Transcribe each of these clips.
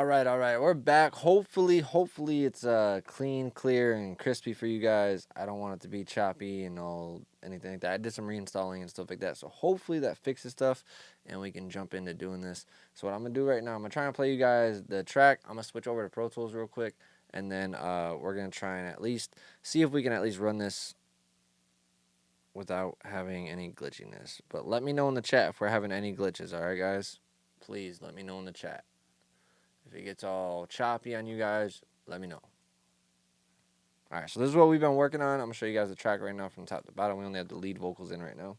All right, we're back. Hopefully it's clean, clear, and crispy for you guys. I don't want it to be choppy and all anything like that. I did some reinstalling and stuff like that, so hopefully that fixes stuff, and we can jump into doing this. So what I'm gonna do right now, I'm gonna try and play you guys the track. I'm gonna switch over to Pro Tools real quick, and then we're gonna try and at least see if we can at least run this without having any glitchiness. But let me know in the chat if we're having any glitches. All right, guys, please let me know in the chat. If it gets all choppy on you guys, let me know. All right, so this is what we've been working on. I'm going to show you guys the track right now from top to bottom. We only have the lead vocals in right now.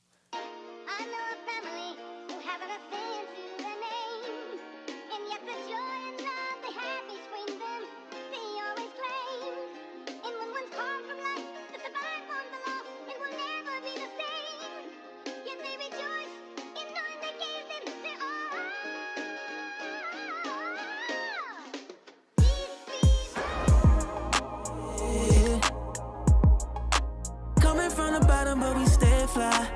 But we stay fly.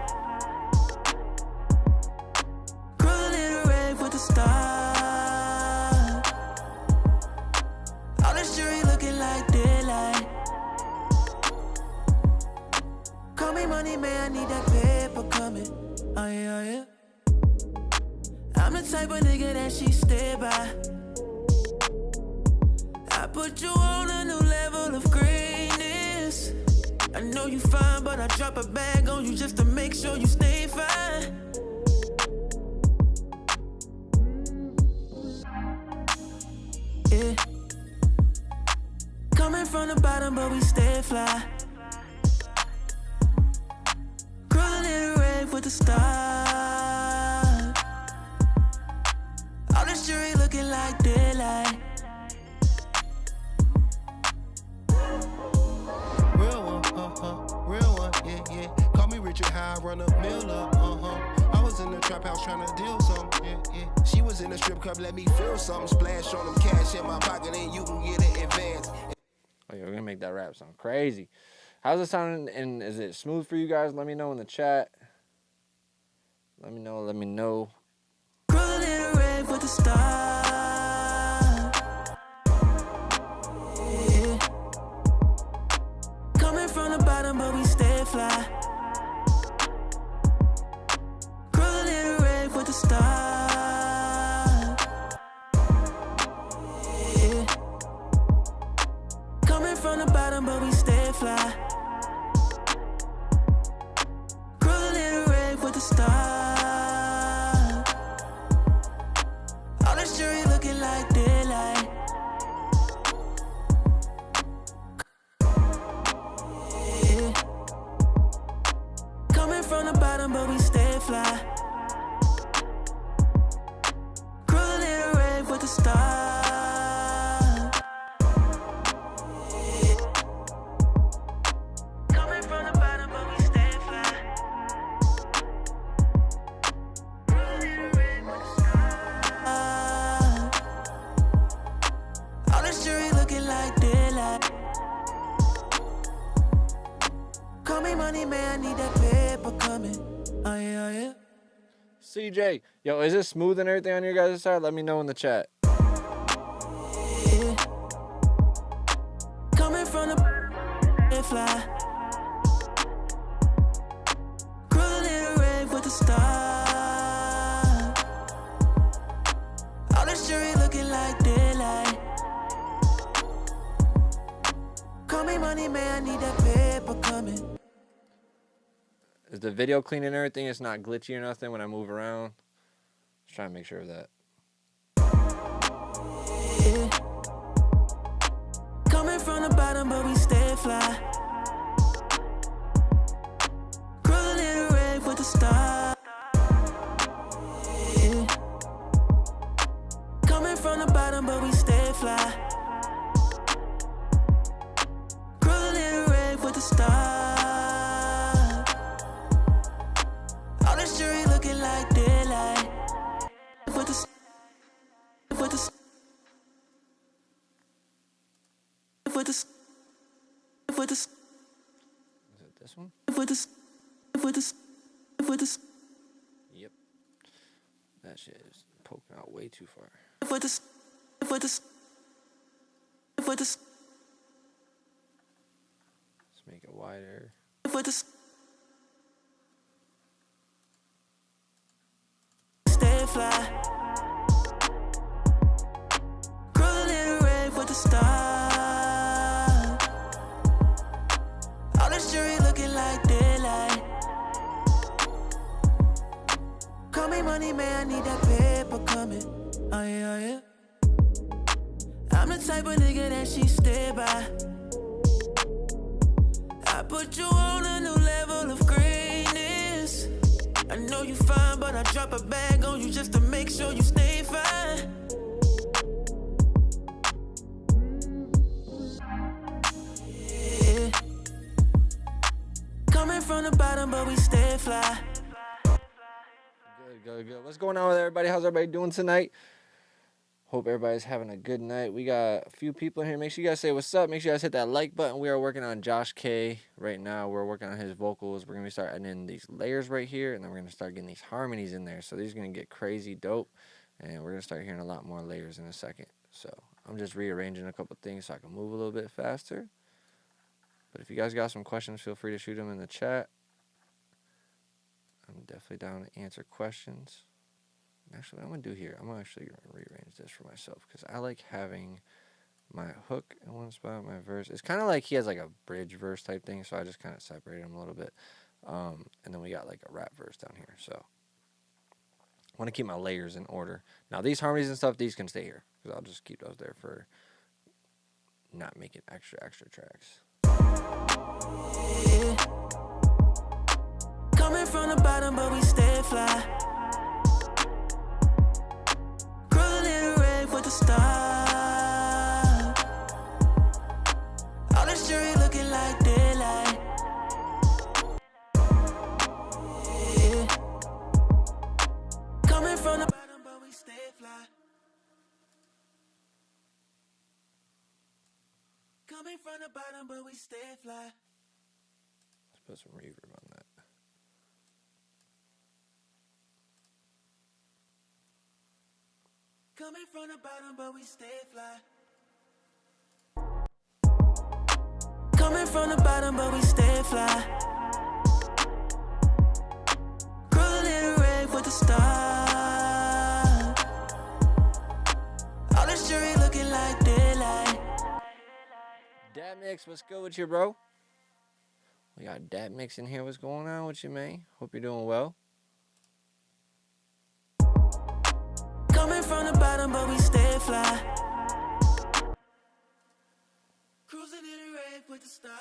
Cruising in a rave with the stars. All this jewelry looking like daylight. Call me money, man, I need that paper coming. Oh yeah, oh yeah. I'm the type of nigga that she stay by. I put you on a new level of greatness. I know you fine, but I drop a bag on you just to make sure you stay fine. Yeah. Coming from the bottom, but we stay fly. Cruising in a rave with the stars. All this jewelry looking like daylight. Real one, yeah. Call me Richard High, run a mill up, I was in the trap house trying to deal something, yeah. She was in the strip club, let me feel something. Splash on them cash in my pocket, and you can get it advanced. Oh yeah, we're gonna make that rap sound crazy. How's it sounding, and is it smooth for you guys? Let me know in the chat. Let me know. Cruising in a rave with the stars. From the bottom, but we stay fly. Cruising in a rave with the stars. Yeah. Coming from the bottom, but we stay fly. Cruising in a rave with the stars. All this jewelry looking like daylight. From the bottom, but we stay fly. Cruising in a rave with the stars. Yeah. Coming from the bottom, but we stay fly. Cruising in a rave with the stars. All this jewelry looking like daylight. Call me money, man, I need that paper coming. Oh yeah, oh yeah. CJ, yo, is it smooth and everything on your guys' side? Let me know in the chat. Yeah. Coming from the fly. Cruising in a rave with the stars. All this jewelry looking like daylight. Call me money, man, I need that paper coming. Is the video clean and everything? It's not glitchy or nothing when I move around? Just trying to make sure of that. Yeah. Coming from the bottom, but we stay fly. Cruising in a rave with the stars. Yeah. Coming from the bottom, but we stay fly. Cruising in a rave with the stars. All this jewelry looking like daylight. With the Is it this one? Yep. That shit is poking out way too far. with the with the Let's make it wider. with the stay fly. Cruise a little red with the stars. All the jury looking like daylight. Call me money, man, I need that paper coming. Oh yeah, oh yeah. I'm the type of nigga that she stay by. I put you on a new level of greatness. I know you fine, but I drop a bag on you just to make sure you stay fine. Yeah. Coming from the bottom, but we stay fly. Good. What's going on with everybody? How's everybody doing tonight? Hope everybody's having a good night. We got a few people in here. Make sure you guys say what's up. Make sure you guys hit that like button. We are working on Josh K right now. We're working on his vocals. We're going to start adding in these layers right here, and then we're going to start getting these harmonies in there. So these are going to get crazy dope, and we're going to start hearing a lot more layers in a second. So I'm just rearranging a couple things so I can move a little bit faster. But if you guys got some questions, feel free to shoot them in the chat. I'm definitely down to answer questions. Actually, what I'm going to do here, I'm actually going to rearrange this for myself because I like having my hook in one spot, my verse. It's kind of like he has like a bridge verse type thing, so I just kind of separated them a little bit. And then we got like a rap verse down here. So I want to keep my layers in order. Now, these harmonies and stuff, these can stay here because I'll just keep those there for not making extra tracks. Yeah. Coming from the bottom, but we stay fly. Cruise a little red with the stars. All this jury looking like daylight. Yeah. Coming from the bottom, but we stay fly. Coming from the bottom, but we stay fly. Let's put some reverb on that. Coming from the bottom, but we stay fly. Coming from the bottom, but we stay fly. Cruise a little red with the stars. All this jury looking like daylight. Dat Mix, what's good with you, bro? We got Dat Mix in here. What's going on with you, man? Hope you're doing well. Coming from the bottom, but we stay fly. Cruising in the red with the stars.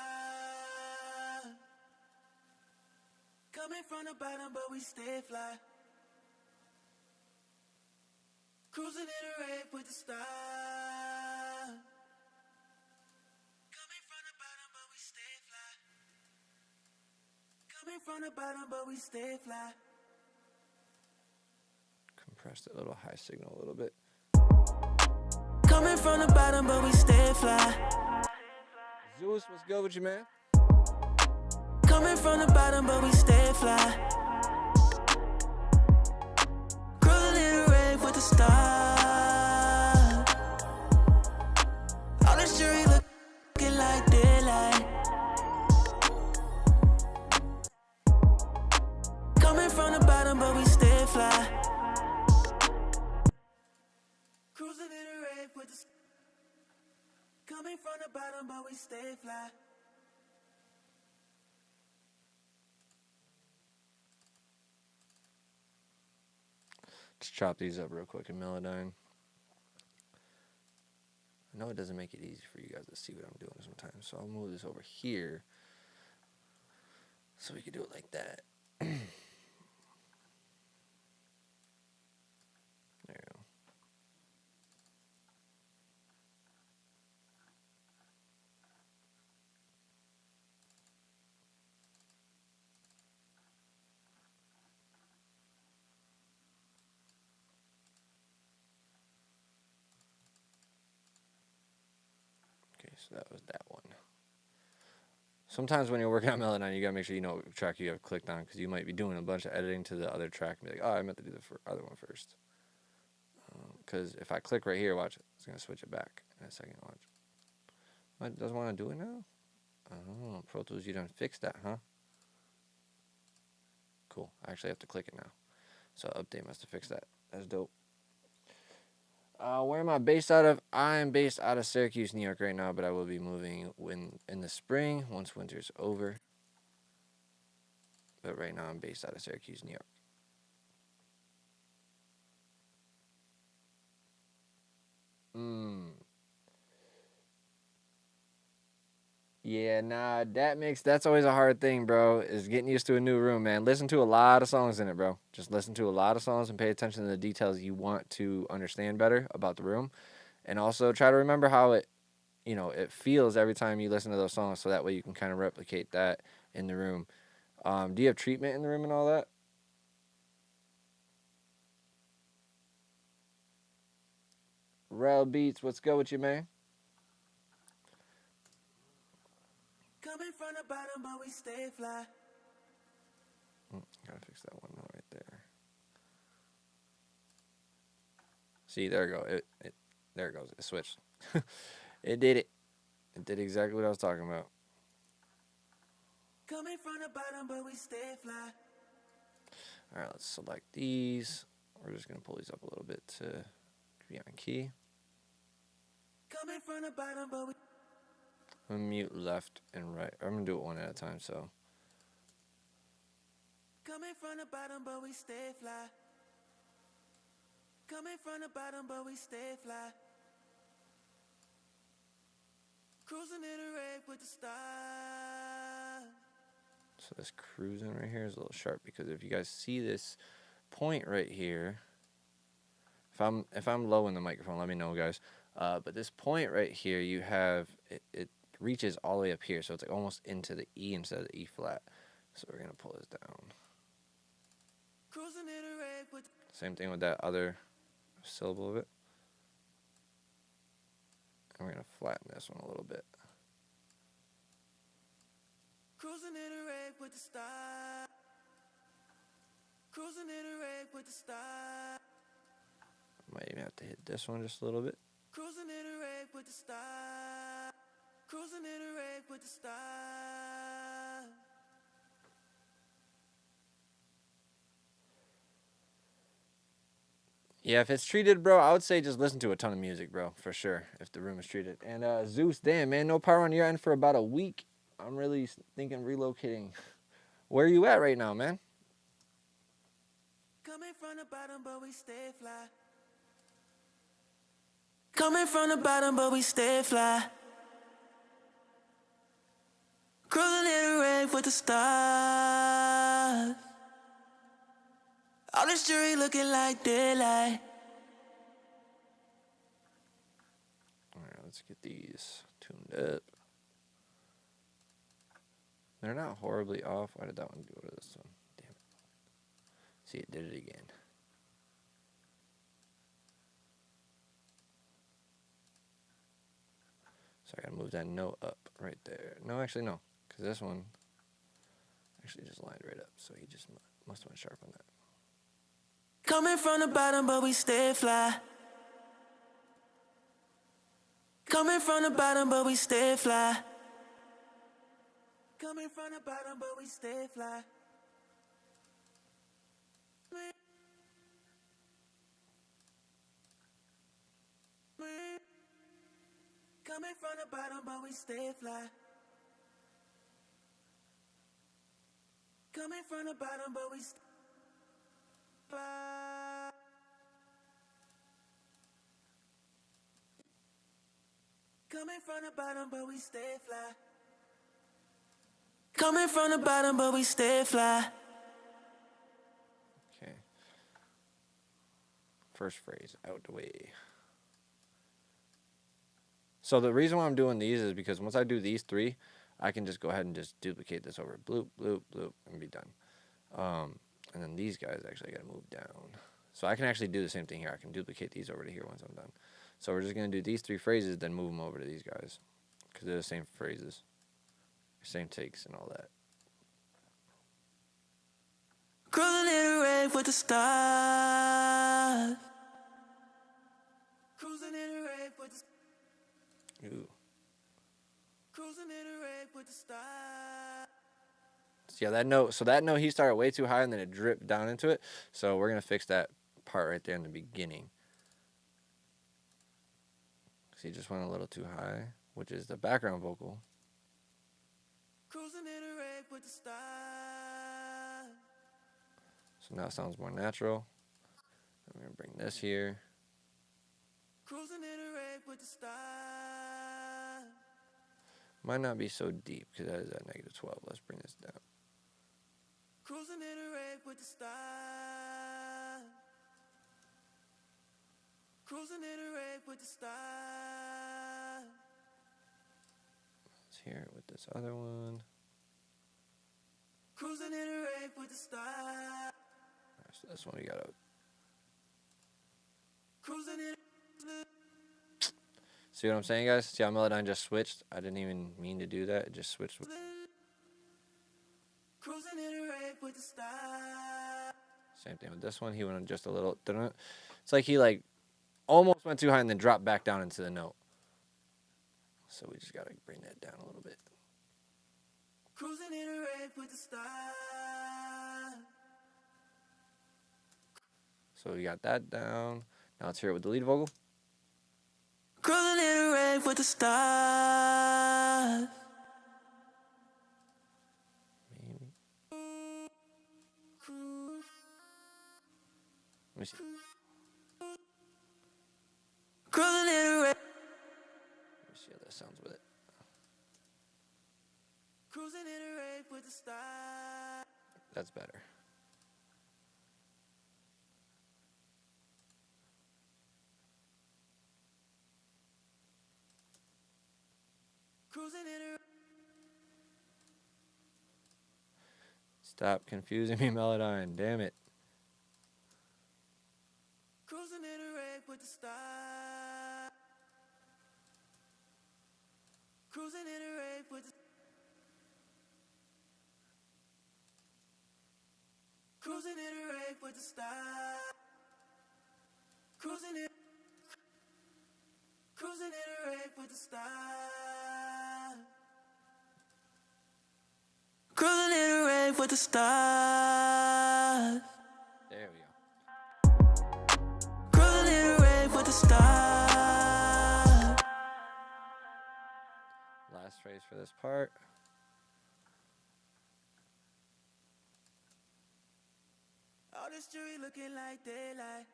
Coming from the bottom, but we stay fly. Cruising in the red with the stars. Coming from the bottom, but we stay fly. Coming from the bottom, but we stay fly. Compressed it a little, high signal a little bit. Coming from the bottom, but we stay fly. Zeus, what's good with you, man? Coming from the bottom, but we stay fly. Cruise a little red with the stars. All this jury looking like daylight. Coming from the bottom, but we stay fly. Cruising in the red with the coming from the bottom, but we stay fly. Let's chop these up real quick in Melodyne. I know it doesn't make it easy for you guys to see what I'm doing sometimes, so I'll move this over here so we can do it like that. There you go. Okay, so that was that one. Sometimes when you're working on Melodyne, you gotta make sure you know what track you have clicked on, because you might be doing a bunch of editing to the other track and be like, oh, I meant to do the other one first. Because if I click right here, watch, it's going to switch it back in a second. Watch. What, doesn't want to do it now? Oh, Pro Tools, you done fixed that, huh? Cool. I actually have to click it now. So update must have fixed that. That's dope. Where am I based out of? I am based out of Syracuse, New York right now, but I will be moving in the spring once winter's over. But right now I'm based out of Syracuse, New York. Yeah, nah, that's always a hard thing, bro, is getting used to a new room, man. Listen to a lot of songs in it, bro. Just listen to a lot of songs and pay attention to the details you want to understand better about the room. And also try to remember how it feels every time you listen to those songs, so that way you can kind of replicate that in the room. Do you have treatment in the room and all that? Rel Beats, what's good with you, man? Coming from the bottom, but we stay fly. Gotta fix that one right there. See, there we go. There it goes. It switched. It did it. It did exactly what I was talking about. Coming from the bottom, but we stay fly. All right, let's select these. We're just gonna pull these up a little bit to be on key. Coming from the bottom, but we. I'm gonna mute left and right. I'm gonna do it one at a time. So. Coming from the bottom, but we stay fly. Coming from the bottom, but we stay fly. Cruising in a rave with the stars. So this cruising right here is a little sharp, because if you guys see this point right here, if I'm low in the microphone, let me know, guys. But this point right here, you have it reaches all the way up here, so it's like almost into the E instead of the E flat. So we're gonna pull this down. Cruising in a rave with. Same thing with that other syllable of it. And we're gonna flatten this one a little bit. Cruising in a rave with the stars. Cruising in a rave with the stars. Might even have to hit this one just a little bit. Cruising in a rave with the stars. Cruising in a rave with the stars. Yeah, if it's treated, bro, I would say just listen to a ton of music, bro, for sure, if the room is treated. And Zeus, damn, man, no power on your end for about a week. I'm really thinking relocating. Where are you at right now, man? Coming from the bottom, but we stay fly. Coming from the bottom, but we stay fly. Cruising in a rave with the stars. All this jewelry looking like daylight. All right, let's get these tuned up. They're not horribly off. Why did that one go to this one? Damn it. See, it did it again. So I gotta move that note up right there. No, actually, no. Because this one actually just lined right up. So he just must have went sharp on that. Coming from the bottom, but we stay fly. Coming from the bottom, but we stay fly. Coming from the bottom, but we stay fly. Coming from the bottom, but we stay fly. Coming from the bottom, but we stay fly. Coming from the bottom, but we stay fly. Coming from the bottom, but we stay fly. Okay. First phrase out the way. So the reason why I'm doing these is because once I do these three, I can just go ahead and just duplicate this over. Bloop, bloop, bloop, and be done. And then these guys actually got to move down. So I can actually do the same thing here. I can duplicate these over to here once I'm done. So we're just going to do these three phrases, then move them over to these guys. Because they're the same phrases. Same takes and all that. Cruising in a rave with the stars. Ooh. Cruising in a rave with the stars. So yeah, that note. So that note he started way too high, and then it dripped down into it. So we're gonna fix that part right there in the beginning. Cause he just went a little too high, which is the background vocal. Cruising in a rave with the stars. So now it sounds more natural. I'm gonna bring this here. Cruising in a rave with the stars. Might not be so deep because that is at -12. Let's bring this down. Cruising in a rave with the stars. Cruising in a rave with the stars. Let's hear it with this other one. Cruising in a rave with the stars. Right, so this one we gotta. Cruising in. See what I'm saying, guys? See how Melodyne just switched? I didn't even mean to do that. It just switched. Cruising in a rave with the stars. Same thing with this one. He went just a little. It's like he like almost went too high and then dropped back down into the note. So we just gotta bring that down a little bit. Cruising in a rave with the stars. So we got that down. Now let's hear it with the lead vocal. Cruising in a rave with the stars. Maybe. Let me see. Cruising in a rave. Let me see how that sounds with it. Cruising in a rave with the stars. That's better. Cruising in a. Stop confusing me, Melodyne. Damn it. Cruising in a rave with the stars. Cruising in a rave with the. Cruising in a rave with the stars. Cruising in. Cruising in a rave with the stars. Cruising in a rave with the stars. There we go. Cruising in a rave with the stars. Last phrase for this part. All this jewelry looking like daylight.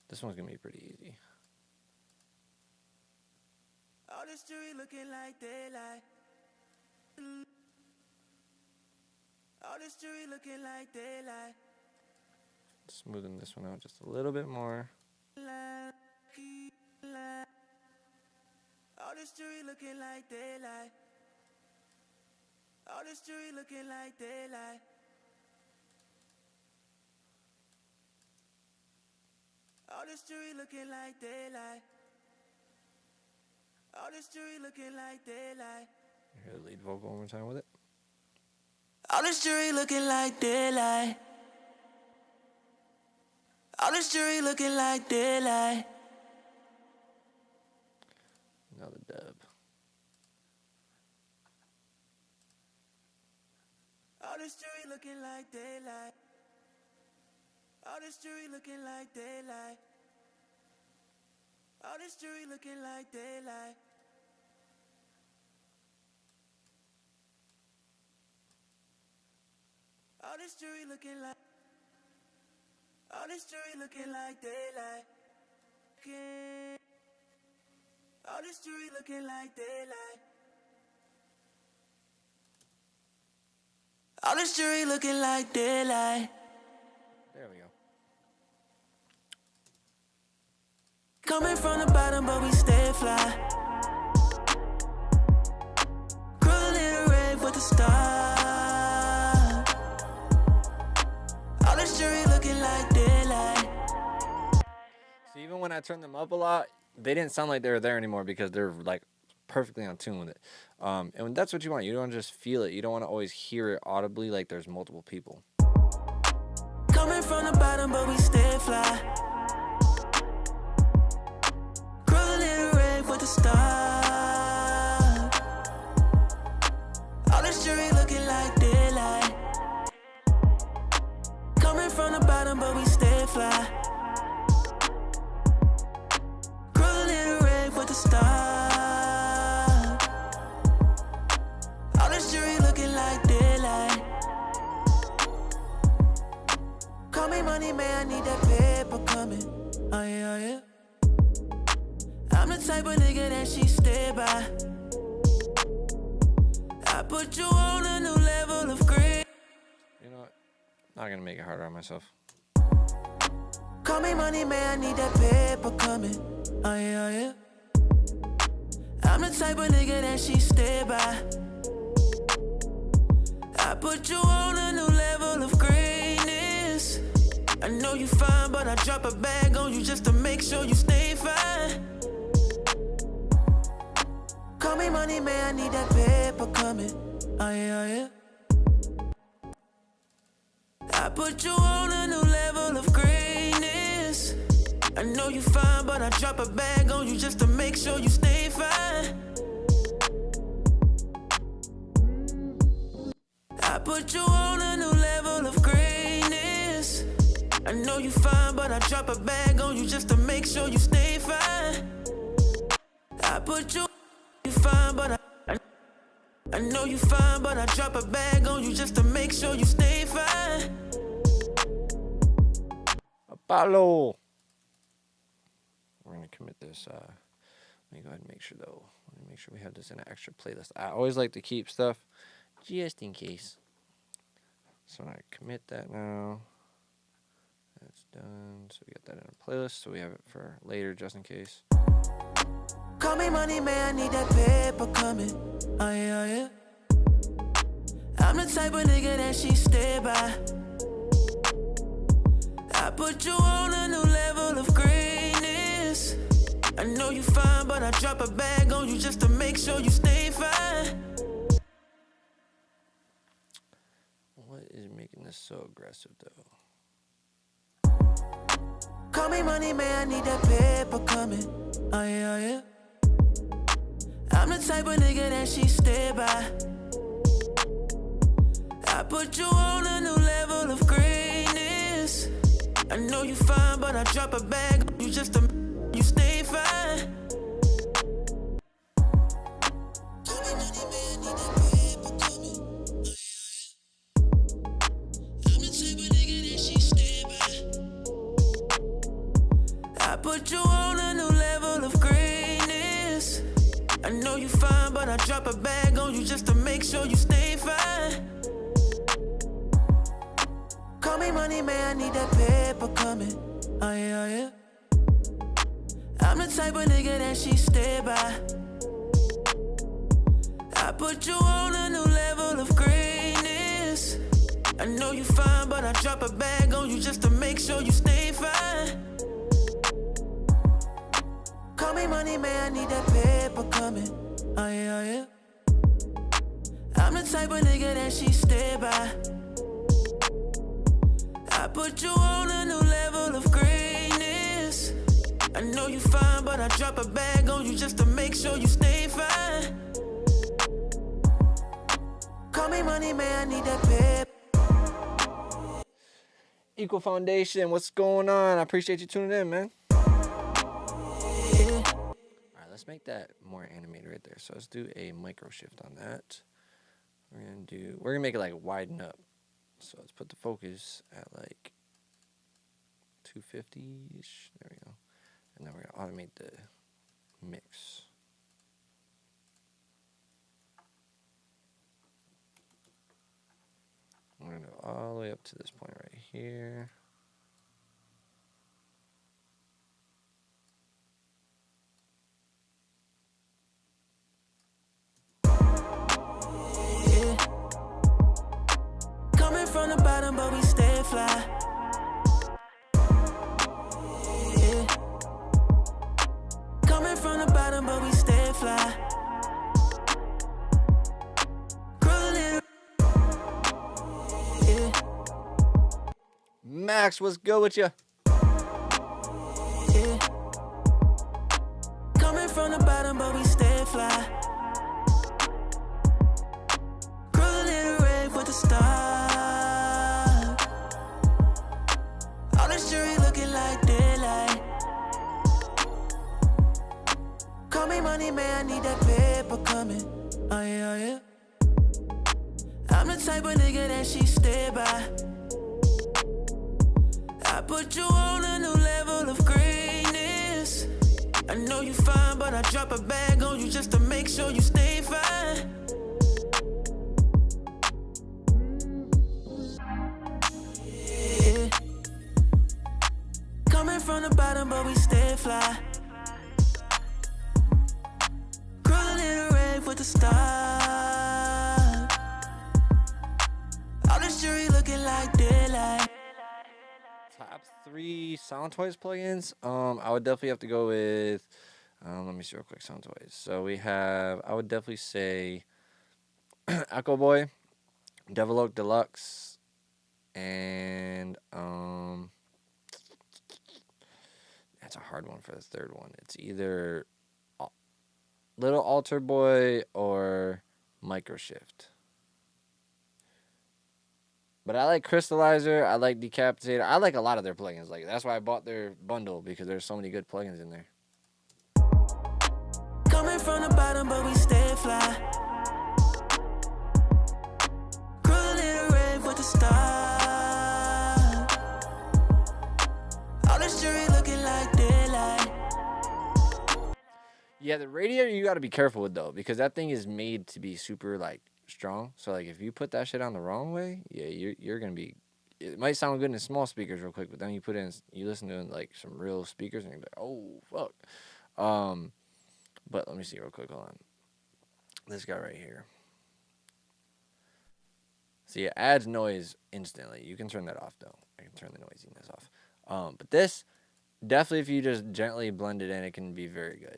This one's gonna be pretty easy. All this jewelry looking like daylight. All this jewelry looking like daylight. Smoothing this one out just a little bit more. All this jewelry looking like daylight. All this jewelry looking like daylight. All this jewelry looking like daylight. All this jewelry looking like daylight. Hear the lead vocal one more time with it. All this jewelry looking like daylight. All this jewelry looking like daylight. Now the dub. All this jewelry looking like daylight. All this jewelry looking like daylight. All this jewelry looking like daylight. All this jewelry looking like. All this jewelry looking like daylight. All this jewelry looking like daylight. All this jewelry looking like daylight. There we go. Coming from the bottom, but we stay fly. Cruising in a rave with the stars. All this jewelry looking like daylight. So even when I turned them up a lot, they didn't sound like they were there anymore because they're like perfectly on tune with it. And that's what you want. You don't just feel it. You don't want to always hear it audibly like there's multiple people. Coming from the bottom, but we stay fly. Cruising the start. All this jewelry looking like daylight. Coming from the bottom, but we stay fly. Cruising in the rave with the stars. All this jewelry looking like daylight. Call me money, man, I need that paper coming. Oh yeah, oh yeah. I'm the type of nigga that she stay by. I put you on a new level of green. You know what? Not gonna make it harder on myself. Call me money, man, I need that paper coming. Oh yeah, oh yeah. I'm the type of nigga that she stay by. I put you on a new level of greatness. I know you fine, but I drop a bag on you just to make sure you stay fine. Call me money, man, I need that paper coming. Oh yeah, oh yeah. I put you on a new level of greatness. I know you fine, but I drop a bag on you just to make sure you stay fine. I put you on a new level of greatness. I know you fine, but I drop a bag on you just to make sure you stay fine. I put you fine, but I know you fine, but I drop a bag on you just to make sure you stay fine. Apollo. We're gonna commit this. Let me go ahead and make sure though. Let me make sure we have this in an extra playlist. I always like to keep stuff just in case. So I commit that now. That's done. So we got that in a playlist. So we have it for later just in case. Call me money, man, I need that paper coming. Oh yeah, oh yeah. I'm the type of nigga that she stay by. I put you on a new level of greatness. I know you fine, but I drop a bag on you just to make sure you stay fine. What is making this so aggressive though? Call me money, man, I need that paper coming. Oh yeah, oh yeah. I'm the type of nigga that she stay by. I put you on a new level of greatness. I know you fine, but I drop a bag on you just to you stay fine. Call me money, man, I need that paper coming. I'm the type of nigga that she stay by. I put you on a new level of greatness. I know you fine, but I drop a bag on you just to make sure you stay fine. Call me money, man, I need that paper coming. Oh yeah, oh yeah. I'm the type of nigga that she stay by. I put you on a new level of greatness. I know you fine, but I drop a bag on you just to make sure you stay fine. Call me money, man, I need that paper coming. Oh yeah, oh yeah. I'm the type of nigga that she stay by. I put you on a new level of greatness. I know you fine, but I drop a bag on you just to make sure you stay fine. Call me money, man, I need that paper. Equal Foundation, what's going on? I appreciate you tuning in, man. Alright, let's make that more animated right there. So let's do a micro shift on that. We're gonna make it like widen up. So let's put the focus at like 250-ish. There we go. And then we're gonna automate the mix. We're gonna go all the way up to this point right here. Coming from the bottom, but we stay fly. Yeah. Coming from the bottom, but we stay fly. Cruising. Yeah. Max, what's good with you? Yeah. Coming from the bottom, but man, I need that paper coming. Oh yeah, oh yeah. I'm the type of nigga that she stay by. I put you on a new level of greatness. I know you fine, but I drop a bag on you just to make sure you stay fine. Yeah. Coming from the bottom, but we stay fly. Cruising in a rave with the stars. All this jewelry looking like daylight. Top 3 Sound Toys plugins. I would definitely have to go with. Let me see real quick. Sound Toys. So we have. I would definitely say Echo Boy, Devil Oak Deluxe, and that's a hard one for the third one. It's either Little Altar Boy or Microshift. But I like Crystallizer, I like Decapitator, I like a lot of their plugins. Like that's why I bought their bundle, because there's so many good plugins in there. Coming from the bottom, but we stay fly. Cruising in a rave with the stars. All this jewelry looking like daylight. Yeah, the radiator you got to be careful with though, because that thing is made to be super like strong. So like if you put that shit on the wrong way, yeah, you're gonna be. It might sound good in small speakers real quick, but then you put in, you listen to like some real speakers, and you're like, oh fuck. But let me see real quick. Hold on. This guy right here. See, it adds noise instantly. You can turn that off though. I can turn the noisiness off. But this, definitely if you just gently blend it in, it can be very good.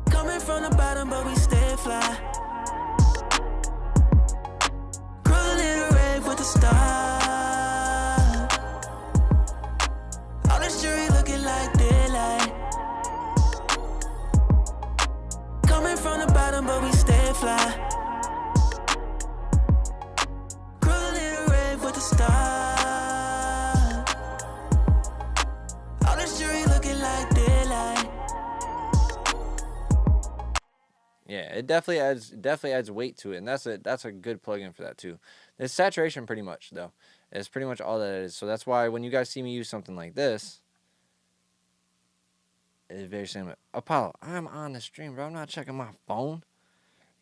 Coming from the bottom, but we stay fly. With the stars. All this jewelry looking like daylight. Coming from the bottom, but we stay fly. Cruising in a rave with the stars. All this jewelry looking like daylight. Yeah, it definitely adds weight to it, and that's a good plugin for that too. It's saturation pretty much though. It's pretty much all that it is. So that's why when you guys see me use something like this, it's very similar. Apollo, I'm on the stream, bro. I'm not checking my phone.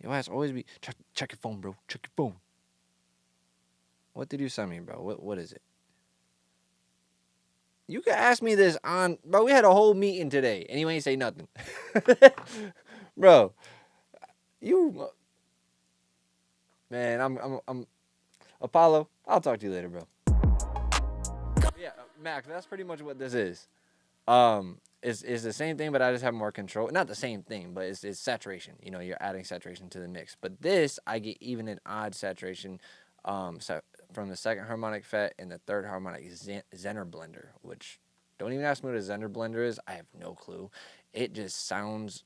Your ass always be check your phone, bro. Check your phone. What did you send me, bro? What is it? You can ask me this on, bro. We had a whole meeting today, and you ain't say nothing, bro. You, man, I'm Apollo. I'll talk to you later, bro. Yeah, Max, that's pretty much what this is. It's the same thing, but I just have more control. Not the same thing, but it's saturation. You know, you're adding saturation to the mix. But this, I get even an odd saturation, so from the second harmonic FET and the third harmonic Zener blender. Which, don't even ask me what a Zener blender is. I have no clue. It just sounds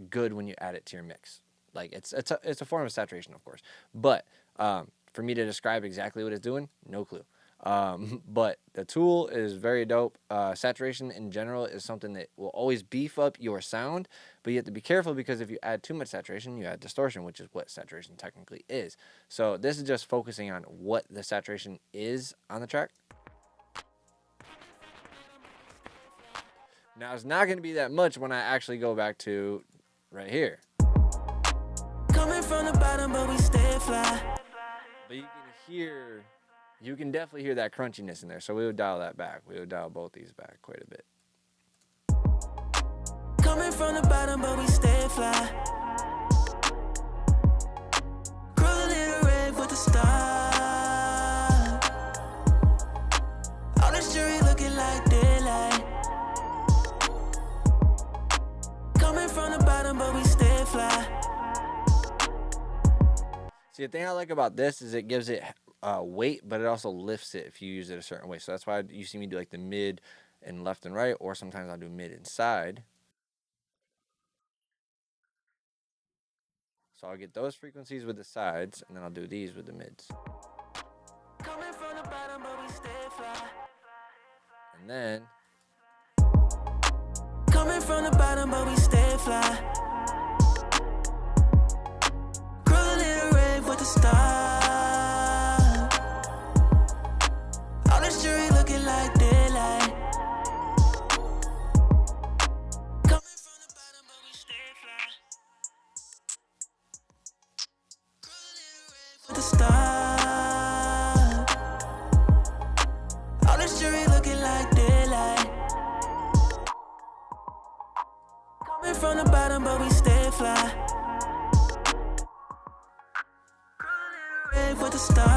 good when you add it to your mix. Like it's a form of saturation, of course, but for me to describe exactly what it's doing, no clue. But the tool is very dope. Saturation in general is something that will always beef up your sound, but you have to be careful, because if you add too much saturation, you add distortion, which is what saturation technically is. So this is just focusing on what the saturation is on the track. Now it's not going to be that much when I actually go back to right here. Coming from the bottom, but we stay fly. But you can definitely hear that crunchiness in there. So we would dial that back. We would dial both these back quite a bit. Coming from the bottom, but we stay fly. Cruising in a rave with the stars. All this jewelry looking like daylight. Coming from the bottom, but we stay fly. See, the thing I like about this is it gives it weight, but it also lifts it if you use it a certain way. So that's why you see me do like the mid and left and right, or sometimes I'll do mid and side. So I'll get those frequencies with the sides, and then I'll do these with the mids. Coming from the bottom, but we stay fly. And then Coming from the bottom, but we stay fly. Cruising in a rave with the stars. All this jewelry looking like daylight. Coming from the bottom, but we stay fly. Cruising in a rave with the stars. All this jewelry looking like daylight. Coming from the bottom, but we stay fly. Rave with the stars.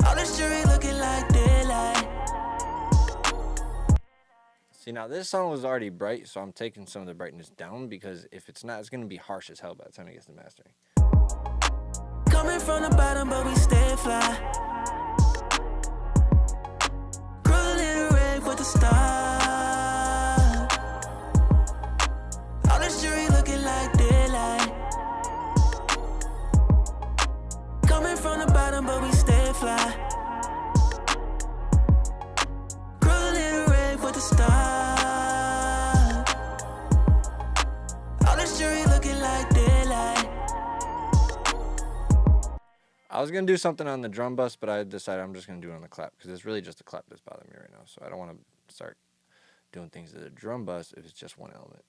All this jewelry looking like daylight. See, now this song was already bright, so I'm taking some of the brightness down because if it's not, it's going to be harsh as hell by the time it gets to mastering. Coming from the bottom, but we stay fly. Cruising in a rave with the stars. All this jewelry looking like daylight. Coming from the bottom, but we stay fly. Cruising in a rave with the stars. All this jewelry looking like daylight. I was going to do something on the drum bus, but I decided I'm just going to do it on the clap because it's really just the clap that's bothering me right now. So I don't want to start doing things to the drum bus if it's just one element.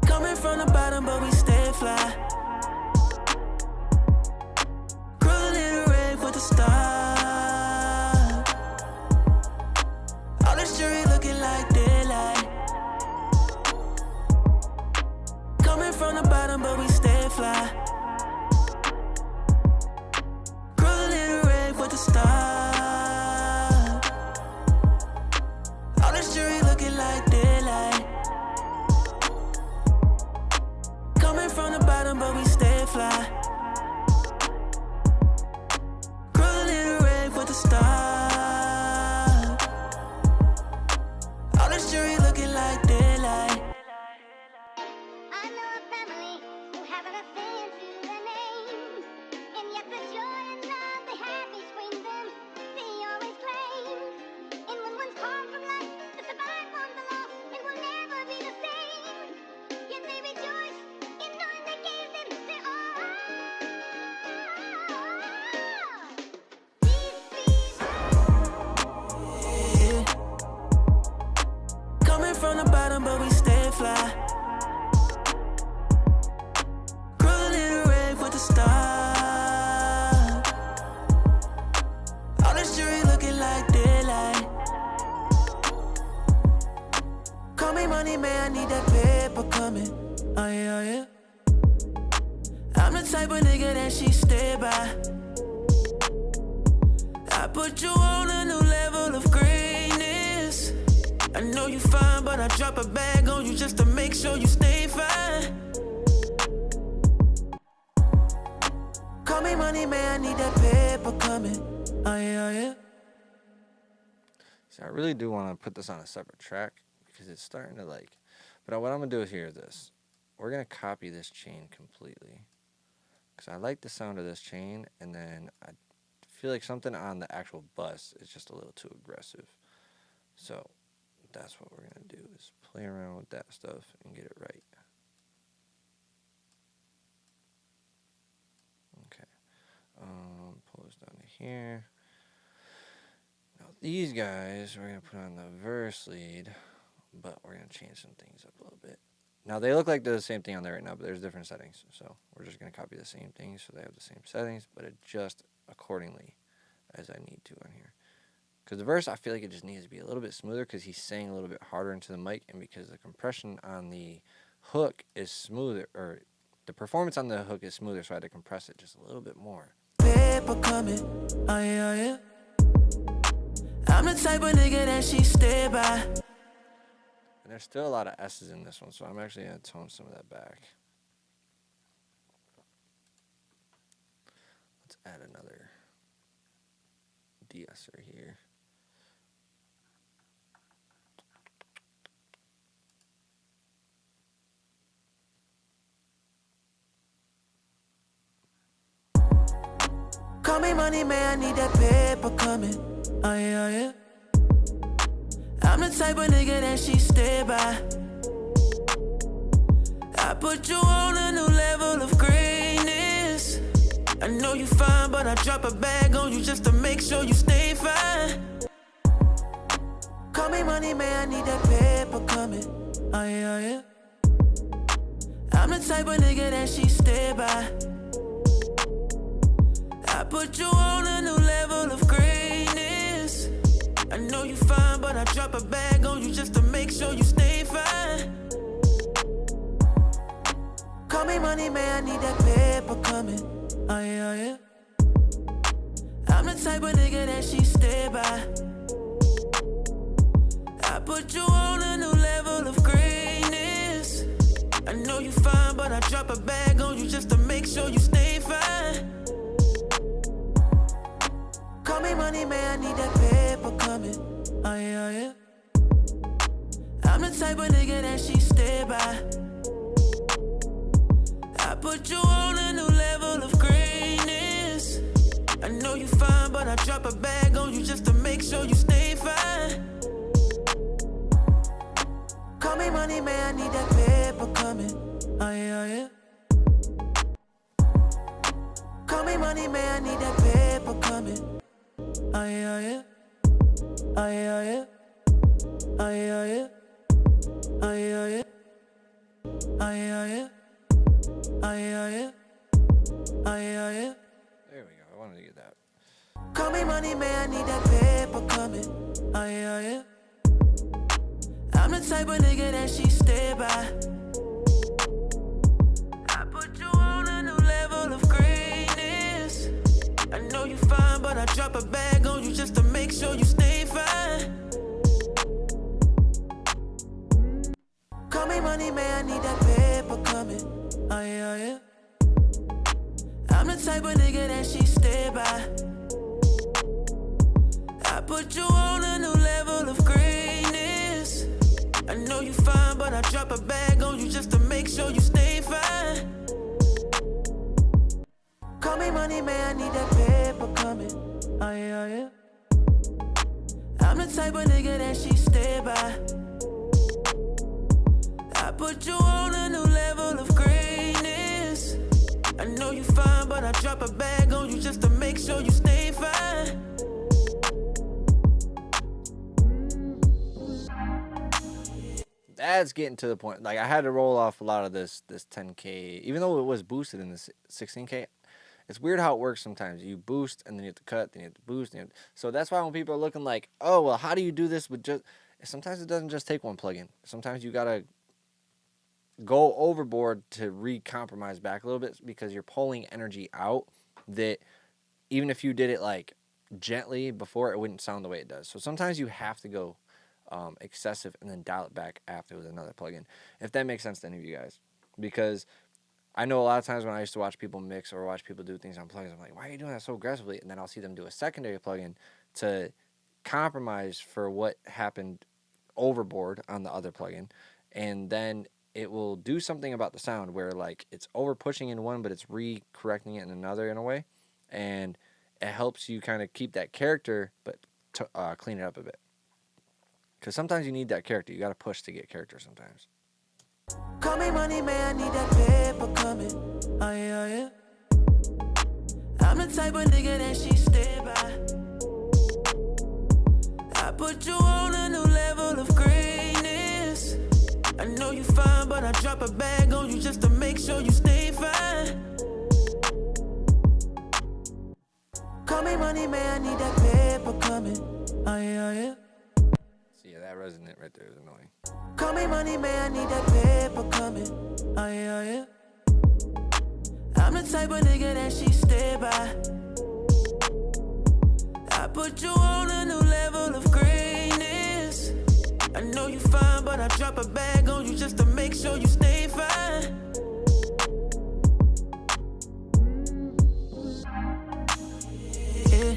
Coming from the bottom, but we stay fly. Cruising in a rave with the stars. All this jewelry looking like daylight. Coming from the bottom, but we stay fly. Cruising in a rave with the stars. All this jewelry looking like daylight. Coming from the bottom, but we stay fly. Cruising in a rave with the stars. All this jewelry looking like daylight. I know a family who haven't a thing to their name, and yet the joy and love they have between them, they always claim. And when one's torn from life, to survive on the loss, it will never be the same. Yet they rejoice in knowing they gave them their all. These Yeah. Coming from the bottom, but we stay fly. Cruising in a rave with the stars. All this jewelry looking like daylight. Call me money, man, I need that paper coming. Oh yeah, oh yeah. I'm the type of nigga that she stay by. I put you on a new level of greatness. I know you fine, but I drop a bag on you just to make sure you stay fine. Call me money, man, I need that paper coming. Oh yeah, oh yeah. So I really do want to put this on a separate track because it's starting to like. But what I'm going to do here is this. We're going to copy this chain completely because I like the sound of this chain, and then I feel like something on the actual bus is just a little too aggressive. So that's what we're going to do is play around with that stuff and get it right. Okay. Pull this down to here. Now these guys we're going to put on the verse lead, but we're going to change some things up a little bit. Now they look like they're the same thing on there right now, but there's different settings. So we're just going to copy the same things so they have the same settings, but adjust accordingly as I need to on here. Because the verse, I feel like it just needs to be a little bit smoother because he's saying a little bit harder into the mic, and because the compression on the hook is smoother, or the performance on the hook is smoother, so I had to compress it just a little bit more. Paper coming, oh yeah, oh yeah. I'm the type of nigga that she stay by. And there's still a lot of S's in this one, so I'm actually going to tone some of that back. Let's add another de-esser here. Call me money, man, I need that paper coming. Oh yeah, oh yeah. I'm the type of nigga that she stay by. I put you on a new level of greatness. I know you fine, but I drop a bag on you just to make sure you stay fine. Call me money, man, I need that paper coming. Oh yeah, oh yeah. I'm the type of nigga that she stay by. I put you on a new level of greatness. I know you fine, but I drop a bag on you just to make sure you stay fine. Call me money, man, I need that paper coming. Oh yeah, oh yeah. I'm the type of nigga that she stay by. I put you on a new level of greatness. I know you fine, but I drop a bag on you just to make sure you stay fine. Call me money, man, I need that paper coming. Oh yeah, oh yeah. I'm the type of nigga that she stay by. I put you on a new level of greatness. I know you fine, but I drop a bag on you just to make sure you stay fine. Call me money, man, I need that paper coming. Oh yeah, oh yeah. Call me money, man, I need that paper coming. Oh yeah, oh yeah. Oh yeah, oh yeah. Oh yeah, oh yeah. Oh yeah, oh yeah. Oh yeah, oh yeah. Oh yeah, oh yeah. Oh yeah, oh yeah. There we go. I wanted to get that. Call me money, man, I need that paper coming. Oh yeah, oh yeah. I'm the type of nigga that she stay by. I put you on a new level of greatness. I know you fine, but I drop a bag on you just to make sure you stay fine. Call me money, man, I need that paper coming. Oh yeah, oh yeah. I'm the type of nigga that she stay by. I put you on a new level of greatness. I know you fine, but I drop a bag on you just to make sure you stay fine. Call me money, man, I need that paper coming. Oh yeah, oh yeah. I'm the type of nigga that she stay by. I put you on a new level of greatness. I know you fine, but I drop a bag on you just to make sure you stay fine. That's getting to the point. Like, I had to roll off a lot of this 10K, even though it was boosted in the 16K. It's weird how it works sometimes. You boost, and then you have to cut, then you have to boost. So that's why when people are looking like, oh, well, how do you do this with just... Sometimes it doesn't just take one plugin. Sometimes you got to go overboard to re-compromise back a little bit because you're pulling energy out that even if you did it, like, gently before, it wouldn't sound the way it does. So sometimes you have to go excessive and then dial it back after with another plugin, if that makes sense to any of you guys. Because I know a lot of times when I used to watch people mix or watch people do things on plugins, I'm like, why are you doing that so aggressively? And then I'll see them do a secondary plugin to compromise for what happened overboard on the other plugin, and then it will do something about the sound where, like, it's over pushing in one but it's re-correcting it in another in a way, and it helps you kind of keep that character but clean it up a bit. Because sometimes you need that character. You got to push to get character sometimes. Call me money, man, I need that paper coming. Oh yeah, oh yeah. I'm the type of nigga that she stay by. I put you on a new level of greatness. I know you fine, but I drop a bag on you just to make sure you stay fine. Call me money, man, I need that paper coming. Oh yeah, oh yeah. Yeah, that resonant right there is annoying. Call me money, man, I need that paper coming. Oh yeah, oh yeah. I'm the type of nigga that she stay by. I put you on a new level of greatness. I know you fine, but I drop a bag on you just to make sure you stay fine. Yeah.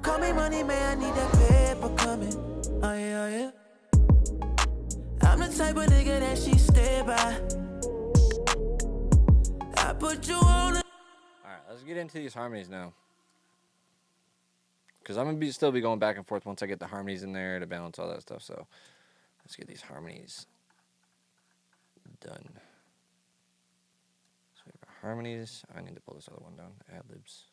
Call me money, man, I need that paper coming. Oh yeah, oh yeah. I'm the type of nigga that she stay by. I put you on a... Alright, let's get into these harmonies now. because I'm gonna still be going back and forth once I get the harmonies in there to balance all that stuff. So let's get these harmonies done. So we have our harmonies. I need to pull this other one down. Ad libs.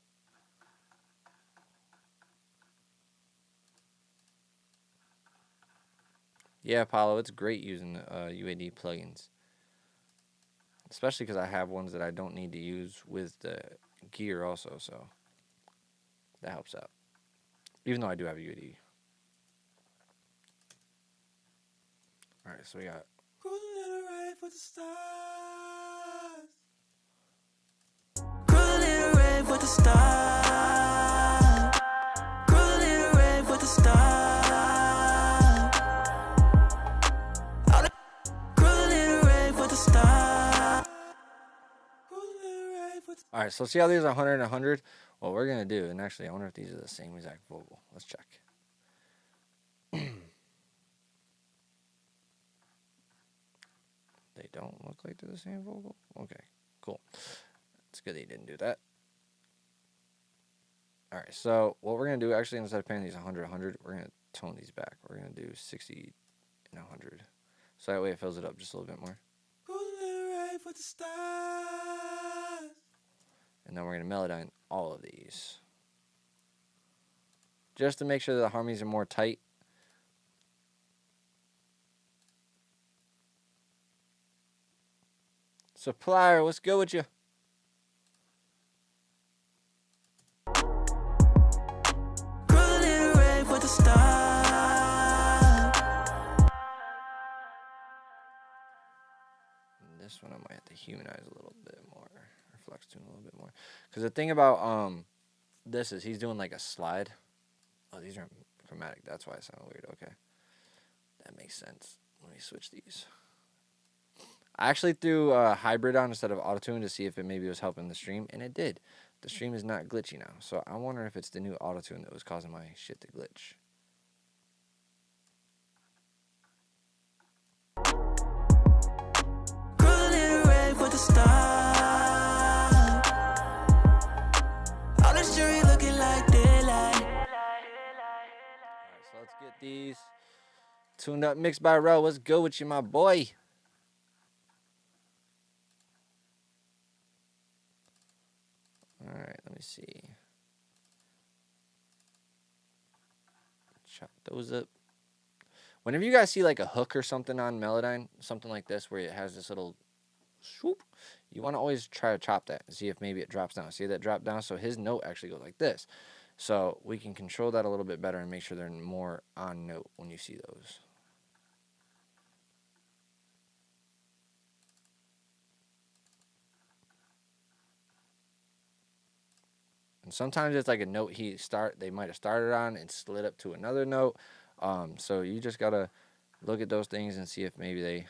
Yeah, Apollo, it's great using UAD plugins. Especially because I have ones that I don't need to use with the gear also, so that helps out. Even though I do have UAD. Alright, so we got... For the stars. Cruising around for the stars. Cruising around for the stars. Cruising around for the stars. Alright, so see how these are 100 and 100? What we're going to do, and actually I wonder if these are the same exact vocal. Let's check. They don't look like they're the same vocal? Okay, cool. It's good that you didn't do that. Alright, so what we're going to do, actually, instead of playing these 100, 100, we're going to tone these back. We're going to do 60 and 100. So that way it fills it up just a little bit more. And then we're going to melodyne all of these. Just to make sure that the harmonies are more tight. Supplier, what's good with you? For the stars. And this one I might have to humanize a little bit more, or flex tune a little bit more. Because the thing about this is he's doing like a slide. Oh, these are chromatic. That's why it sounded weird. Okay, that makes sense. Let me switch these. I actually threw a hybrid on instead of autotune to see if it maybe was helping the stream, and it did. The stream is not glitchy now, so I wonder if it's the new autotune that was causing my shit to glitch. For the stars. All the jury looking like daylight. Alright, so let's get these tuned up, mixed by Ro. What's good with you, my boy? Alright, let me see. Chop those up. Whenever you guys see like a hook or something on Melodyne, something like this where it has this little swoop, you want to always try to chop that and see if maybe it drops down. See that drop down? So his note actually goes like this. So we can control that a little bit better and make sure they're more on note when you see those. And sometimes it's like a note they might have started on and slid up to another note. So you just gotta look at those things and see if maybe they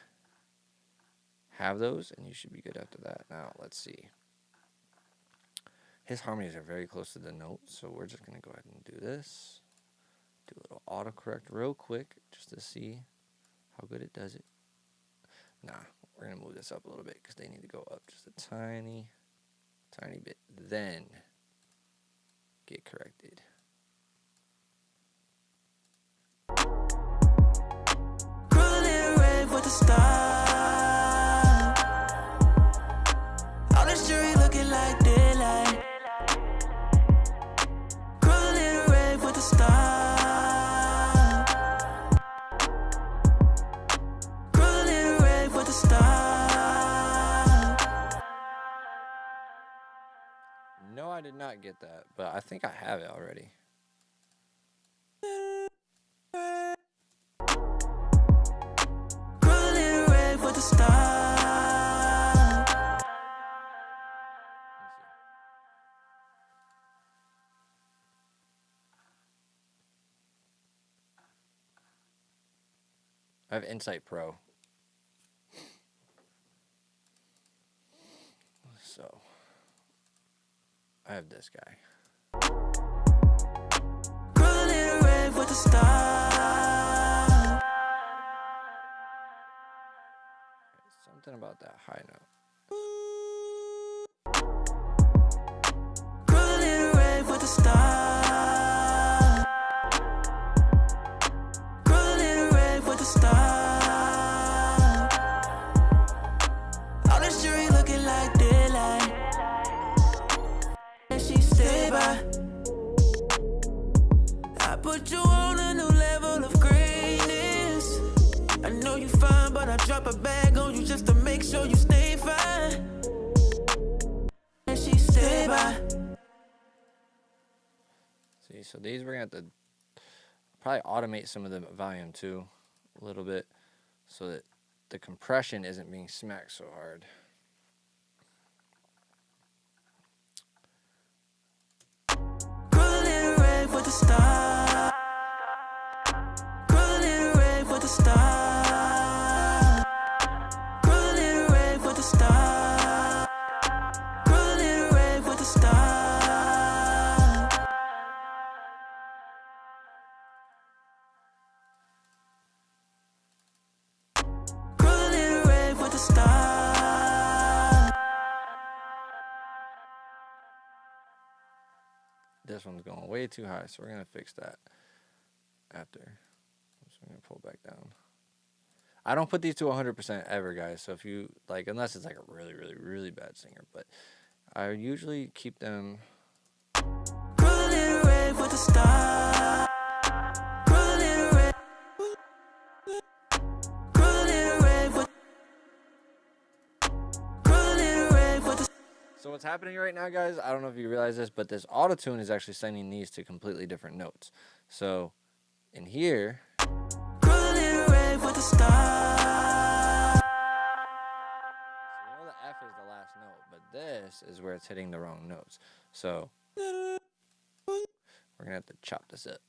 have those, and you should be good after that. Now let's see. His harmonies are very close to the note, so we're just gonna go ahead and do this. Do a little autocorrect real quick just to see how good it does it. Nah, we're gonna move this up a little bit because they need to go up just a tiny bit. Then get corrected. Cruising around for the stars. All the jury looking like daylight. Cruising around for the stars. Cruising around for the stars. No, I did not get that, but I think I have it already. Cruising around for the stars. I have Insight Pro. So I have this guy. Cruising around for the stars. Something about that high note. Cruising around for the stars. and she stay by. I put you on a new level of greatness. I know you fine, but I drop a bag on you just to make sure you stay fine. And she stay by. See, so these we're gonna have to probably automate some of the volume too, a little bit, so that the compression isn't being smacked so hard. Crawling rave with the star. Crawling rave with the star. Crawling rave with the star. Crawling rave with the star. Crawling rave with the star. This one's going way too high, so we're gonna fix that after. So I'm gonna pull back down. I don't put these to 100% ever, guys. So if you like, unless it's like a really, really, really bad singer, but I usually keep them. Crawling rave with the star. Crawling rave. Crawling rave with. Crawling rave with the. So what's happening right now, guys, I don't know if you realize this, but this auto-tune is actually sending these to completely different notes. So in here, Crawling rave with the star. so you know the F is the last note, but this is where it's hitting the wrong notes. So we're gonna have to chop this up.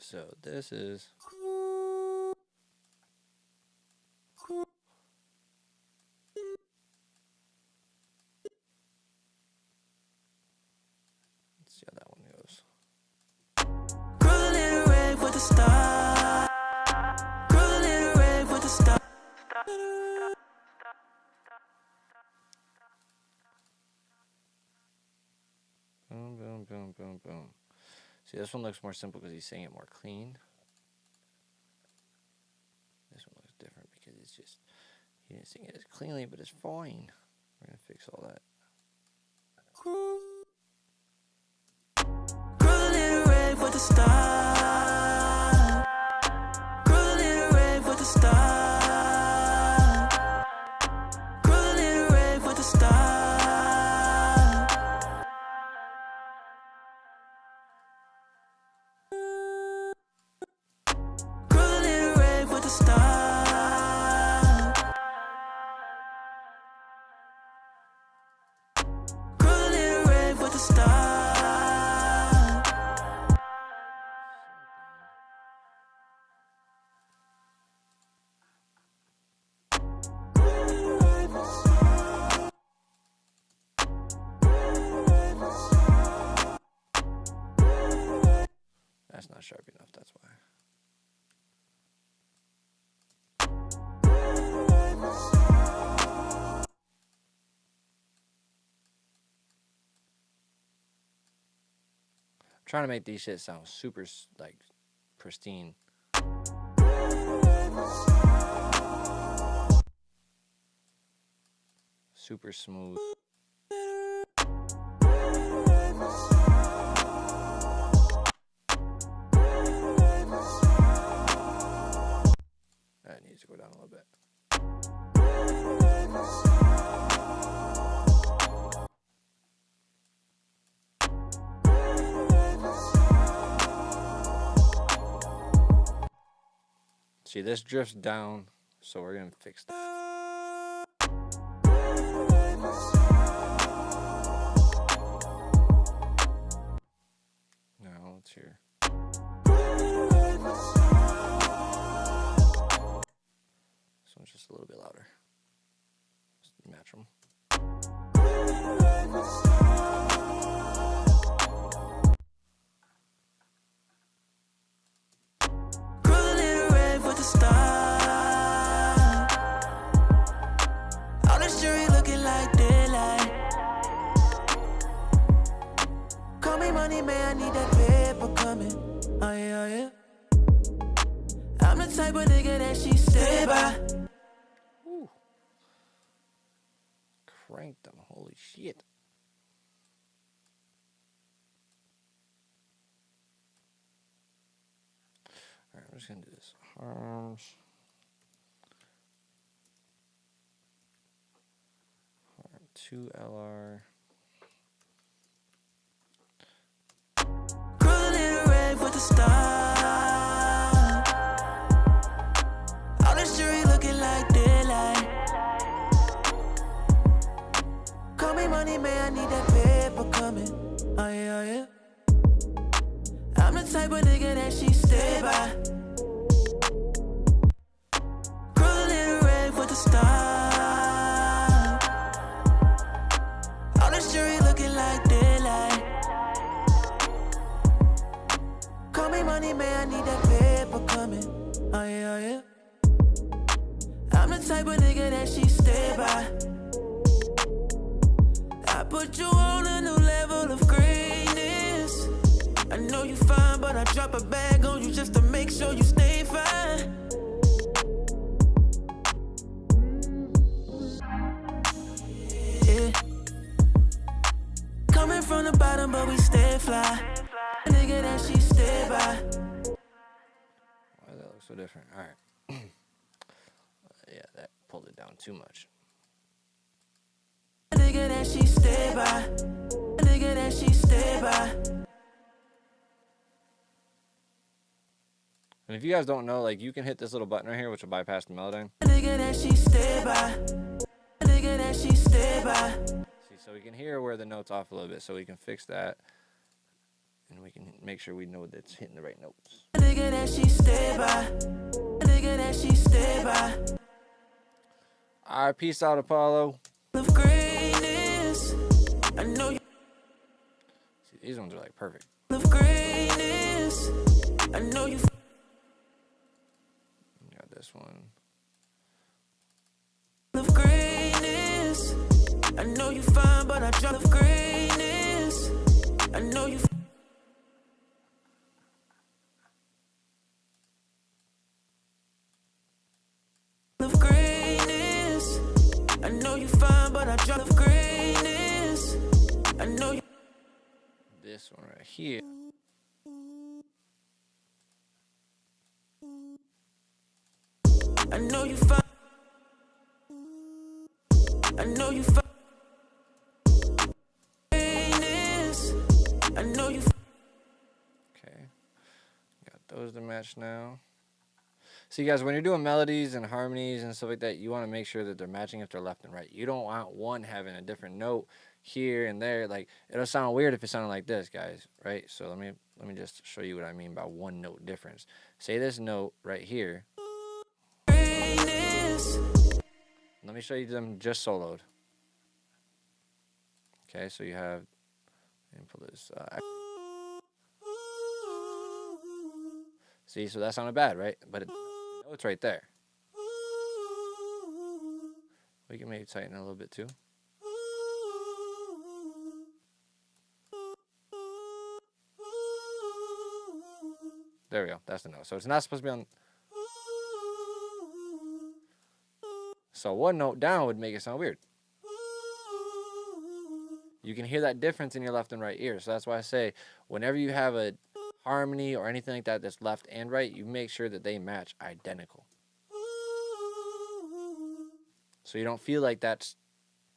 So this is. Let's see how that one goes. Crawling rave with the star. Crawling rave with the star. Boom, boom, boom, boom, boom. See, this one looks more simple because he's saying it more clean. This one looks different because it's just, he didn't sing it as cleanly, but it's fine. We're going to fix all that. Crawling rave with the star. Crawling rave with the star. Crawling rave with the star. Crawling rave with the star. Crawling rave with the star. That's not sharp enough, that's why. I'm trying to make these shit sound super, like, pristine. Super smooth. That needs to go down a little bit. See, this drifts down, so we're gonna fix that. Now let's hear. This one's just a little bit louder. Just match them. Crawling rave with the star. All this jewelry looking like daylight. Call me money, man, I need that paper coming. type of nigga that she stay by. Ooh. Cranked them. Holy shit. Alright, I'm just gonna do this. Harms. 2 LR. Cruising in the red with the star. All this jewelry looking like daylight. Call me money, man, I need that paper coming. Oh yeah, oh yeah. I'm the type of nigga that she stay by. Cruising in the red with the star. All this jewelry looking like daylight. Call me money, man, I need that paper coming. Oh yeah, oh yeah. I'm the type of nigga that she stay by. I put you on a new level of greatness. I know you fine, but I drop a bag on you just to make sure you stay fine. Yeah. Coming from the bottom, but we stay fly. Nigga that she stay by. Why does that look so different? Alright. Yeah, that pulled it down too much. Nigga that she stay by. Nigga that she stay by. And if you guys don't know, like, you can hit this little button right here, which will bypass the Melodyne. Nigga that she stay by. Nigga that she stay by. See, so we can hear where the note's off a little bit, so we can fix that. And we can make sure we know that it's hitting the right notes. Nigga that she stay by. Nigga that she stay by. Alright, peace out, Apollo. Of greatness. I know you See, these ones are like perfect. of greatness. I know you Got this one. of greatness. I know you fine, but I drop of greatness. I know you of greatness. I know you fine, but I drop of greatness. I know you This one right here. I know you fine. I know you fine. Greatness. I know you Okay. Got those to match now. See, guys, when you're doing melodies and harmonies and stuff like that, you want to make sure that they're matching if they're left and right. You don't want one having a different note here and there. Like, it'll sound weird if it sounded like this, guys, right? So let me just show you what I mean by one note difference. Say this note right here. greatness. Let me show you them just soloed. Okay, so you have, let me pull this. See, so that sounded bad, right? But it's right there. We can maybe tighten it a little bit too. There we go. That's the note. So it's not supposed to be on. So one note down would make it sound weird. You can hear that difference in your left and right ear. So that's why I say whenever you have a harmony or anything like that that's left and right, you make sure that they match identical. So you don't feel like that's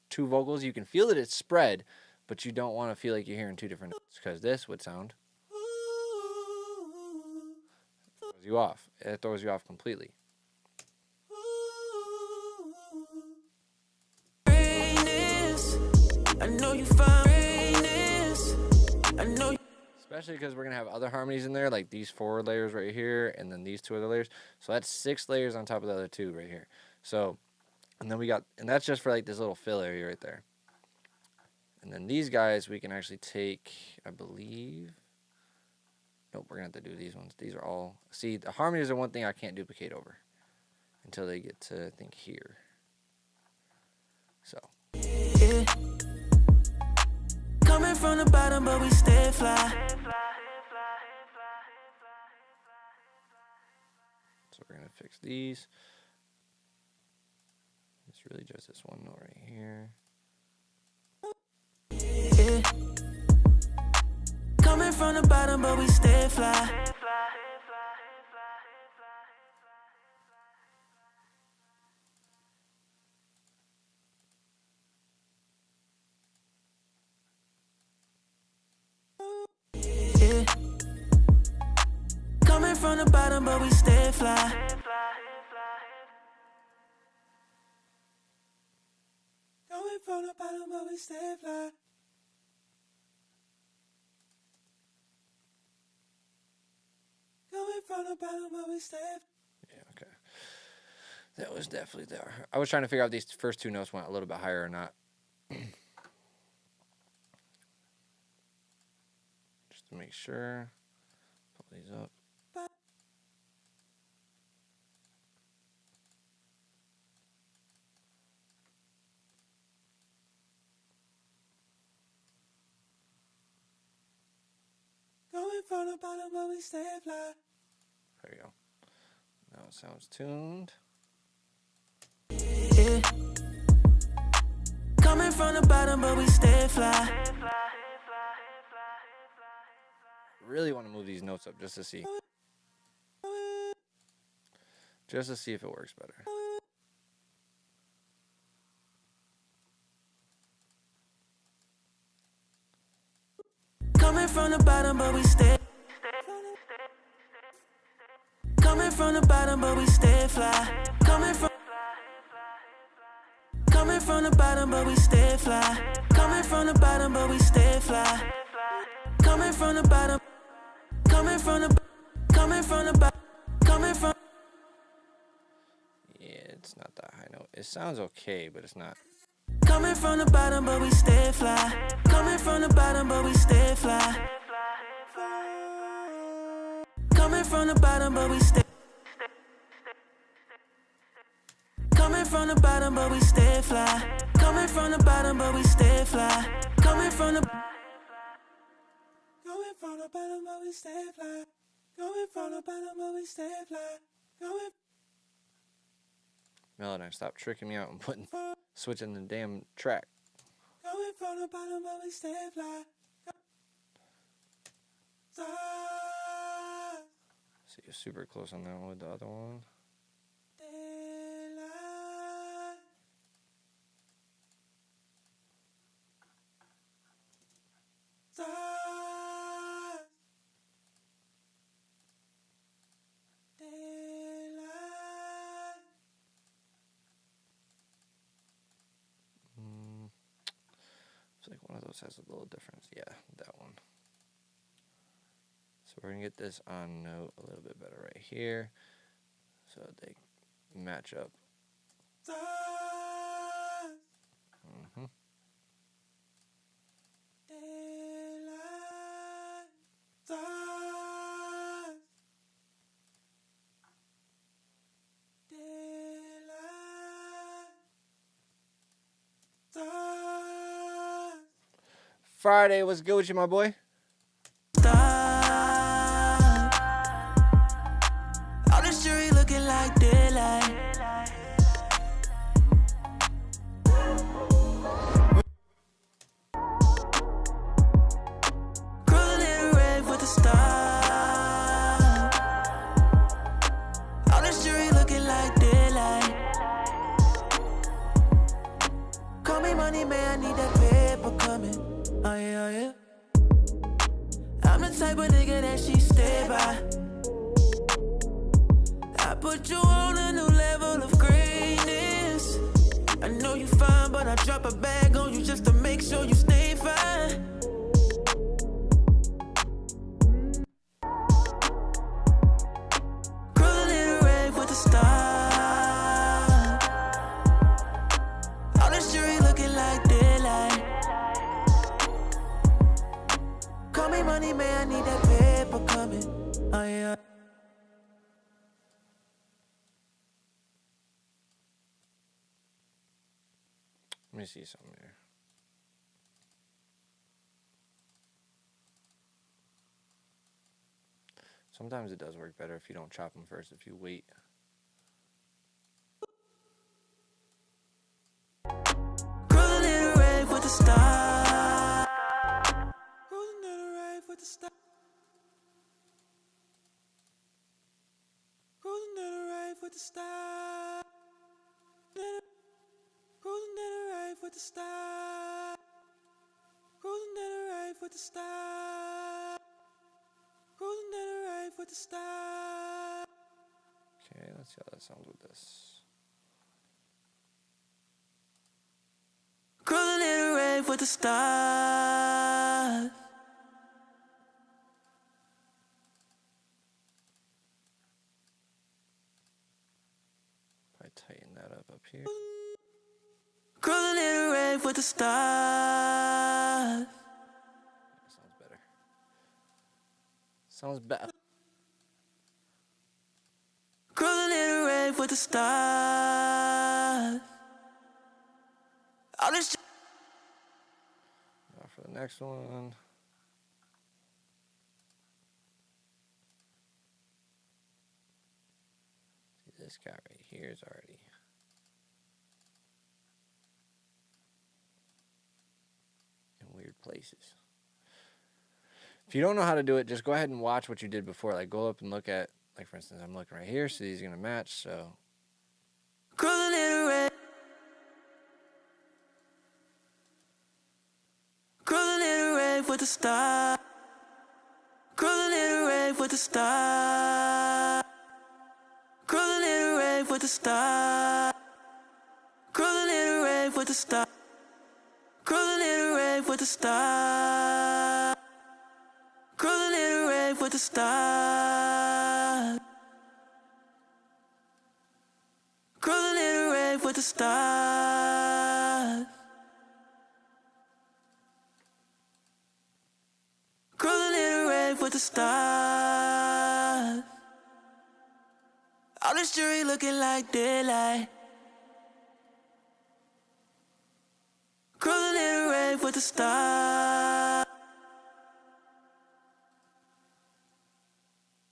two vocals. You can feel that it's spread, but you don't want to feel like you're hearing two different notes, because this would sound throws you off. It throws you off completely. Greatness. I know you find greatness. I know you Especially because we're going to have other harmonies in there, like these 4 layers right here, and then these 2 other layers. So that's 6 layers on top of the other 2 right here. So, and then we got, and that's just for like this little fill area right there. And then these guys, we can actually take, I believe, nope, we're going to have to do these ones. These are all, see, the harmonies are one thing I can't duplicate over until they get to, I think, here. So. yeah. Coming from the bottom, but we stay fly. So So we're gonna fix these. It's really just this one note right here. Yeah. Coming from the bottom, but we stay fly. Yeah. Coming from the bottom, but we stay fly. Coming from the bottom, but we stay fly. Coming from the bottom, but we stay. Yeah, okay. That was definitely there. I was trying to figure out if these first two notes went a little bit higher or not. Just to make sure. Pull these up. Coming from the bottom, but we stay fly. There you go. Now it sounds tuned. Yeah. Coming from the bottom, but we stay fly. Really want to move these notes up just to see. Just to see if it works better. Coming from the bottom, but we stay. Coming from the bottom, but we stay fly. Coming from the bottom, but we stay fly. Coming from the bottom, but we stay fly. Coming from the bottom. Coming from the bottom. Coming from. Yeah, it's not that high note. It sounds okay, but it's not. Coming from the bottom, but we stay fly. Coming from the bottom, but we stay fly. Coming from the bottom, but we stay. Coming from the bottom, but we stay fly. Coming from the bottom, but we stay fly. Coming from the. Coming from the bottom, but we stay fly. Coming from the bottom, but we stay fly. Coming. Melodyne, stop tricking me out and switching the damn track. Coming from the bottom, but we stay fly. So you're super close on that one with the other one. It's like one of those has a little difference. Yeah, that one. So we're gonna get this on note a little bit better right here, so they match up. Mm-hmm. Friday, what's good with you, my boy? All this jewelry looking like daylight. Cruising in the red with the stars. All this jewelry looking like daylight. Call me money, man, I need that paper coming. Oh yeah, oh yeah. I'm the type of nigga that she stay by. I put you on a new level of greatness. I know you fine, but I drop a bag on you just to make sure you stay fine. Cruising in the red with the stars. All this jewelry looking like daylight. Call me money, man, I need that paper coming. Oh yeah. Let me see something here. Sometimes it does work better if you don't chop them first, if you wait. with the style. Cruising to the right with the style. Cruising to the right with the style. Cruising to the right with the style. Okay, let's see how that sounds with this. Cruising to the right with the style. Probably tighten that up here. Cruising to the right with the style. Sounds better. Sounds better. Cruising to the right with the style. All this Now for the next one. See, this guy right here is already. In weird places. If you don't know how to do it, just go ahead and watch what you did before. Like, go up and look at, like, for instance, I'm looking right here, so these are going to match, so. cruising to the right. Cruising to the right with the style. Cruising to the right with the style. Cruising to the right with the style. Cruising to the right with the style. Cruising to the right with the style. Cruising to the right with the style. Cruising to the right with the style. Cruising to the right with the style. All this jewelry looking like daylight. Cruising to the right with the style.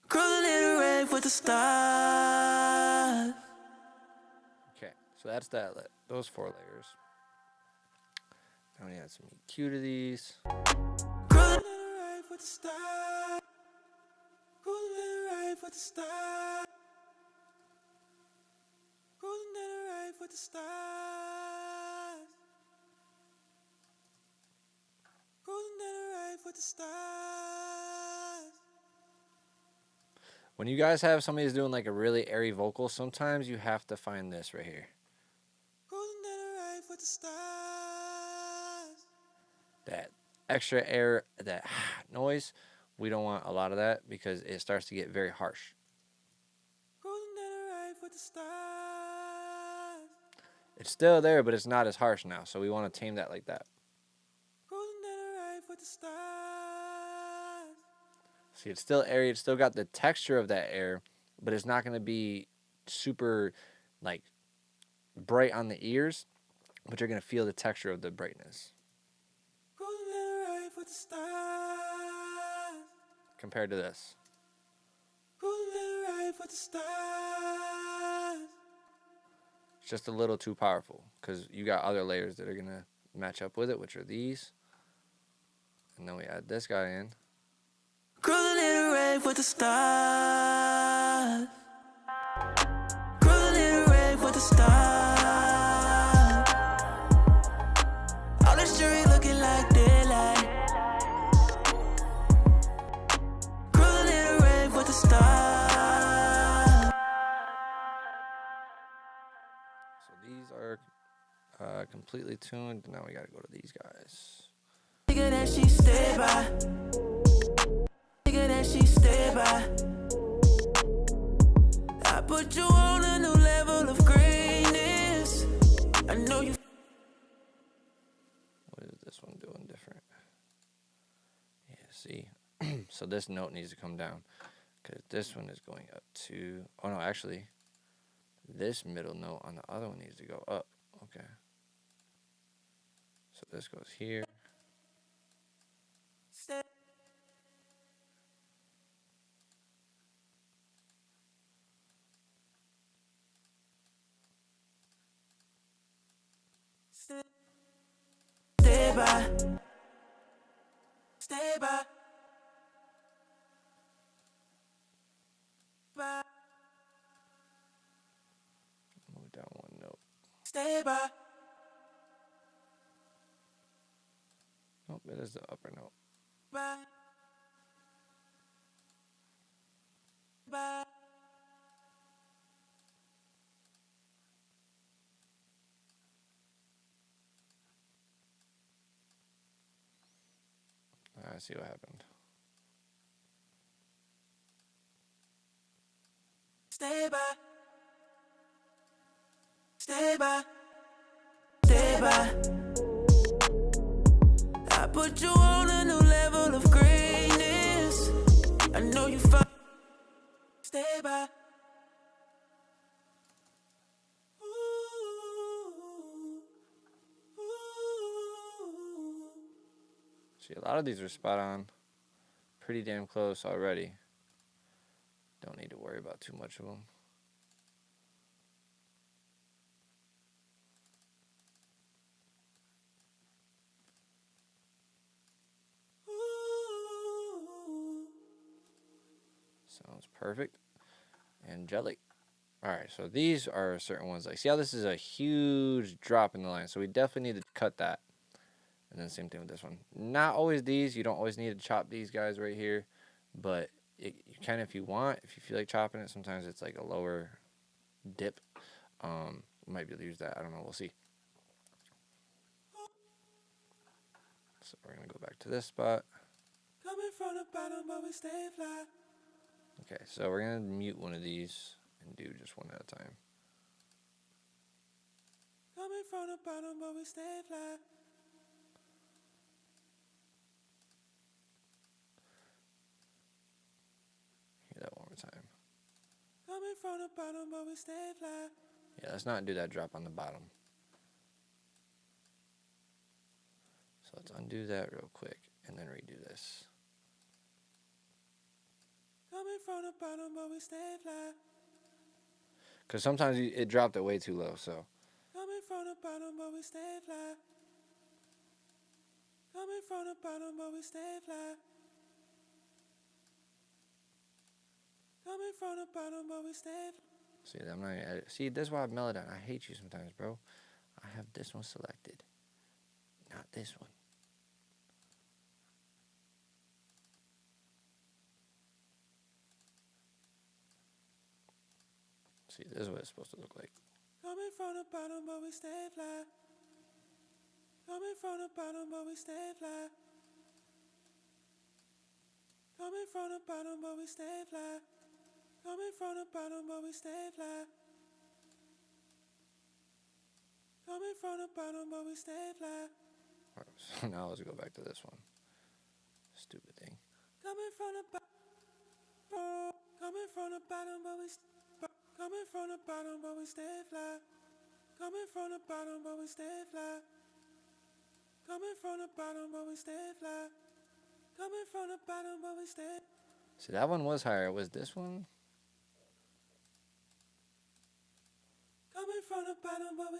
Cruising to the right with the style. Okay, so that's that. Those 4 layers. Now we add some EQ to these. Cruising to the right with the style. Cruising to the right with the style. Cruising to the right with the style. Cruising to the right with the style. When you guys have somebody who's doing like a really airy vocal, sometimes you have to find this right here. Cruising to the right with the style. That extra air, that noise, we don't want a lot of that because it starts to get very harsh. Cruising to the right with the style. It's still there, but it's not as harsh now, so we want to tame that like that. Cruising to the right with the style. See, it's still airy, it's still got the texture of that air, but it's not going to be super, like, bright on the ears, but you're going to feel the texture of the brightness. Cruising to the right with the style. Compared to this. Cruising to the right with the style. It's just a little too powerful because you got other layers that are going to match up with it, which are these. And then we add this guy in. Cruising to the right with the style. Cruising to the right with the style. All this jewelry looking like daylight. Cruising to the right with the style. So these are completely tuned. Now we got to go to these guys. Nigga that she stay by. Nigga that she stay by. I put you on a new level of greatness. I know you. What is this one doing different? Yeah, see? So this note needs to come down because this one is going up to... Oh, no, actually, this middle note on the other one needs to go up. Okay. So this goes here. Stay. Stay by. Stay by. By. down one note. Stay by. Nope, it is the upper note. By. By. I see what happened. Stay by. Stay by. Stay by. I put you on a new level of greatness. I know you find. Stay by. See, a lot of these are spot on. Pretty damn close already. Don't need to worry about too much of them. Sounds perfect. Angelic. Alright, so these are certain ones. Like, see how this is a huge drop in the line. So we definitely need to cut that. And then same thing with this one. Not always these. You don't always need to chop these guys right here. But you can if you want. If you feel like chopping it. Sometimes it's like a lower dip. Might be able to use that. I don't know. We'll see. So we're going to go back to this spot. Coming from the bottom, but we stay fly. Okay, so we're going to mute one of these and do just one at a time. Coming from the bottom, but we stay fly. Hear that one more time. Coming from the bottom, but we stay fly. Yeah, let's not do that drop on the bottom. So let's undo that real quick and then redo this. Coming from the bottom, but we stay fly. Because sometimes it dropped it way too low, so. Coming from the bottom, but we stay fly. Coming from the bottom, but we stay fly. Coming from the bottom, but we stay fly. See, I'm not gonna edit. See, this is why I have Melodon. I hate you sometimes, bro. I have this one selected, not this one. See, this is what it's supposed to look like. Coming from the bottom, but we stay fly. Coming from the bottom, but we stay fly. Coming from the bottom, but we stay fly. Coming from the bottom, but we stay fly. Coming from the bottom, but we stay fly. Alright, so now let's go back to this one. Stupid thing. Coming from the bottom, coming from the bottom, but we coming from the bottom, but we stay fly. Coming from the bottom, but we stay fly. Coming from the bottom, but we stay fly. Coming from the bottom, but we stay. See, that one was higher. Was this one? Coming from the bottom, but we.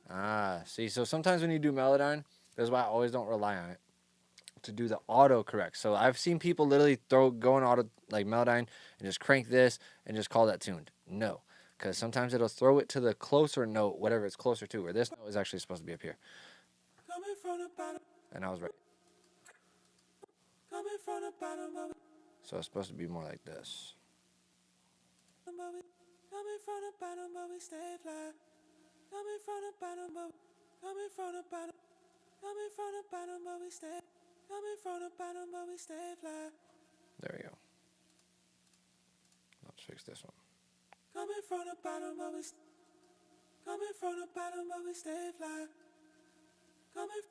Ah, see, so sometimes when you do Melodon, that's why I always don't rely on it to do the auto correct. So I've seen people literally go in auto like Melodon and just crank this and just call that tuned. No, because sometimes it'll throw it to the closer note, whatever it's closer to, where this note is actually supposed to be up here. Coming from the bottom. And I was right. Coming from the bottom, but we. So it's supposed to be more like this. Coming from the bottom, but we stay fly. Coming from the bottom, but coming from the bottom. Coming from the bottom, but we stay. Coming from the bottom, but we stay fly. There we go. Let's fix this one. Coming from the bottom, but we. Coming from the bottom, but we stay fly. Coming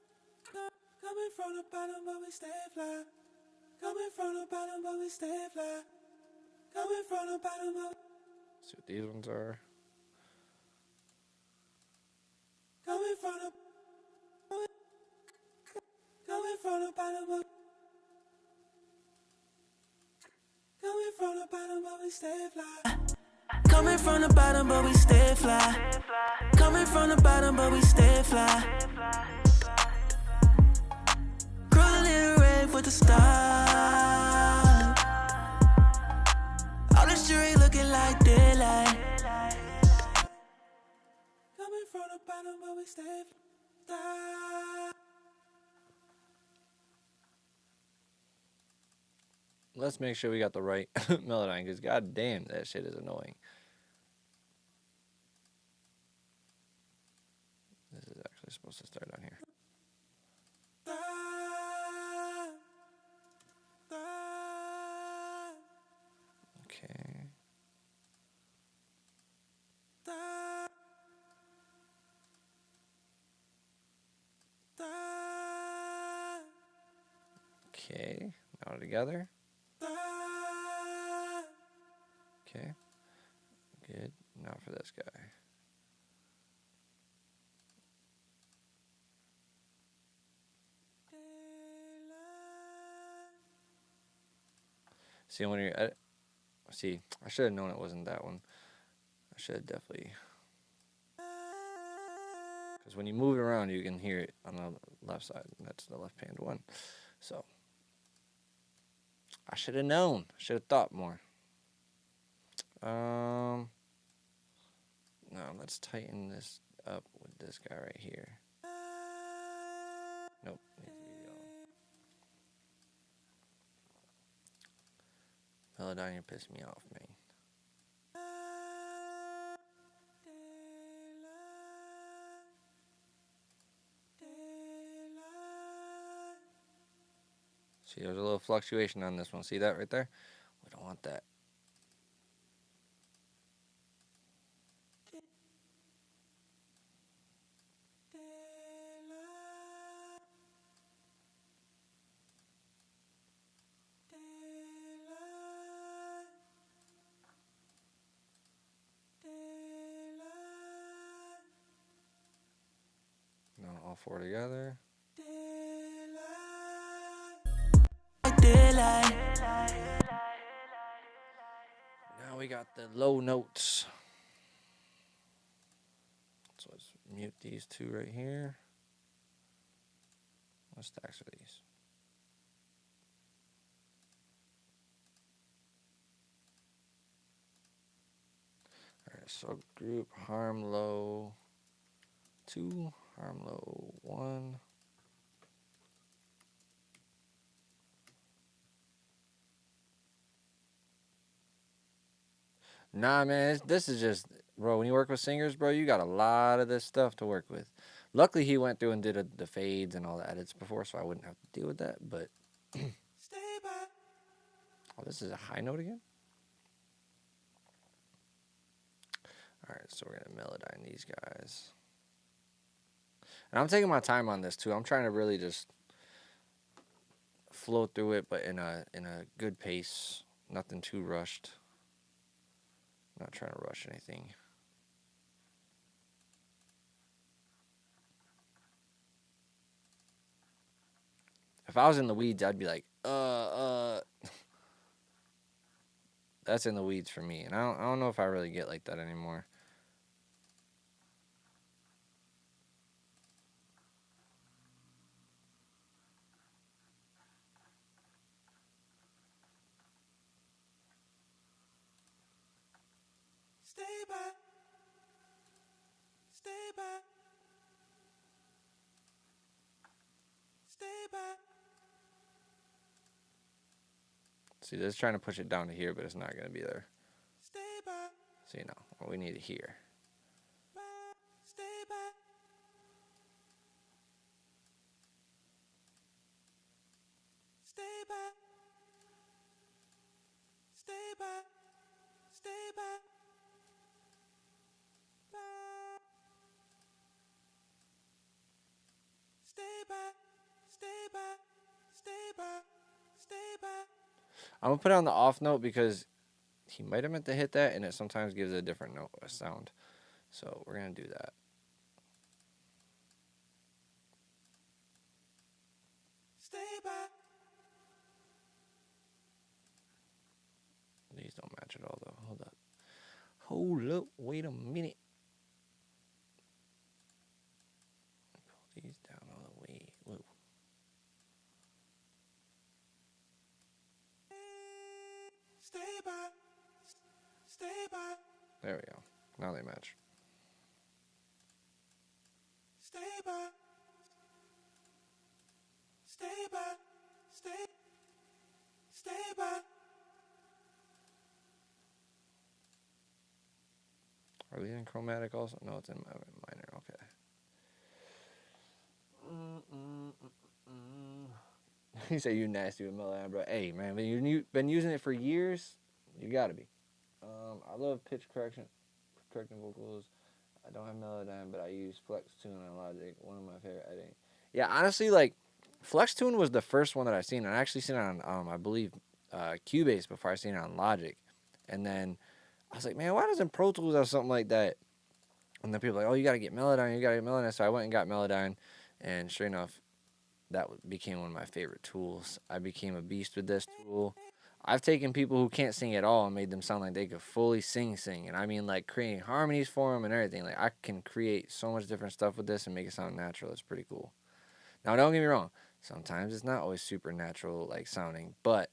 from the bottom, but we stay fly. Coming from the bottom, but we stay fly. Coming from the bottom, but. See what these ones are. Coming from the. Coming from the bottom, but. Coming from the bottom, but we stay fly. Coming from the bottom, but we stay fly. Coming from the bottom, but we stay fly. Crawling in the rain with the stars. All the street looking like daylight. from the bottom, but we stay fly. Let's make sure we got the right melody, because god damn, that shit is annoying. This is actually supposed to start down here. Okay. Okay, now together. Okay, good. Now for this guy. See, when you're at, see, I should have known it wasn't that one. I should have definitely, because when you move it around, you can hear it on the left side, and that's the left-hand one. So I should have known. Should have thought more. Now let's tighten this up with this guy right here. Nope. Needs to be yellow. Melodyne, you piss me off, man. See, there's a little fluctuation on this one. See that right there? We don't want that. Now all four together. Now we got the low notes. So let's mute these two right here. What stacks are these? Alright, so group harm low 2, harm low 1. Nah, man, this is just, bro, when you work with singers, bro, you got a lot of this stuff to work with. Luckily, he went through and did the fades and all the edits before, so I wouldn't have to deal with that, but... Oh, this is a high note again? Alright, so we're going to melodyne these guys. And I'm taking my time on this, too. I'm trying to really just flow through it, but in a good pace. Nothing too rushed. Not trying to rush anything. If I was in the weeds, I'd be like, That's in the weeds for me. And I don't know if I really get like that anymore. Stay back. Stay back. Stay back. See, this is trying to push it down to here, but it's not going to be there. Stay back. See, no, well, we need it here. Stay back. Stay back. Stay back. Stay back. Stay back. Stay back. Stay back. Stay back. I'm going to put it on the off note because he might have meant to hit that, and it sometimes gives a different note, a sound. So we're going to do that. Stay back. These don't match at all, though. Hold up. Hold up. Wait a minute. Pull these down all the way. Whoa. Stay back. Stay back. There we go. Now they match. Are we in chromatic also? No, it's in minor. Okay. You say you nasty with Melodyne, bro. Hey, man, when you've been using it for years, you gotta be. I love pitch correcting vocals. I don't have Melodyne, but I use Flex Tune on Logic. One of my favorite editing. Yeah, honestly, like Flex Tune was the first one that I seen. I actually seen it on I believe Cubase before I seen it on Logic, and then I was like, man, why doesn't Pro Tools have something like that? And then people were like, oh, you gotta get Melodyne, you gotta get Melodyne. So I went and got Melodyne, and sure enough, that became one of my favorite tools. I became a beast with this tool. I've taken people who can't sing at all and made them sound like they could fully sing. And I mean, like, creating harmonies for them and everything. Like, I can create so much different stuff with this and make it sound natural. It's pretty cool. Now, don't get me wrong. Sometimes it's not always super natural, like, sounding, but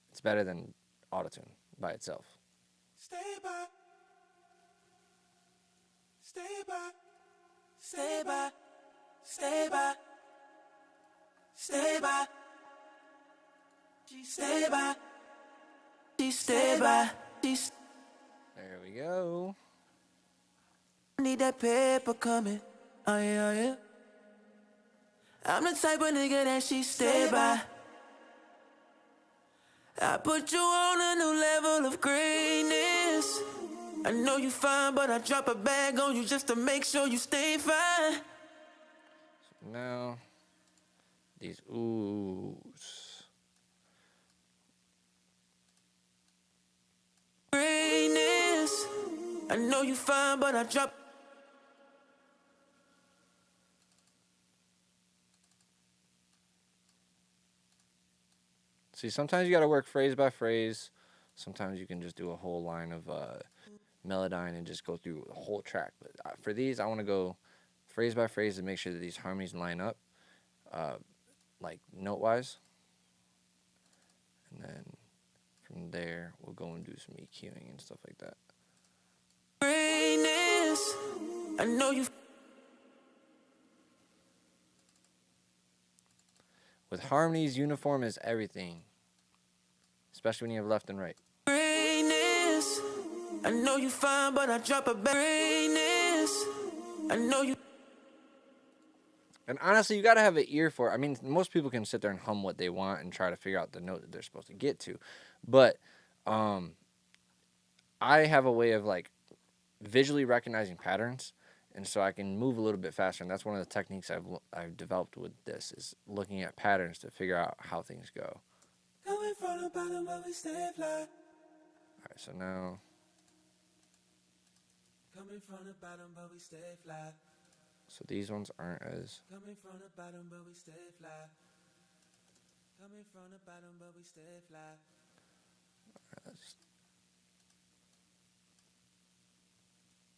it's better than autotune by itself. Stay by. Stay by. Stay by. Stay by. Stay by. Stay by. Stay by. There we go. Need that paper coming. Oh yeah, yeah. I'm the type of nigga that she stay by. I put you on a new level of greatness. I know you fine, but I drop a bag on you just to make sure you stay fine. So now, these oohs. Greatness. I know you fine, but I drop. See, sometimes you got to work phrase by phrase. Sometimes you can just do a whole line of Melodyne and just go through the whole track. But for these, I want to go phrase by phrase to make sure that these harmonies line up, like note-wise. And then from there, we'll go and do some EQing and stuff like that. Greatness. I know you. With harmonies, uniform is everything, especially when you have left and right. Greatness. I know you fine, but I drop a greatness. I know you. And honestly, you got to have an ear for it. I mean, most people can sit there and hum what they want and try to figure out the note that they're supposed to get to. But I have a way of, like, visually recognizing patterns, and so I can move a little bit faster. And that's one of the techniques I've developed with this, is looking at patterns to figure out how things go. Coming from the bottom, but we stay fly. All right, so now. Coming from the bottom, but we stay fly. So these ones aren't as. Coming from the bottom, but we stay fly. Coming from the bottom, but we stay fly.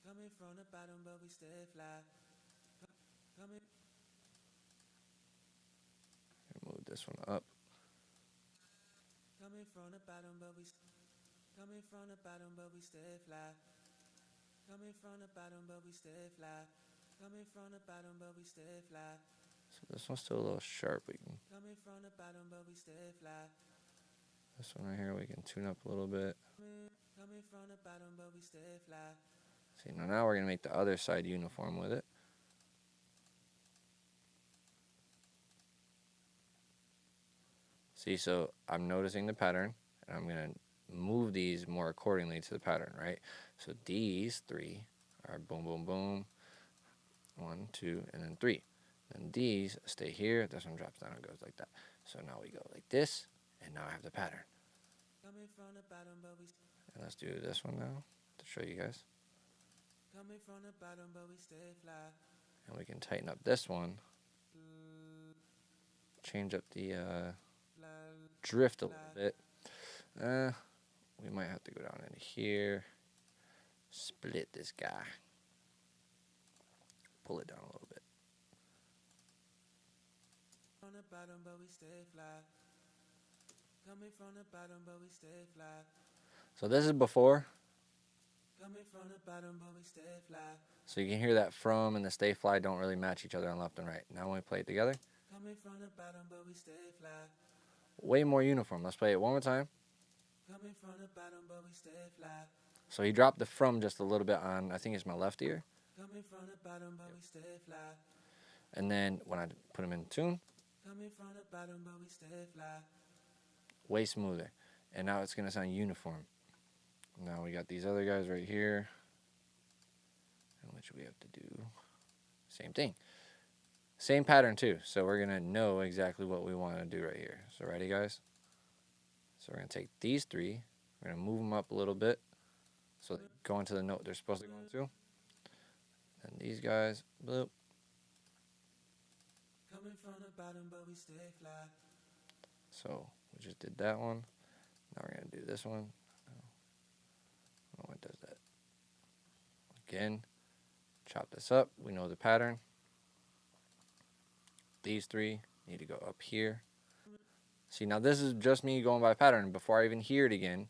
Coming from the bottom, but we stay fly. Coming. Move this one up. Coming from the bottom, but we. Coming from the bottom, but we stay fly. Coming from the bottom, but we stay fly. Coming from the bottom, but we stay fly. So this one's still a little sharp. We can. Coming from the bottom, but we stay fly. This one right here, we can tune up a little bit. Coming from the bottom, but we stay fly. See, now we're gonna make the other side uniform with it. See, so I'm noticing the pattern, and I'm gonna move these more accordingly to the pattern, right? So these three are boom, boom, boom. 1, 2, and then 3. And these stay here. This one drops down and goes like that. So now we go like this, and now I have the pattern. Coming from the bottom, but we. And let's do this one now to show you guys. Coming from the bottom, but we stay fly. And we can tighten up this one. Change up the drift a little bit. We might have to go down into here. Split this guy. Pull it down a little bit. From the bottom, but we stay fly. Coming from the bottom, but we stay fly. So this is before. Coming from the bottom, but we stay fly. So you can hear that from and the stay fly don't really match each other on left and right. Now when we play it together, Coming from the bottom, but we stay fly. way more uniform. Let's play it one more time. Coming from the bottom, but we stay fly. So he dropped the from just a little bit on, I think it's my left ear. Coming from the bottom, but we stay fly. And then when I put him in tune, Coming from the bottom, but we stay fly. way smoother. And now it's going to sound uniform. Now we got these other guys right here, which we have to do same thing. Same pattern too. So we're going to know exactly what we want to do right here. So ready, guys? So we're going to take these three. We're going to move them up a little bit so they go into the note they're supposed to go into. And these guys, bloop. Coming from the bottom, but we stay fly. So we just did that one. Now we're going to do this one. Oh, it does that. Again, chop this up. We know the pattern. These three need to go up here. See, now this is just me going by pattern. Before I even hear it again,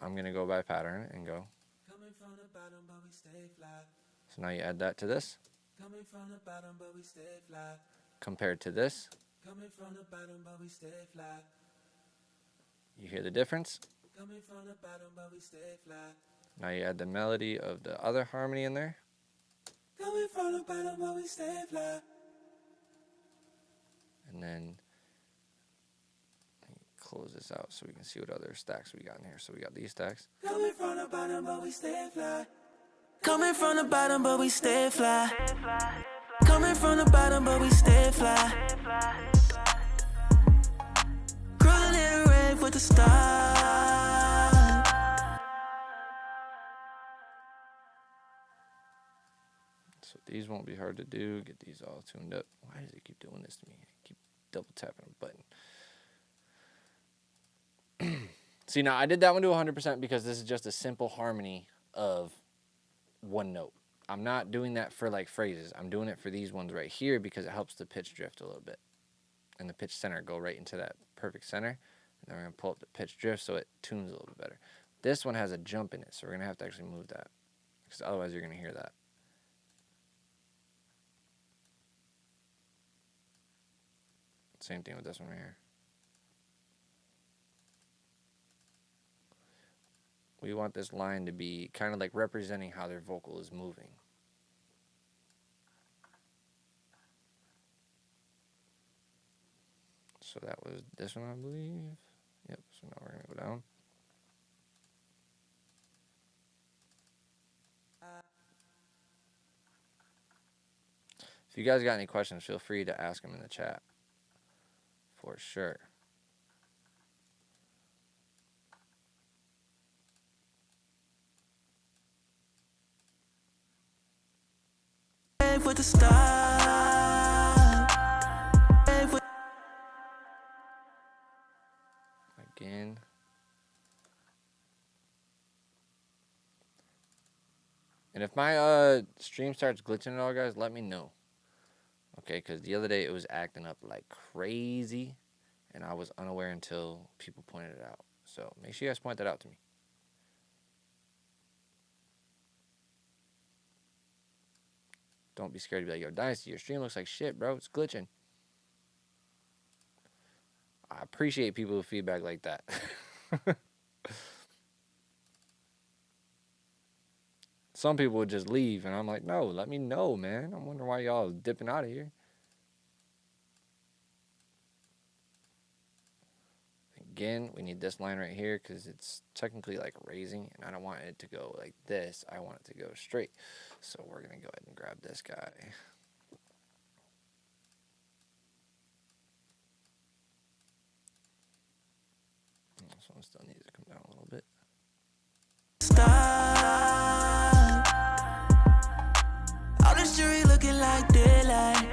I'm going to go by pattern and go. Coming from the bottom, but we stay fly. So now you add that to this. Coming from the bottom, but we stay fly. Compared to this, Coming from the bottom, but we stay fly. you hear the difference. Coming from the bottom, but we stay fly. Now you add the melody of the other harmony in there. Coming from the bottom, but we stay fly. And then close this out so we can see what other stacks we got in here. So we got these stacks. Coming from the bottom, but we stay fly. Coming from the bottom, but we stay fly. Coming from the bottom, but we stay fly. Crawling in the rave with the stars. So these won't be hard to do. Get these all tuned up. Why does it keep doing this to me? I keep double tapping a button. See, now I did that one to 100% because this is just a simple harmony of one note. I'm not doing that for like phrases. I'm doing it for these ones right here because it helps the pitch drift a little bit. And the pitch center go right into that perfect center. And then we're going to pull up the pitch drift so it tunes a little bit better. This one has a jump in it, so we're going to have to actually move that. Because otherwise you're going to hear that. Same thing with this one right here. We want this line to be kind of like representing how their vocal is moving. So that was this one, I believe. Yep, so now we're going to go down. If you guys got any questions, feel free to ask them in the chat. For sure. With the stars. Again. And if my stream starts glitching at all, guys, let me know. Okay, because the other day it was acting up like crazy, and I was unaware until people pointed it out. So make sure you guys point that out to me. Don't be scared to be like, yo, Dynasty, your stream looks like shit, bro. It's glitching. I appreciate people with feedback like that. Some people would just leave, and I'm like, no, let me know, man. I'm wondering why y'all dipping out of here. Again, we need this line right here because it's technically like raising, and I don't want it to go like this. I want it to go straight. So we're going to go ahead and grab this guy. This one still needs to come down a little bit. All this jewelry looking like daylight.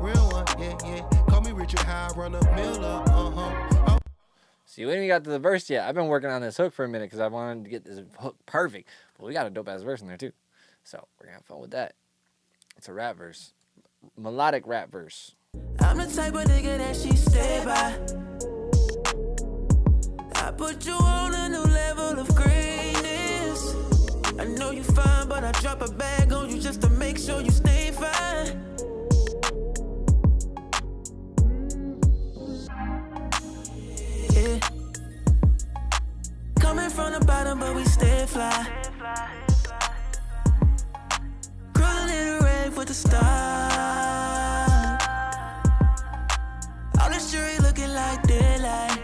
Real one, yeah, yeah. Call me Richard High, run a mill up, See, we ain't got to the verse yet. I've been working on this hook for a minute because I wanted to get this hook perfect. But we got a dope-ass verse in there, too. So we're going to have fun with that. It's a rap verse. Melodic rap verse. I'm the type of nigga that she stay by. I put you on a new level of greatness. I know you fine, but I drop a bag on you just to make sure you stay fine. Coming from the bottom, but we stay fly. Cruising in the rave with the stars. All this jewelry looking like daylight.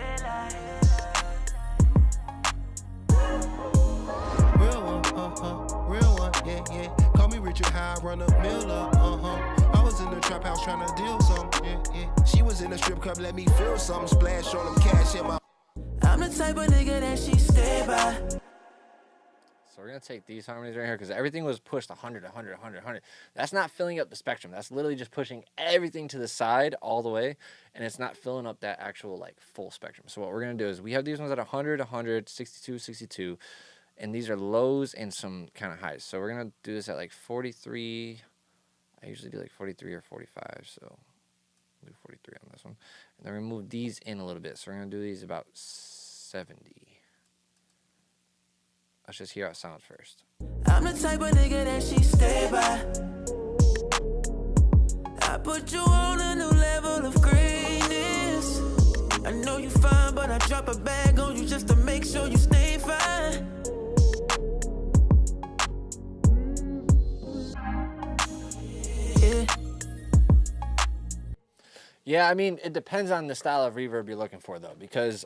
Real one, yeah, yeah. Call me Richard High, run a mill up, I was in the trap house trying to deal some, yeah, yeah. She was in the strip club, let me feel something, splash on them cash in my. I'm the type of nigga that she stay by. So we're going to take these harmonies right here because everything was pushed 100, 100, 100, 100. That's not filling up the spectrum. That's literally just pushing everything to the side all the way, and it's not filling up that actual, like, full spectrum. So what we're going to do is we have these ones at 100, 100, 62, 62, and these are lows and some kind of highs. So we're going to do this at, like, 43. I usually do, like, 43 or 45, so I'll do 43 on this one. And then we're going to move these in a little bit. So we're going to do these about 70. Let's just hear how it sounds first. I'm the type of nigga that she stay by. I put you on a new level of greatness. I know you fine, but I drop a bag on you just to make sure you stay fine. Yeah. Yeah, I mean, it depends on the style of reverb you're looking for, though, because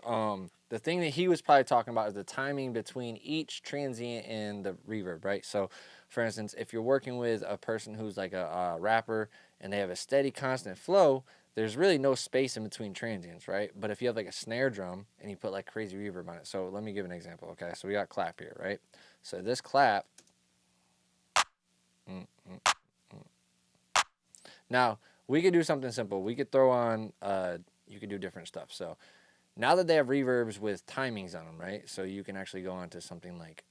the thing that he was probably talking about is the timing between each transient and the reverb, right? So, for instance, if you're working with a person who's like a rapper and they have a steady, constant flow, there's really no space in between transients, right? But if you have like a snare drum and you put like crazy reverb on it, so let me give an example, okay? So we got clap here, right? So this clap, now we could do something simple. We could throw on, you could do different stuff. So now that they have reverbs with timings on them, right? So you can actually go on to something like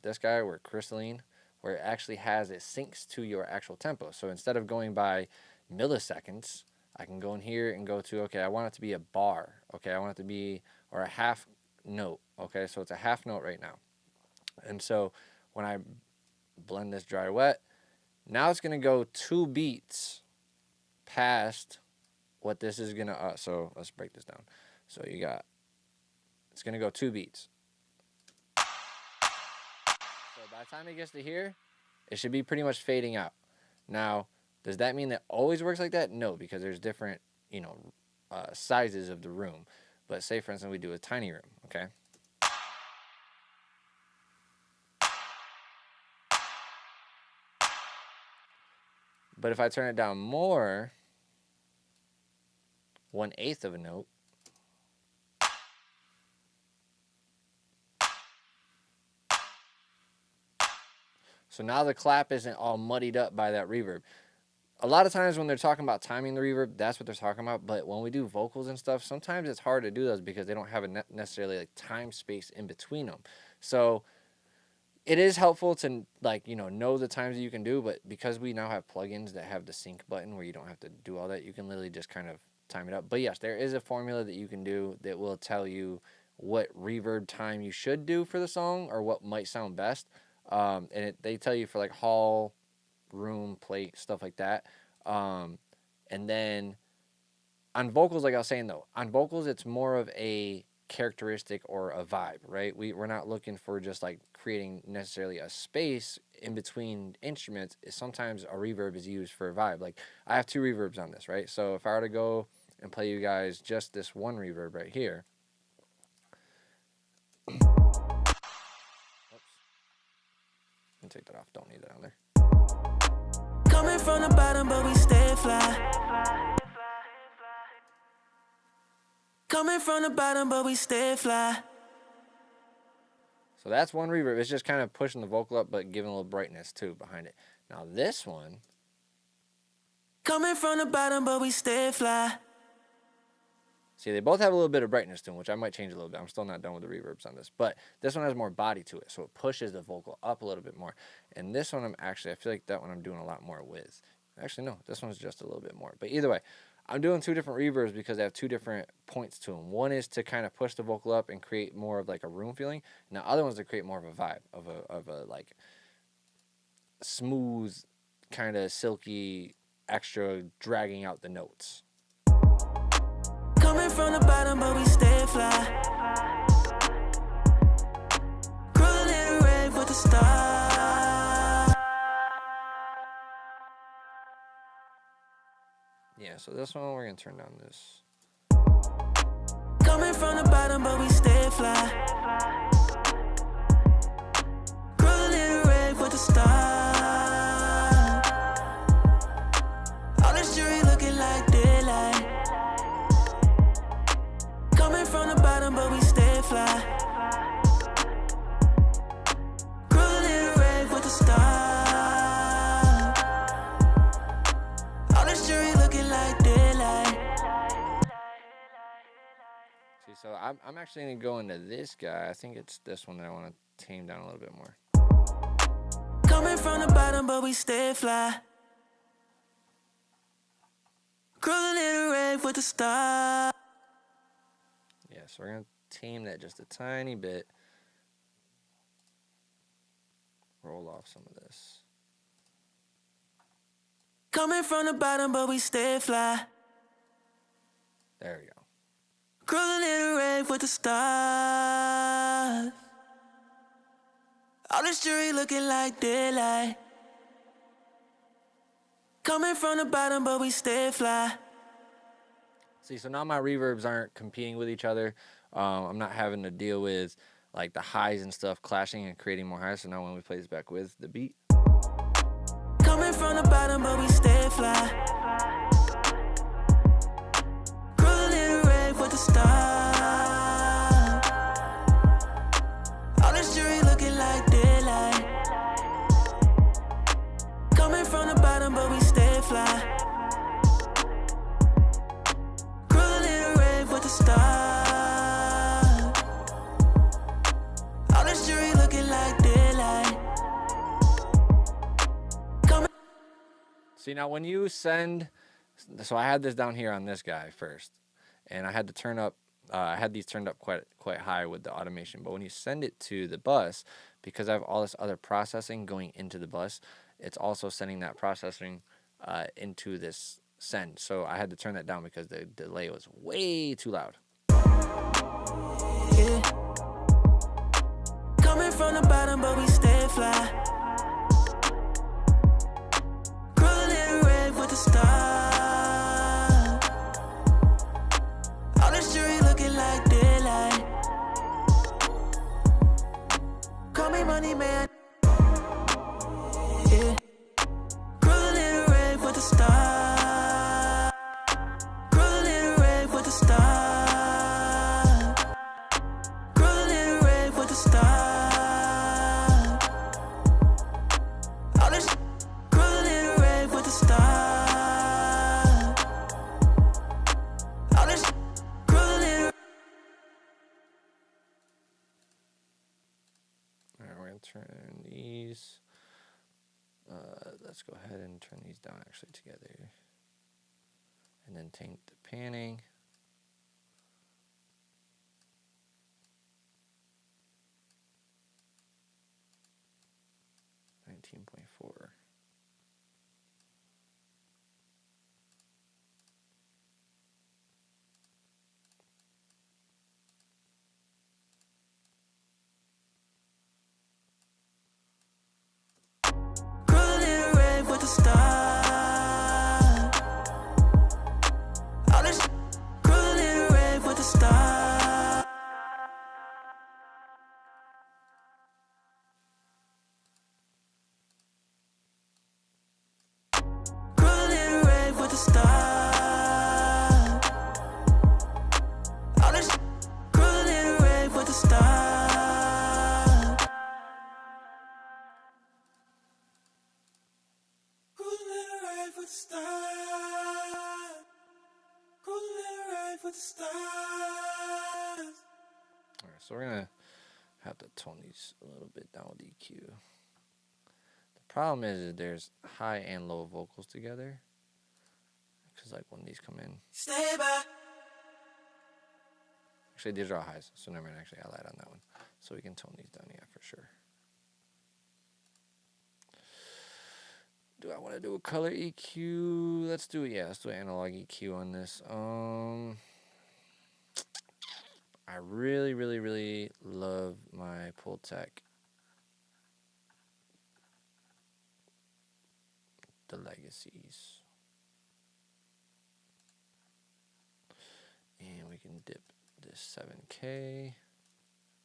this guy, where crystalline, where it actually has, it syncs to your actual tempo. So instead of going by milliseconds, I can go in here and go to, okay, I want it to be a bar. Okay, I want it to be, or a half note. Okay, so it's a half note right now. And so when I blend this dry wet, now it's going to go 2 beats past what this is going to, so let's break this down. So you got, it's going to go 2 beats. So by the time it gets to here, it should be pretty much fading out. Now, does that mean that always works like that? No, because there's different, you know, sizes of the room. But say, for instance, we do a tiny room, okay? But if I turn it down more, 1/8 of a note, so now the clap isn't all muddied up by that reverb. A lot of times when they're talking about timing the reverb, that's what they're talking about. But when we do vocals and stuff, sometimes it's hard to do those because they don't have a necessarily like time space in between them. So it is helpful to, like, you know the times that you can do, but because we now have plugins that have the sync button where you don't have to do all that, you can literally just kind of time it up. But yes, there is a formula that you can do that will tell you what reverb time you should do for the song or what might sound best. And they tell you for like hall, room, plate, stuff like that. And then on vocals, like I was saying though, on vocals it's more of a characteristic or a vibe, right? We're not looking for just like creating necessarily a space in between instruments. Sometimes a reverb is used for a vibe. Like I have 2 reverbs on this, right? So if I were to go and play you guys just this one reverb right here, oops, and take that off, don't need that on there. Coming from the bottom, but we stay fly. Coming from the bottom, but we stay fly. So that's one reverb. It's just kind of pushing the vocal up, but giving a little brightness too behind it. Now this one, coming from the bottom, but we stay fly. see, they both have a little bit of brightness to them, which I might change a little bit. I'm still not done with the reverbs on this, but this one has more body to it, so it pushes the vocal up a little bit more. And this one, I feel like that one I'm doing a lot more with. Actually, no, this one's just a little bit more. But either way, I'm doing 2 different reverbs because they have 2 different points to them. One is to kind of push the vocal up and create more of like a room feeling, and the other one's to create more of a vibe, of a like smooth, kind of silky, extra dragging out the notes. Coming from the bottom, but we stay fly. start. Yeah, so this one we're gonna turn down this. Coming from the bottom, but we stay fly. Cruising in the rave with the stars. All this jewelry looking like daylight. Coming from the bottom, but we stay fly. Cruising in the rave with the stars. All this jewelry looking like daylight. See, so I'm actually gonna go into this guy. I think it's this one that I want to tame down a little bit more. Coming from the bottom, but we stay fly. Cruising in the rave with the stars. Yeah, so we're gonna tame that just a tiny bit. Roll off some of this. Coming from the bottom, but we stay fly. There we go. Cruising in the rave with the stars. All this jewelry looking like daylight. Coming from the bottom, but we stay fly. See, so now my reverbs aren't competing with each other. I'm not having to deal with like the highs and stuff clashing and creating more highs. So now when we play this back with the beat, Coming from the bottom, but we stay fly. Cruising in the rave with the stars. All this jewelry looking like daylight. Coming from the bottom, but we stay fly. Cruising in the rave with the stars. All this jewelry looking like daylight. see now when you send, so I had this down here on this guy first, and I had to turn up. I had these turned up quite high with the automation, but when you send it to the bus, because I have all this other processing going into the bus, it's also sending that processing into this send. So I had to turn that down because the delay was way too loud. Yeah. Coming from the bottom, but we stay fly. Cruising in the rave with the stars. All this jewelry looking like daylight. Call me money man. Yeah. Cruising in the rave with the stars. Cruising in the rave with the stars. Cruising in the rave with the stars. All this cruising in the rave with the stars. All this cruising in the All right, we're gonna turn these. Let's go ahead and turn these down actually together, and then taint the panning. .4. cruising in the rave with the stars. All this cruising in the rave with the stars. Cruising in the rave with the stars. All this cruising in the rave with the stars. Cruising in the rave with the stars. Cruising in the rave with the stars. All right, so we're gonna have to tone these a little bit down with EQ. The problem is there's high and low vocals together, because like when these come in, Stay by. actually these are all highs, so never mind. Actually, I lied on that one, so we can tone these down, yeah, for sure. Do I want to do a color EQ? Let's do it. Yeah, let's do an analog EQ on this. I really, really, really love my Pultec the legacies. And we can dip this 7K.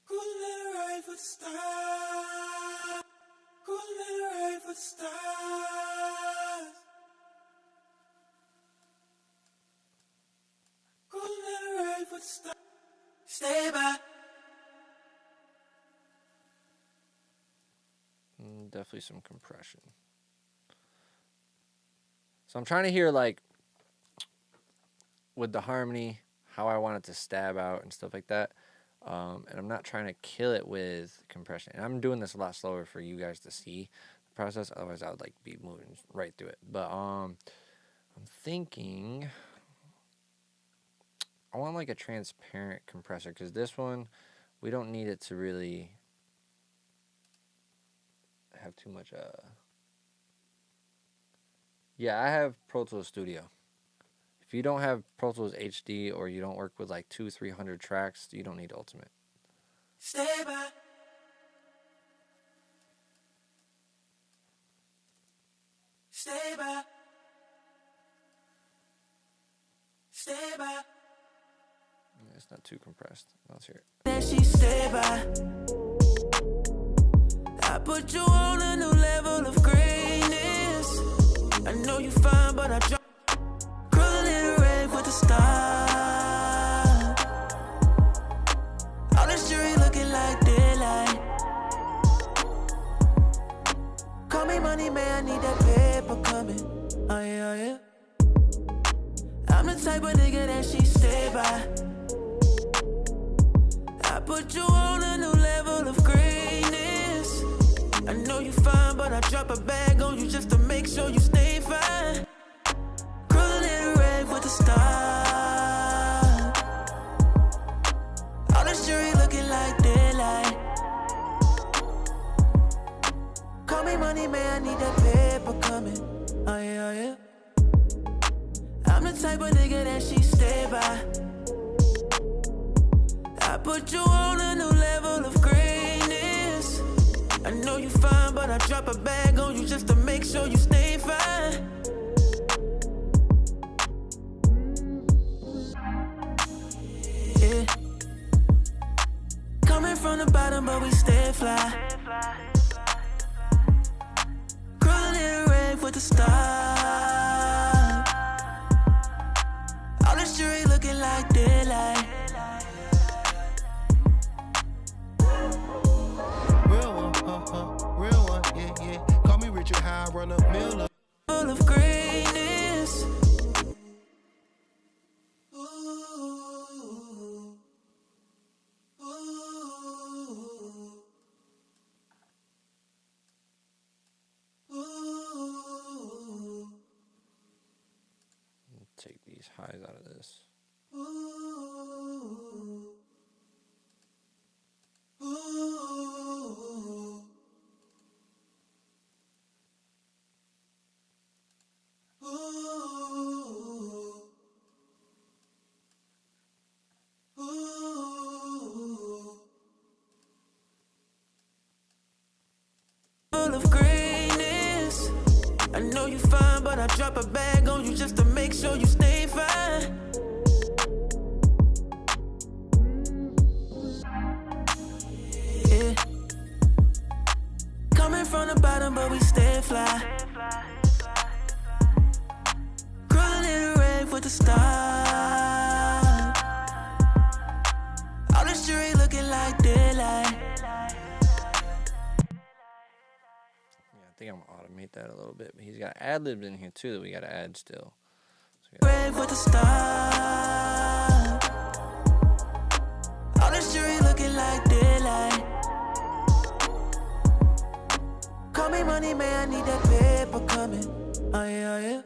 Cruising right for the stars. Cruising right for the stars. Cruising right for the stars. Stay by. Definitely some compression. So I'm trying to hear, like, with the harmony, how I want it to stab out and stuff like that. And I'm not trying to kill it with compression. And I'm doing this a lot slower for you guys to see the process. Otherwise, I would, like, be moving right through it. But I'm thinking I want, like, a transparent compressor, because this one, we don't need it to really have too much. Yeah, I have Pro Tools Studio. If you don't have Pro Tools HD, or you don't work with like 200-300 tracks, you don't need Ultimate. Stay by. Stay by. Stay by. Yeah, it's not too compressed. Let's hear it. That she stay by. I put you on a new level of greatness. I know you fine, but I drop. Cruising in the rave with the stars. All this jewelry looking like daylight. Call me money, man, I need that paper coming. Oh yeah, oh yeah. I'm the type of nigga that she stay by. I put you on a new level of greatness. I know you fine, but I drop a bag on you just to make sure you stay fine. Cruising in the rave with the stars. All this jewelry looking like daylight. Call me money, man, I need that paper coming. Oh yeah, oh yeah. I'm the type of nigga that she stay by. I put you on a new level of greatness. I know you fine, but I drop a bag on you just to make sure you stay fine. Yeah. Coming from the bottom, but we stay fly. Cruising in the rave with the stars. All this jewelry looking like daylight. Real one, yeah, yeah. Call me Richard High, run a mill up. Full of greatness. Ooh, ooh, ooh. Take these highs out of this. Ooh, ooh, ooh, ooh. Full of greatness. I know you fine, but I drop a bag on you just to make sure you stay fine. Yeah. Coming from the bottom, but we stay fly. Cruising in the rave with the stars. All this jewelry looking like daylight. Yeah, I think I'm gonna automate that a little bit. But he's got ad-libs in here too that we gotta add still. So Rave with the stars. All this jewelry looking like daylight. Call me money, man, I need that paper coming. Oh yeah, oh yeah.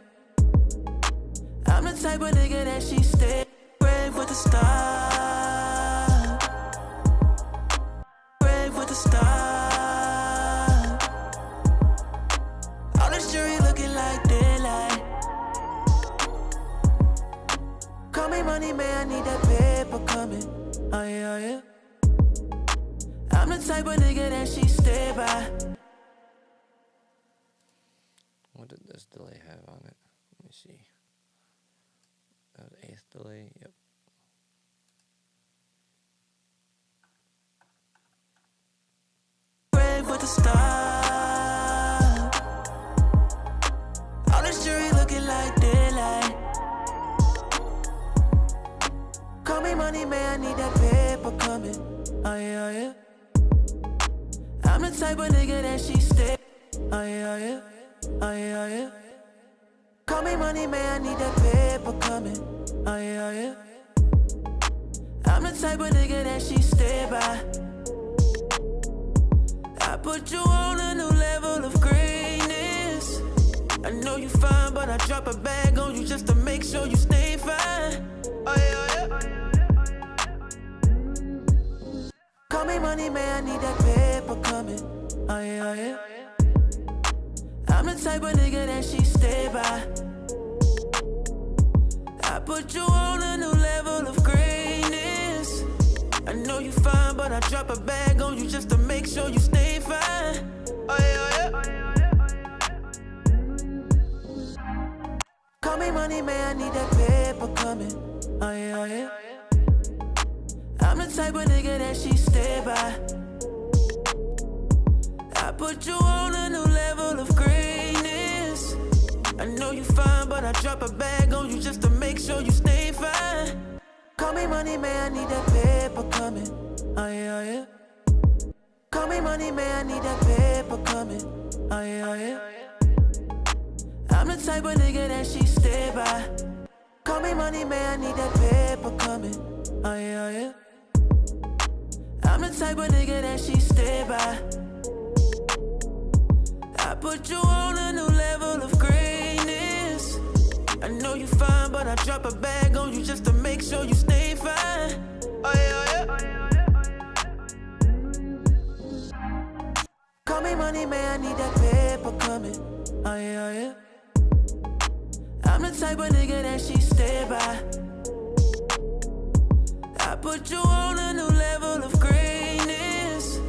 I'm the type of nigga that she stay. Rave with the stars. Rave with the stars. All this jewelry looking like daylight. Call me money, man, I need that paper coming. Oh yeah, oh yeah. I'm the type of nigga that she stay by. what did this delay have on it? Let me see. That was eighth delay. Yep. With the star, all this jewelry looking like daylight. Call me money, man, I need that paper coming. Oh yeah, oh yeah. I'm the type of nigga that she stay. Oh yeah, oh yeah. Oh yeah, oh yeah. Call me money, man, I need that paper coming. Oh yeah, oh yeah. I'm the type of nigga that she stay by. I put you on a new level of greatness. I know you fine, but I drop a bag on you just to make sure you stay fine. Oh yeah, oh yeah. Call me money, man, I need that paper coming. Oh yeah, oh yeah. I'm the type of nigga that she stay by. I put you on a new level of greatness. I know you fine, but I drop a bag on you just to make sure you stay fine. Oh yeah, oh yeah. Call me money, man, I need that paper coming. Oh yeah, oh yeah. I'm the type of nigga that she stay by. I put you on a new level of greatness. I know you fine, but I drop a bag on you just to make sure you stay fine. Call me money, man, I need that paper coming. Oh yeah, oh yeah. Call me money, man, I need that paper coming. Oh yeah, oh yeah. I'm the type of nigga that she stay by. Call me money, man, I need that paper coming. Oh yeah, oh yeah. I'm the type of nigga that she stay by. I put you on a new level of greatness. I know you fine, but I drop a bag on you just to make sure you stay fine. Oh yeah, oh yeah. Call me money, man, I need that paper coming. Oh yeah, oh yeah. I'm the type of nigga that she stay by. I put you on a new level of greatness.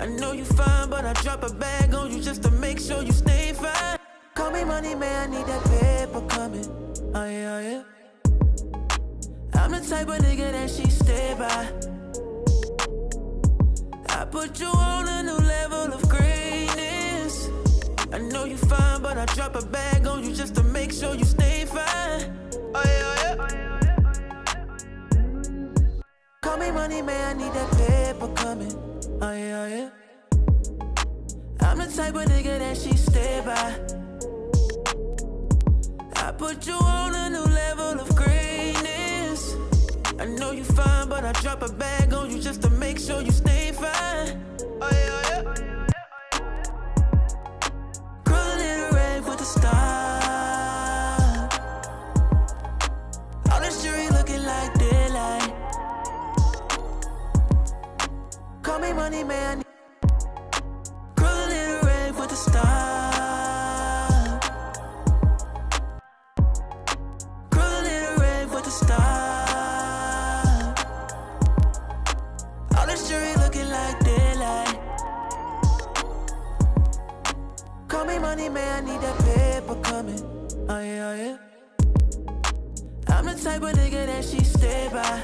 I know you fine, but I drop a bag on you just to make sure you stay fine. Call me money, man, I need that paper coming. Oh yeah, oh yeah. I'm the type of nigga that she stay by. I put you on a new level of greatness. I know you fine, but I drop a bag on you just to make sure you stay fine. Oh yeah, oh yeah. Call me money, man, I need that paper coming. Oh yeah, oh yeah. I'm the type of nigga that she stay by. I put you on a new level of greatness. I know you fine, but I drop a bag on you just to make sure you stay fine. Oh yeah, oh yeah. Cruising in the rave with the star. All this jewelry looking like daylight. Call me money, man. Cruising in the rave with the star. Cruising in the rave with the star. All this jewelry looking like daylight. Call me money, man, I need that paper coming. Oh yeah, oh yeah. I'm the type of nigga that she stay by.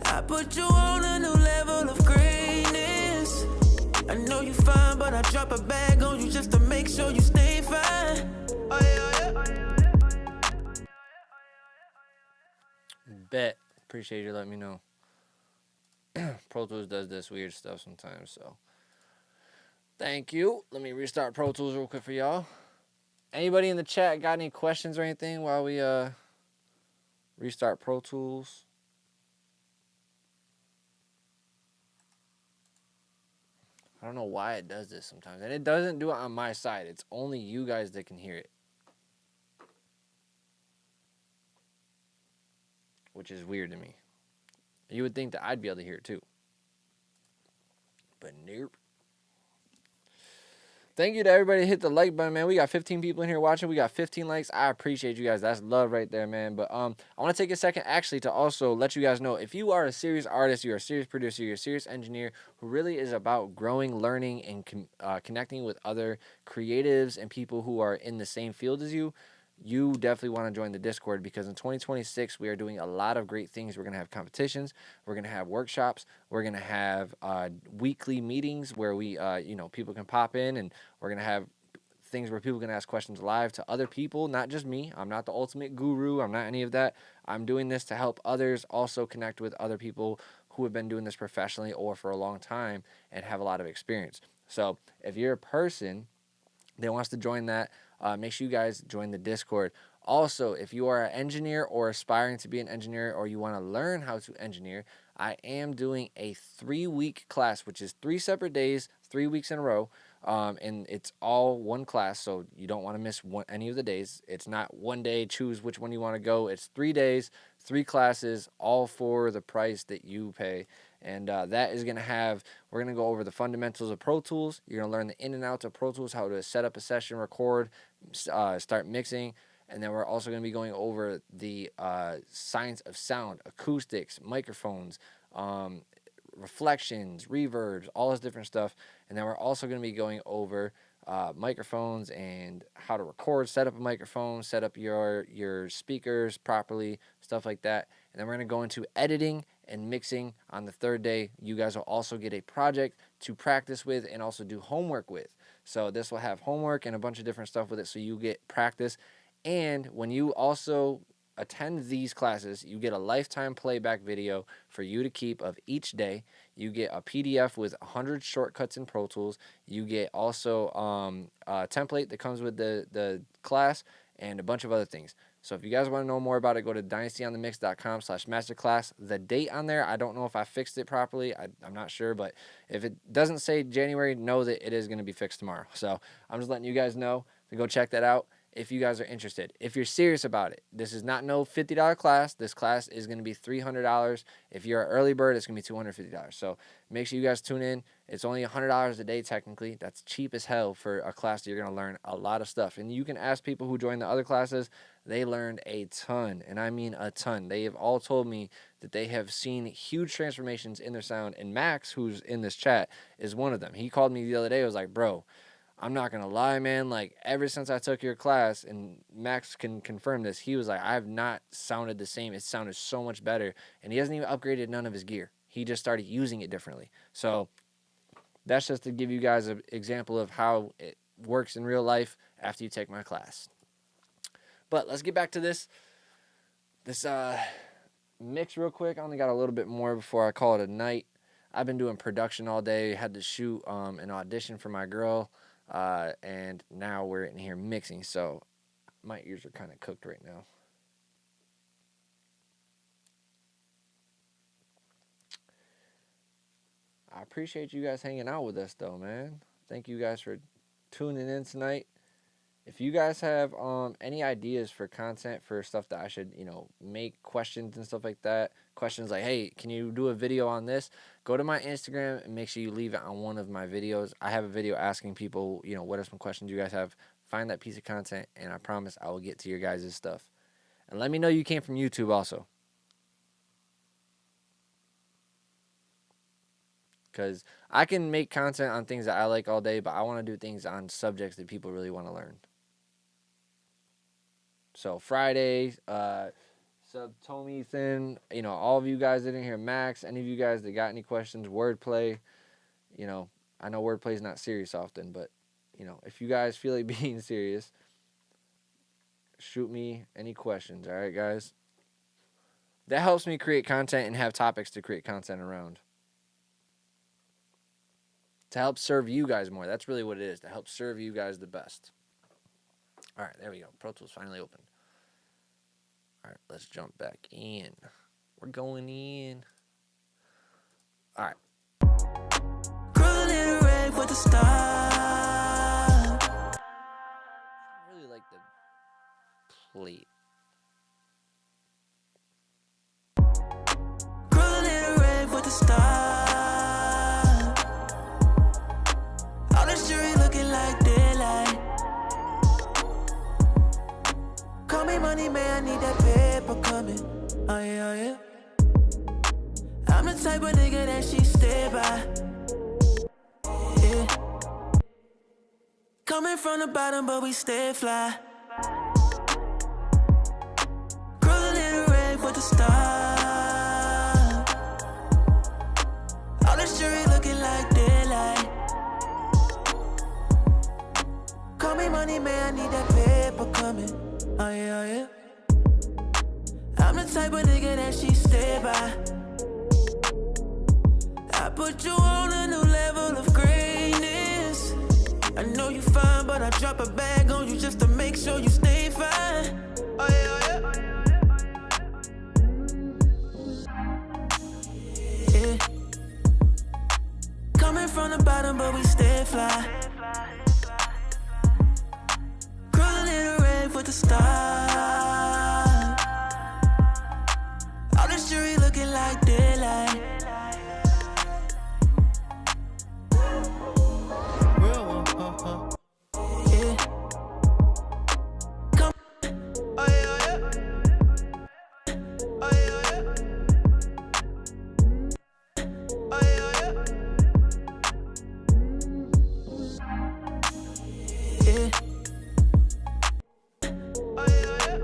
I put you on a new level of greatness. I know you fine, but I drop a bag on you just to make sure you stay fine. Oh yeah, oh yeah. Bet. Appreciate you letting me know. Pro Tools does this weird stuff sometimes, so thank you. Let me restart Pro Tools real quick for y'all. Anybody in the chat got any questions or anything while we restart Pro Tools? I don't know why it does this sometimes. And it doesn't do it on my side. It's only you guys that can hear it. Which is weird to me. You would think that I'd be able to hear it too. But nope. Thank you to everybody that hit the like button, man. We got 15 people in here watching. We got 15 likes. I appreciate you guys. That's love right there, man. But I want to take a second actually to also let you guys know, if you are a serious artist, you're a serious producer, you're a serious engineer who really is about growing, learning, and connecting with other creatives and people who are in the same field as you, you definitely want to join the Discord, because in 2026 we are doing a lot of great things. We're going to have competitions, we're going to have workshops, we're going to have weekly meetings where we people can pop in, and we're going to have things where people can ask questions live to other people, not just me. I'm not the ultimate guru, I'm not any of that. I'm doing this to help others also connect with other people who have been doing this professionally or for a long time and have a lot of experience. So if you're a person that wants to join that, make sure you guys join the Discord. Also, if you are an engineer or aspiring to be an engineer, or you want to learn how to engineer, I am doing a 3-week class, which is 3 separate days, 3 weeks in a row. And it's all one class, so you don't want to miss any of the days. It's not one day, choose which one you want to go. It's 3 days, 3 classes, all for the price that you pay. And that is going to have, we're going to go over the fundamentals of Pro Tools. You're going to learn the in and outs of Pro Tools, how to set up a session, record, start mixing. And then we're also going to be going over the science of sound, acoustics, microphones, reflections, reverbs, all this different stuff. And then we're also going to be going over microphones and how to record, set up a microphone, set up your speakers properly, stuff like that. And then we're going to go into editing and mixing on the 3rd day. You guys will also get a project to practice with and also do homework with. So this will have homework and a bunch of different stuff with it, so you get practice. And when you also attend these classes, you get a lifetime playback video for you to keep of each day. You get a PDF with 100 shortcuts in Pro Tools. You get also a template that comes with the class and a bunch of other things. So if you guys want to know more about it, go to dynastyonthemix.com/masterclass. The date on there, I don't know if I fixed it properly. I'm not sure, but if it doesn't say January, know that it is going to be fixed tomorrow. So I'm just letting you guys know to go check that out if you guys are interested. If you're serious about it, this is not no $50 class. This class is going to be $300. If you're an early bird, it's going to be $250. So make sure you guys tune in. It's only $100 a day technically. That's cheap as hell for a class that you're going to learn a lot of stuff. And you can ask people who join the other classes. They learned a ton, and I mean a ton. They have all told me that they have seen huge transformations in their sound. And Max, who's in this chat, is one of them. He called me the other day. I was like, bro, I'm not going to lie, man. Like, ever since I took your class, and Max can confirm this, he was like, I have not sounded the same. It sounded so much better. And he hasn't even upgraded none of his gear. He just started using it differently. So that's just to give you guys an example of how it works in real life after you take my class. But let's get back to this mix real quick. I only got a little bit more before I call it a night. I've been doing production all day. Had to shoot an audition for my girl. And now we're in here mixing, so my ears are kind of cooked right now. I appreciate you guys hanging out with us, though, man. Thank you guys for tuning in tonight. If you guys have any ideas for content, for stuff that I should, make, questions and stuff like that, questions like, hey, can you do a video on this? Go to my Instagram and make sure you leave it on one of my videos. I have a video asking people, what are some questions you guys have? Find that piece of content, and I promise I will get to your guys' stuff. And let me know you came from YouTube also. Because I can make content on things that I like all day, but I want to do things on subjects that people really want to learn. So Friday, Tom Ethan, all of you guys that are in here, Max, any of you guys that got any questions, wordplay, I know wordplay is not serious often, but, if you guys feel like being serious, shoot me any questions, all right, guys? That helps me create content and have topics to create content around. To help serve you guys more. That's really what it is, to help serve you guys the best. All right, there we go. Pro Tools finally open. All right, let's jump back in. We're going in. All right. Cruising red with the star. I really like the plate. Cruising red with the star. All this jewelry looking like this. Oh yeah, oh yeah. I'm the type of nigga that she stay by. Yeah. Coming from the bottom, but we stay fly. Cruising in the rave with the stars. All the jewelry looking like daylight. Call me money, man, I need that paper coming. Oh yeah, oh yeah. I'm the type of nigga that she stay by. I put you on a new level of greatness. I know you fine, but I drop a bag on you just to make sure you stay fine. Oh yeah, oh yeah. Yeah. Coming from the bottom, but we stay fly. Cruising in the rave with the stars. All this jewelry looking like daylight. Real one, Yeah. Come. Oh yeah, oh yeah. Oh yeah, oh yeah. Oh yeah, oh yeah. Yeah. Oh yeah, oh yeah.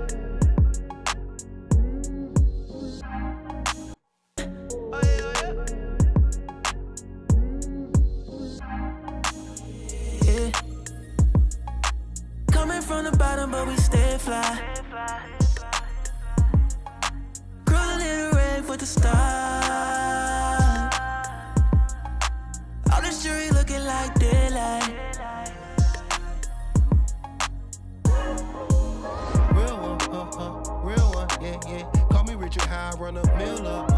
Oh yeah, oh yeah. Yeah. Coming from the bottom, but we stay fly. Cruising in the rave with the stars. All this jewelry looking like daylight. real one, yeah, yeah. Call me Richard High, run a mill up,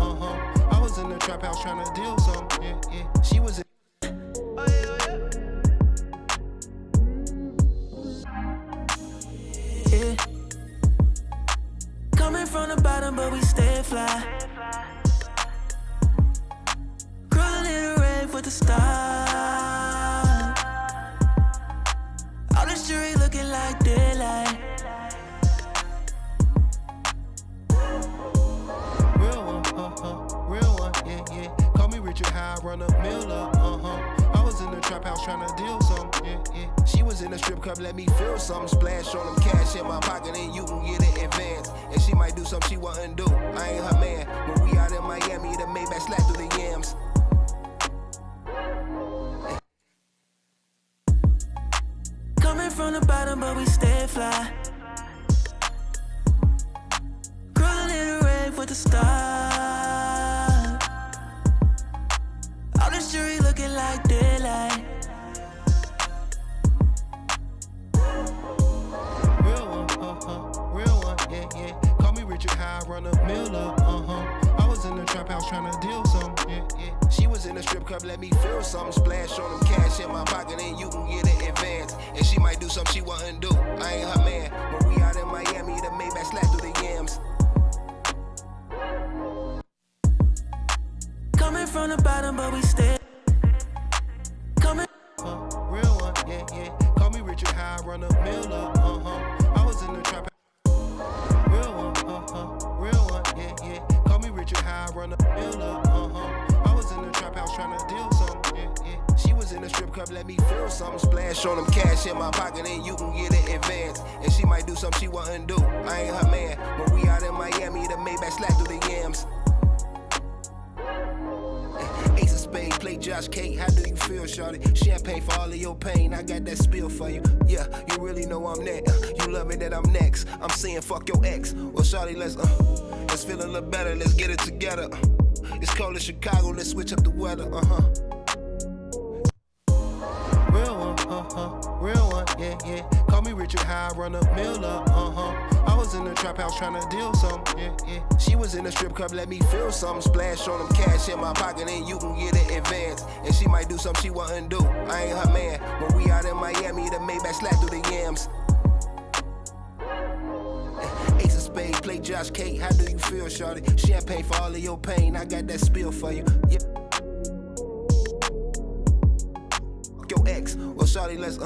I was in the trap house trying to deal some, yeah, yeah. She was in. Oh yeah, oh yeah. Yeah. Coming from the bottom, but we stay fly. Cruising in the rave with the stars. All this jewelry looking like daylight. Real one, yeah, yeah. Call me Richard High, run a mill up, I was in the trap house trying to deal some, yeah, yeah. She was in the strip club, let me feel something. Splash on them cash in my pocket, and you can get it in advance. And she might do something she wouldn't do. I ain't her man. When we out in Miami, the Maybach slap through the yams. Coming from the bottom, but we stay fly. Cruising in the rave with the stars. All this jewelry looking like daylight. Real one, yeah, yeah. Call me Richard High, run a mill up, I was in the trap house trying to deal some, yeah, yeah. She was in the strip club, let me feel something. Splash on them cash in my pocket, and you can get it in advance. And she might do something she wouldn't do. I ain't her man. When we out in Miami, the Maybach slap through the yams. Coming from the bottom, but we stay. Coming. Real one, yeah, yeah. Call me Richard High, run a mill up, I was in the trap. Real one, yeah, yeah. Call me Richard High, run a mill up, I was in the trap house trying to deal some, yeah, yeah. She was in the strip club, let me feel something. Splash on them cash in my pocket, and you can get it in advance. And she might do something she wouldn't do. I ain't her man. When we out in Miami, the Maybach slap through the yams. Ace of spades, play Josh Kate. How do you feel, shawty? Champagne for all of your pain. I got that spill for you. Yeah, you really know I'm next. You love me that I'm next. I'm saying fuck your ex. Well, shawty, let's feel a little better. Let's get it together. It's cold in Chicago. Let's switch up the weather. Real one, yeah, yeah. Call me Richard High, run a mill up, I was in the trap house trying to deal some, yeah, yeah. She was in the strip club, let me feel something. Splash on them cash in my pocket, and you can get it in advance. And she might do something she wouldn't do. I ain't her man. When we out in Miami, the Maybach slap through the yams. Ace of spades, play Josh Kate. How do you feel, shawty? Champagne for all of your pain. I got that spill for you. Yeah. Fuck your ex. Well, shawty, let's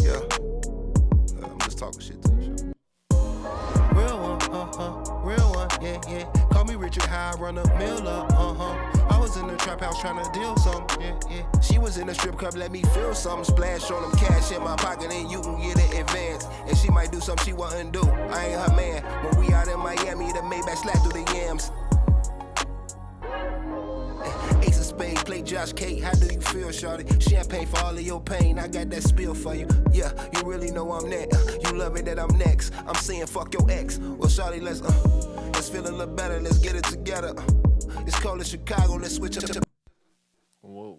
yeah. how I run a mill up, I was in the trap house trying to deal some, yeah. She was in the strip club, let me feel something. Splash on them cash in my pocket, and you can get it advance. And she might do something she wouldn't do. I ain't her man. When we out in Miami, the Maybach slap through the yams. Ace of spades, play Josh Kate. How do you feel, shawty? Champagne for all of your pain. I got that spill for you. Yeah, you really know I'm next. You love it that I'm next. I'm saying fuck your ex. Well, shawty, let's feel a little better. Let's get it together. It's cold in Chicago. Let's switch up. Whoa.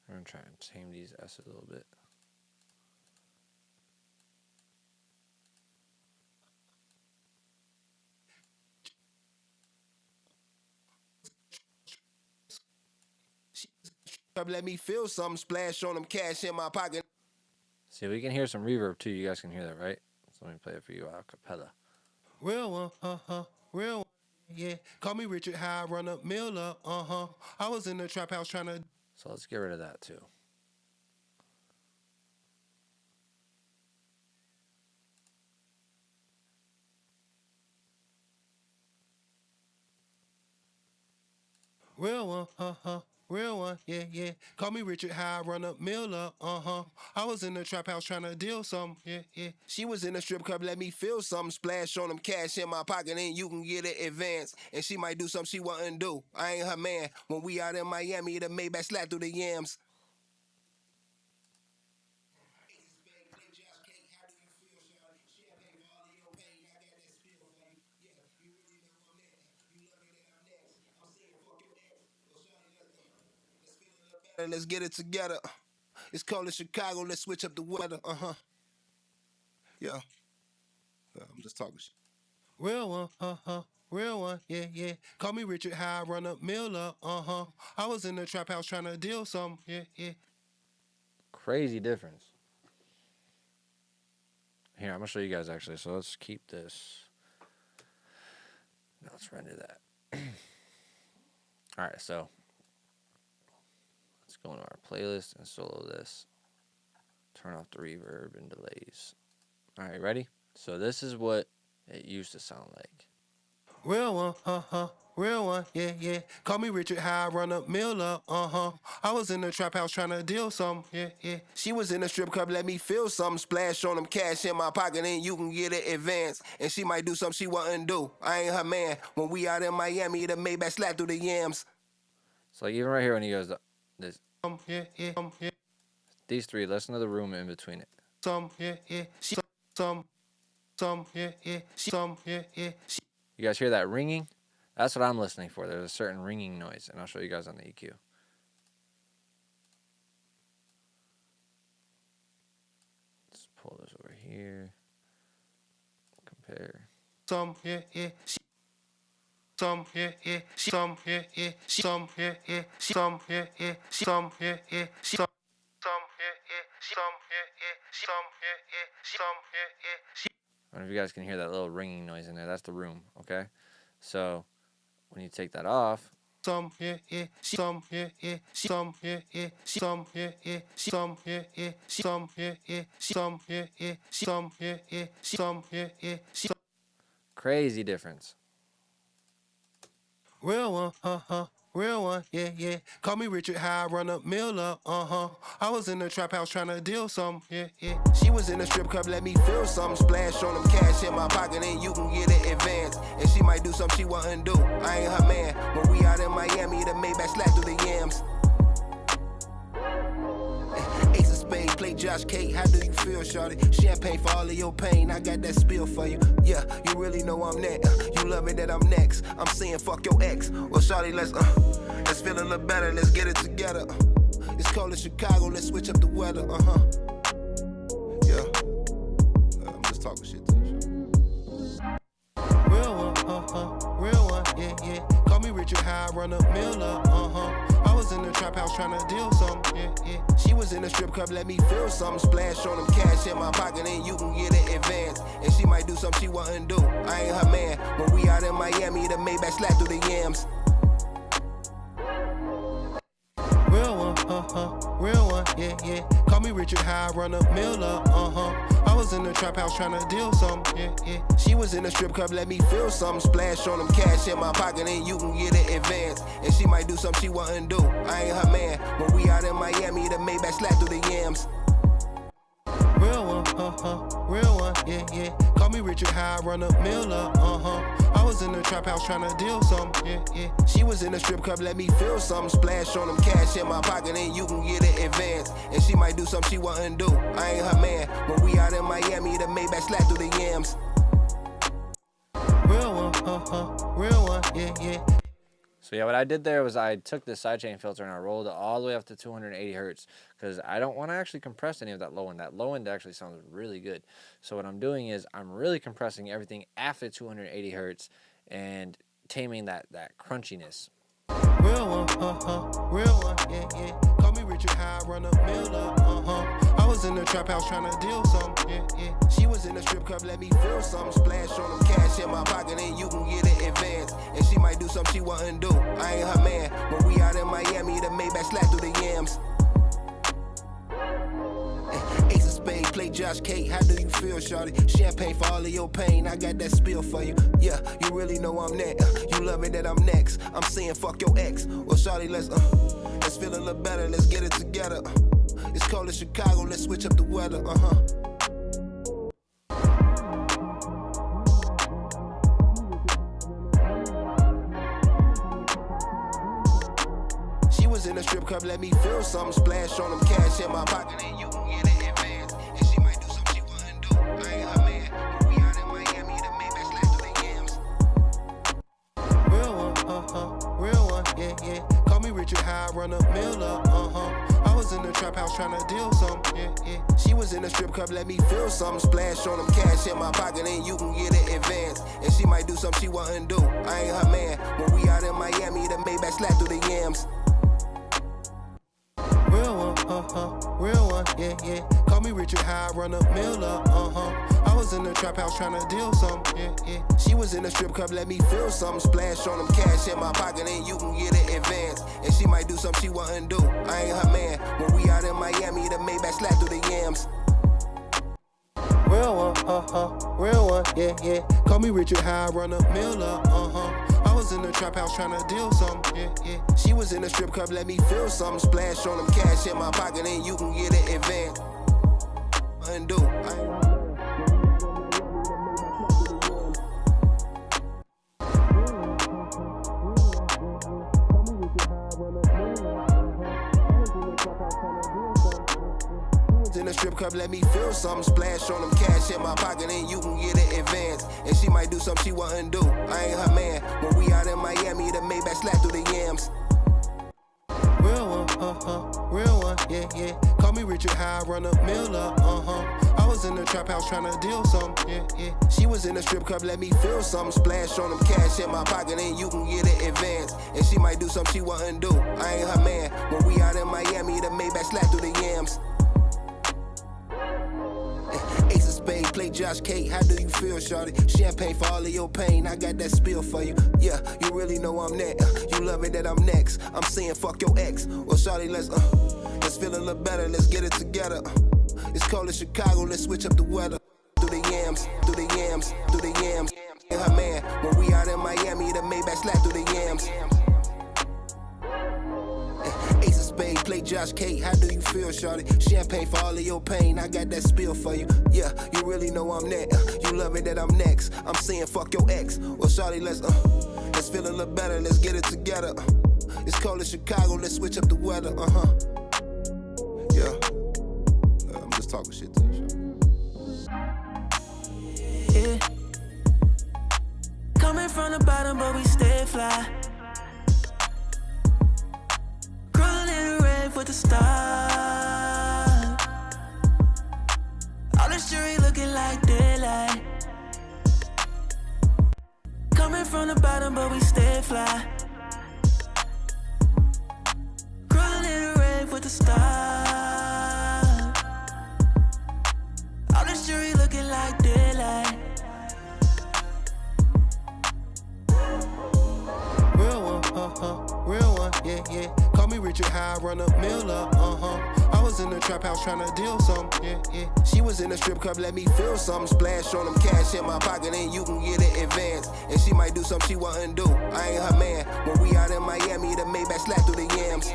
I'm gonna try and tame these S's a little bit. Let me feel something. Splash on them cash in my pocket. See, we can hear some reverb too. You guys can hear that, right? So let me play it for you a cappella. Real one, real one, yeah. Call me Richard, how I run up, mill up, I was in the trap house trying to. So let's get rid of that too. Real one, yeah. Call me Richard, how I run up, mill up, I was in the trap house trying to deal some, yeah. She was in the strip club, let me feel something. Splash on them cash in my pocket, and you can get it advance. And she might do something she wouldn't do. I ain't her man. When we out in Miami, the Maybach slap through the yams. Let's get it together. It's cold in Chicago. Let's switch up the weather. Yeah. I'm just talking shit. Real one, yeah. Call me Richard, how I run up, mill up, I was in the trap house trying to deal some, yeah. Crazy difference. Here, I'm gonna show you guys actually. So let's keep this. Now let's render that. All right, so let's go into our playlist and solo this. Turn off the reverb and delays. All right, ready? So this is what it used to sound like. Real one, yeah. Call me Richard, how I run up, mill up, I was in the trap house trying to deal some, yeah. She was in the strip club, let me feel something. Splash on them cash in my pocket, and you can get it advance. And she might do something she wouldn't do. I ain't her man. When we out in Miami, the Maybach slap through the yams. So like even right here when he goes this. Yeah. These three, listen to the room in between it. Yeah. You guys hear that ringing? That's what I'm listening for. There's a certain ringing noise, and I'll show you guys on the EQ. Let's pull this over here. Compare. I don't know if you guys can hear that little ringing noise in there. That's the room, okay? So when you take that off, crazy difference. Real one, yeah. Call me Richard, how I run up, mill up, I was in the trap house trying to deal some, yeah. She was in the strip club, let me feel something. Splash on them cash in my pocket, and you can get it advance. And she might do something she wouldn't do. I ain't her man. When we out in Miami, the Maybach slap through the yams. Ace of spades, play Josh Kate. How do you feel, shawty? Champagne for all of your pain. I got that spill for you. Yeah, you really know I'm next. You love it that I'm next. I'm saying fuck your ex. Well, shawty, let's feel a little better. Let's get it together. It's cold in Chicago. Let's switch up the weather. Yeah. I'm just talking shit to you. Real one, yeah. Call me Richard, how I run up, mill up, I was in the trap house trying to deal some, yeah. She was in the strip club, let me feel something. Splash on them cash in my pocket, and you can get it advance. And she might do something she wouldn't do. I ain't her man. When we out in Miami, the Maybach slap through the yams. Real one, one, yeah, yeah. Call me Richard High, run a mill up, I was in the trap house trying to deal some, yeah, yeah. She was in the strip club, let me feel something. Splash on them cash in my pocket, and you can get it advance. And she might do something she wouldn't do. I ain't her man. When we out in Miami, the Maybach slap through the yams. Real one, real one, yeah, yeah. Call me Richard High, run a mill up, I was in the trap house trying to deal some, yeah, yeah. She was in the strip club, let me feel something. Splash on them cash in my pocket, and you can get it advance. And she might do something she wouldn't do. I ain't her man. When we out in Miami, the Maybach slap through the yams. Real one, yeah, yeah. So yeah, what I did there was I took the sidechain filter and I rolled it all the way up to 280 hertz because I don't want to actually compress any of that low end. That low end actually sounds really good. So what I'm doing is I'm really compressing everything after 280 hertz and taming that crunchiness. Real one, yeah, yeah. Call me Richard High, run a mill up, I was in the trap house trying to deal some, yeah, yeah. She was in the strip club, let me feel something. Splash on them cash in my pocket, and you can get it advance. And she might do something she wouldn't do. I ain't her man. When we out in Miami, the Maybach slap through the yams. Ace of spades, play Josh Kate. How do you feel, shawty? Champagne for all of your pain. I got that spill for you. Yeah, you really know I'm that. You love it that I'm next. I'm saying fuck your ex. Well, shawty, let's feel a little better. Let's get it together. It's cold in Chicago. Let's switch up the weather. She was in the strip club. Let me feel something. Splash on them cash in my pocket, and you can get it advance. And she might do something she wouldn't do. I ain't her man. When we out in Miami, the Maybach slap through the yams. Real one, yeah, yeah. Call me Richard High, run a mill up, I was in the trap house trying to deal some, yeah, yeah. She was in the strip club, let me feel something. Splash on them cash in my pocket, and you can get it advance. And she might do something she wouldn't do. I ain't her man. When we out in Miami, the Maybach slap through the yams. Real one, yeah, yeah. Call me Richard High, run a mill up, I was in the trap house trying to deal some, yeah, yeah. She was in the strip club, let me feel something. Splash on them cash in my pocket, and you can get it advance. And she might do something she wouldn't do. I ain't her man. When we out in Miami, the Maybach slap through the yams. Real one, yeah, yeah. Call me Richard High, run a mill up, I was in the trap house trying to deal some, yeah, yeah. She was in the strip club, let me feel something. Splash on them cash in my pocket, and you can get it advance. Undo. In the strip club, let me feel something. Splash on them cash in my pocket, and you can get it advance. And she might do something she wouldn't do. I ain't her man. When we out in Miami, the Maybach slap through the yams. Real one, yeah, yeah. Call me Richard High, run a mill up, I was in the trap house trying to deal some, yeah, yeah. She was in the strip club, let me feel something. Splash on them cash in my pocket, and you can get it advance. And she might do something she wouldn't do. I ain't her man. When we out in Miami, the Maybach slap through the yams. Ace of spades, play Josh Kate. How do you feel, shawty? Champagne for all of your pain. I got that spill for you. Yeah, you really know I'm that. You love it that I'm next. I'm saying fuck your ex. Well, shawty, let's feel a little better. Let's get it together. It's cold in Chicago. Let's switch up the weather. Through the yams, through the yams, through the yams. And her man, when we out in Miami, the Maybach slap through the yams. Ace of spades, play Josh Kate. How do you feel, shawty? Champagne for all of your pain. I got that spill for you. Yeah, you really know I'm that. You love it that I'm next. I'm saying fuck your ex. Well, shawty, let's feel a little better. Let's get it together. It's cold in Chicago. Let's switch up the weather. Yeah. I'm just talking shit to you, shawty. Yeah. Coming from the bottom, but we stay fly. With the stars, all the jury looking like daylight. Coming from the bottom, but we stay fly. Crawling in the rave with the stars, all the jury looking like daylight. Real one, yeah, yeah. Call me Richard High, run a mill up, I was trap house tryna deal some. Yeah, yeah. She was in the strip club, let me feel some. Splash on them cash in my pocket, and you can get it advanced. And she might do something she wouldn't do. I ain't her man. When we out in Miami, the Maybach slap through the yams.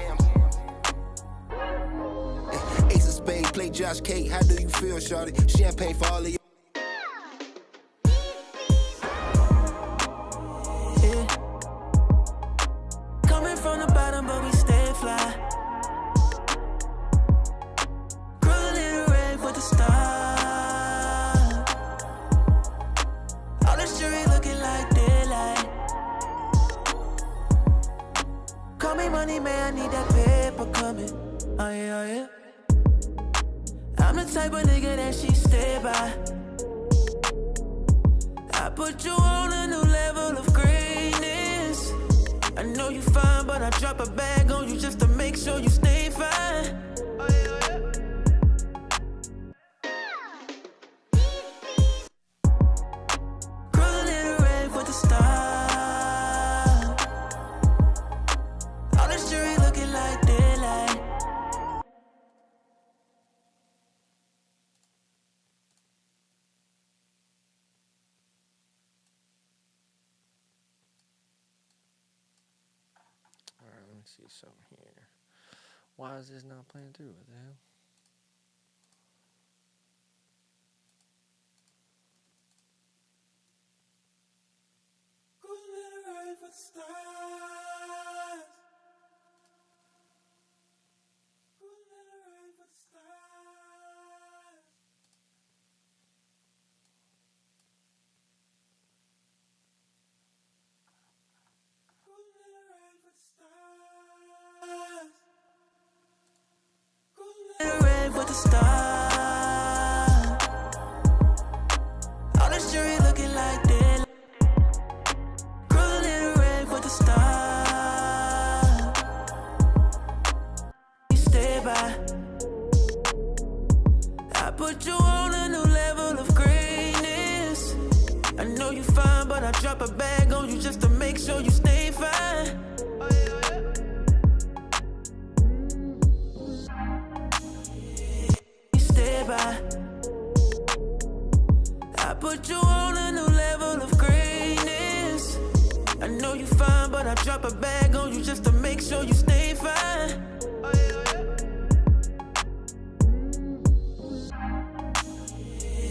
Ace of Spades, play Josh K. How do you feel, shawty? Champagne for all of you. Yeah. Coming from the bottom, but we stay fly. Cruising in the rave with the stars. All this jewelry looking like daylight. Call me money, man, I need that paper coming. Oh yeah, oh yeah. I'm the type of nigga that she stay by. I put you on a new level of greatness. I know you fine, but I drop a bag on you just to make sure you stay fine. Oh yeah, oh yeah. Cruising in the rave with the stars. All this jewelry looking like daylight. Alright, let me see something here. Why is this not playing through? What the hell? Cruising in the rave with the stars. Cruising in the rave with the stars. Cruising in the rave with the stars. Cruising in the rave with the stars. All this jewelry looking like daylight. Cruising in the rave with the stars. You stay by. I put you on a new level of greatness. I know you fine, but I drop a bag on you just to make sure you stay fine. Oh yeah, oh yeah. You stay by. I put you on a new level of greatness. I know you fine, but I drop a bag on you just to make sure you stay fine. Oh yeah, oh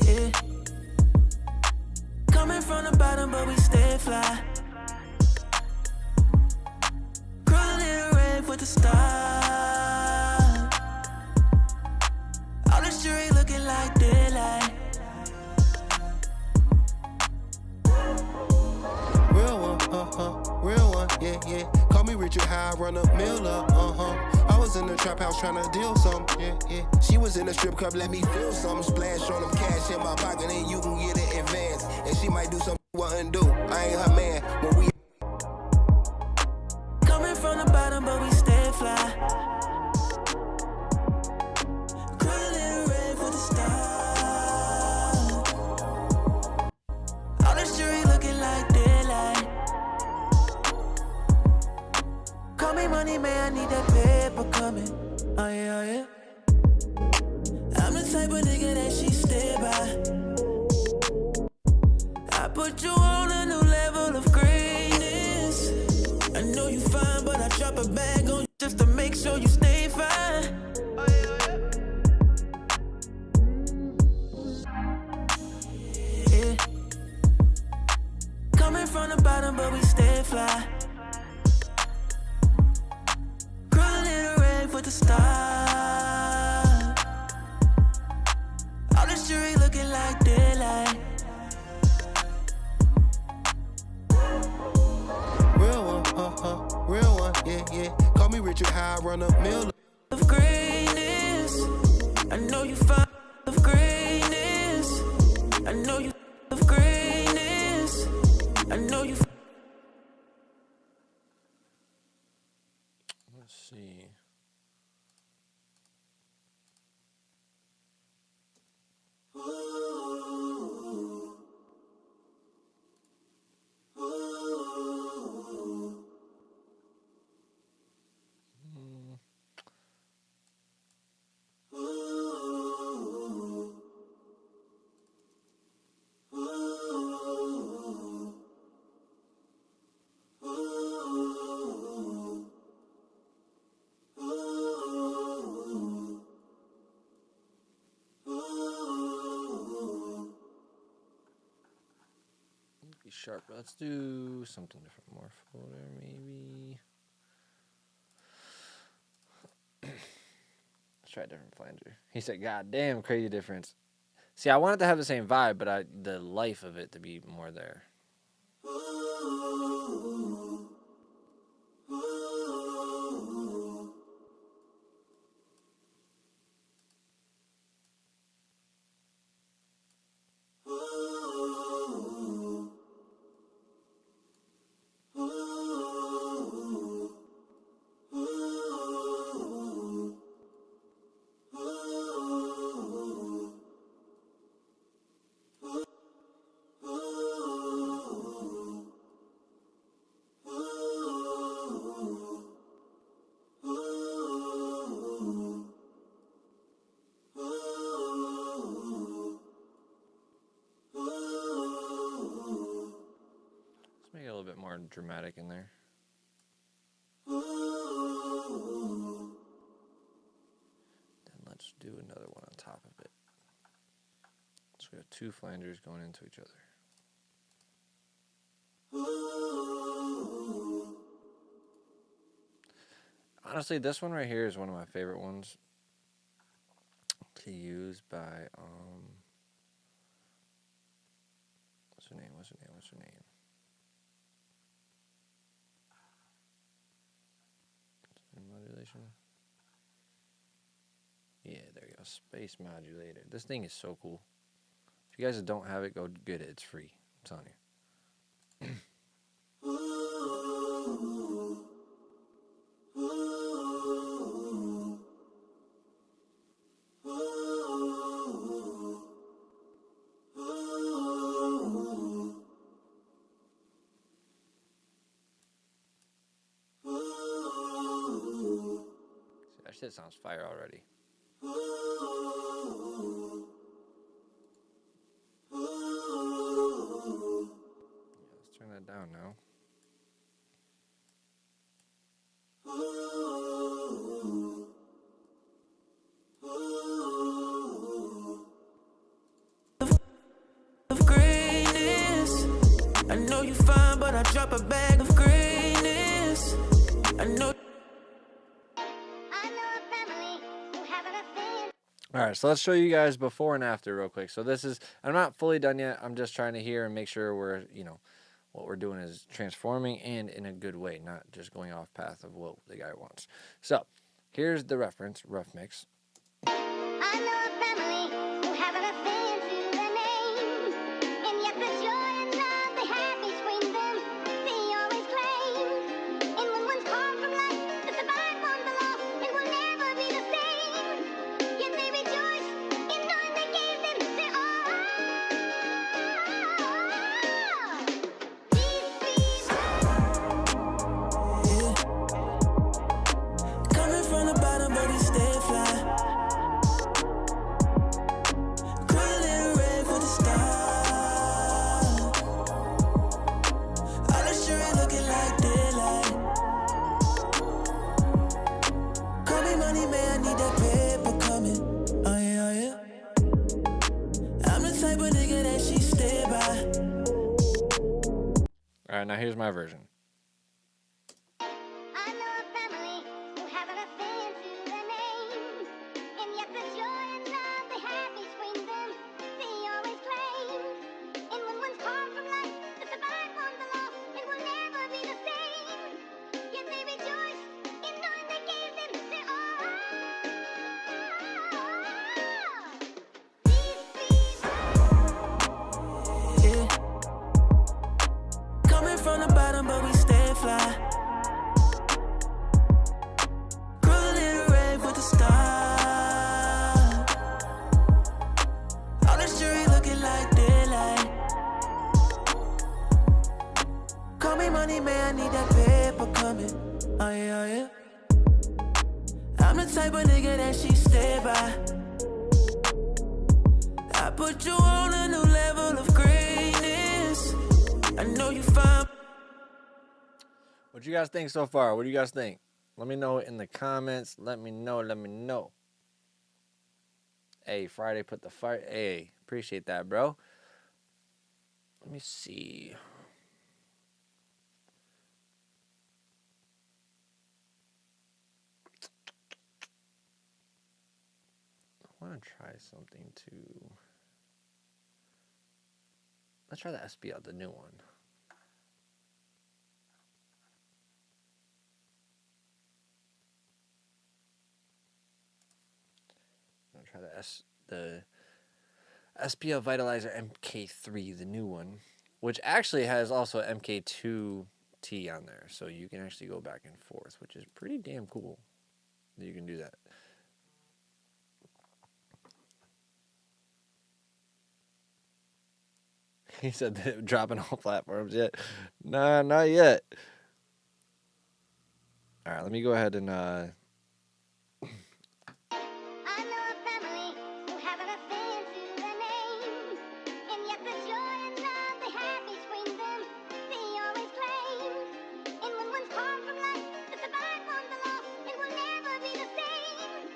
yeah. Yeah. Coming from the bottom, but we stay fly. Cruising in the rave with the stars. All this jewelry looking like daylight. Real one, real one, yeah, yeah. Call me Richard High, run a mill up, I was in the trap house tryna deal some, yeah, yeah. She was in the strip club, let me feel some. Splash on them cash in my pocket, and you can get it advanced. And she might do something you wouldn't do. I ain't her man. When we Coming from the bottom, but we stay fly. Cruising in the rave with the stars. All this jewelry looking like daylight. Call me money, man, I need that paper coming. Oh yeah, oh yeah. I'm the type of nigga that she stay by. I put you on a new level of greatness. I know you fine, but I drop a bag on you just to make sure you stay fine. Oh yeah, oh yeah. Yeah. Coming from the bottom, but we stay fly. Cruising in the rave with the stars. All this jewelry looking like daylight. real one, real one, yeah, yeah. Call me Richard High, run a mill Of greatness, I know you fine. Of greatness, I know you of greatness, I know you. Let's see. sharp. Let's do something different. More folder, maybe. Let's try a different flanger. He said, "God damn, crazy difference." See, I wanted to have the same vibe, but the life of it to be more there. Make it a little bit more dramatic in there. Then let's do another one on top of it. So we have two flangers going into each other. Honestly, this one right here is one of my favorite ones to use by what's her name? Modulation. Yeah, there you go. Space modulator. This thing is so cool. If you guys don't have it, go get it. It's free. I'm telling you. That shit sounds fire already. Yeah, let's turn that down now. Of greatness. I know you fine, but I drop a bag of greatness. I know. All right, so let's show you guys before and after real quick. So this is, I'm not fully done yet. I'm just trying to hear and make sure we're, what we're doing is transforming and in a good way, not just going off path of what the guy wants. So here's the reference, rough mix. I know a family who have an affair to their name, and yet the joy and love they have between them, they always claim. And when one's called from life to survive on the lost, it will never be the same. Yet they rejoice in knowing they gave them their all. Coming from the bottom, but we stay fly. All right, now here's my version. I know a family who have an affair to their name, and yet the joy and love they have between them, they always claim. And when one's called from life to survive on the lost, it will never be the same. Yet they rejoice in knowing they gave them their all. Yeah. Coming from the bottom, but we stay fly. Cruising in the rave with the stars. All this jewelry looking like daylight. Call me money, man, I need that paper coming. Oh yeah, oh yeah. I'm the type of nigga that she stay by. I put you on a new level of greatness. I know you fine. What you guys think so far? What do you guys think? Let me know in the comments. Let me know. Hey, Friday put the fire. Hey, appreciate that, bro. Let me see. want to try something too. Let's try the SP out, the new one. I'm gonna try the SPL Vitalizer MK3, the new one, which actually has also MK2T on there, so you can actually go back and forth, which is pretty damn cool that you can do that. He said that dropping all platforms yet. Nah, not yet. All right, let me go ahead and I know a family who have an affair to their name, and yet the joy and love they have between them, they always claim. And when one's torn from life, to survive on the loss, it will never be the same.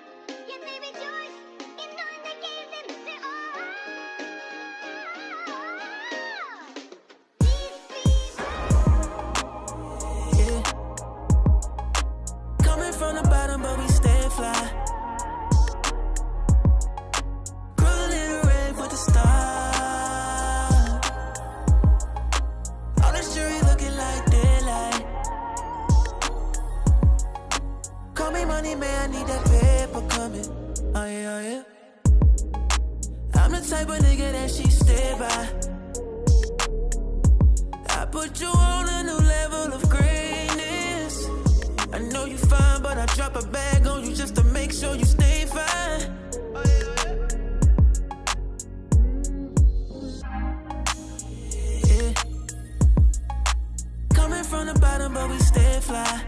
Yet they rejoice in knowing they gave them their all. These people. Yeah. Coming from the bottom, but we stay fly. Cruising in the rave with the stars. All this jewelry looking like daylight. Call me money, man, I need that paper coming. Oh yeah, oh yeah. I'm the type of nigga that she stay by. I put you on a new level of greatness. I know you fine, but I drop a bag on you just to make sure you stay fine. Yeah. Coming from the bottom, but we stay fly.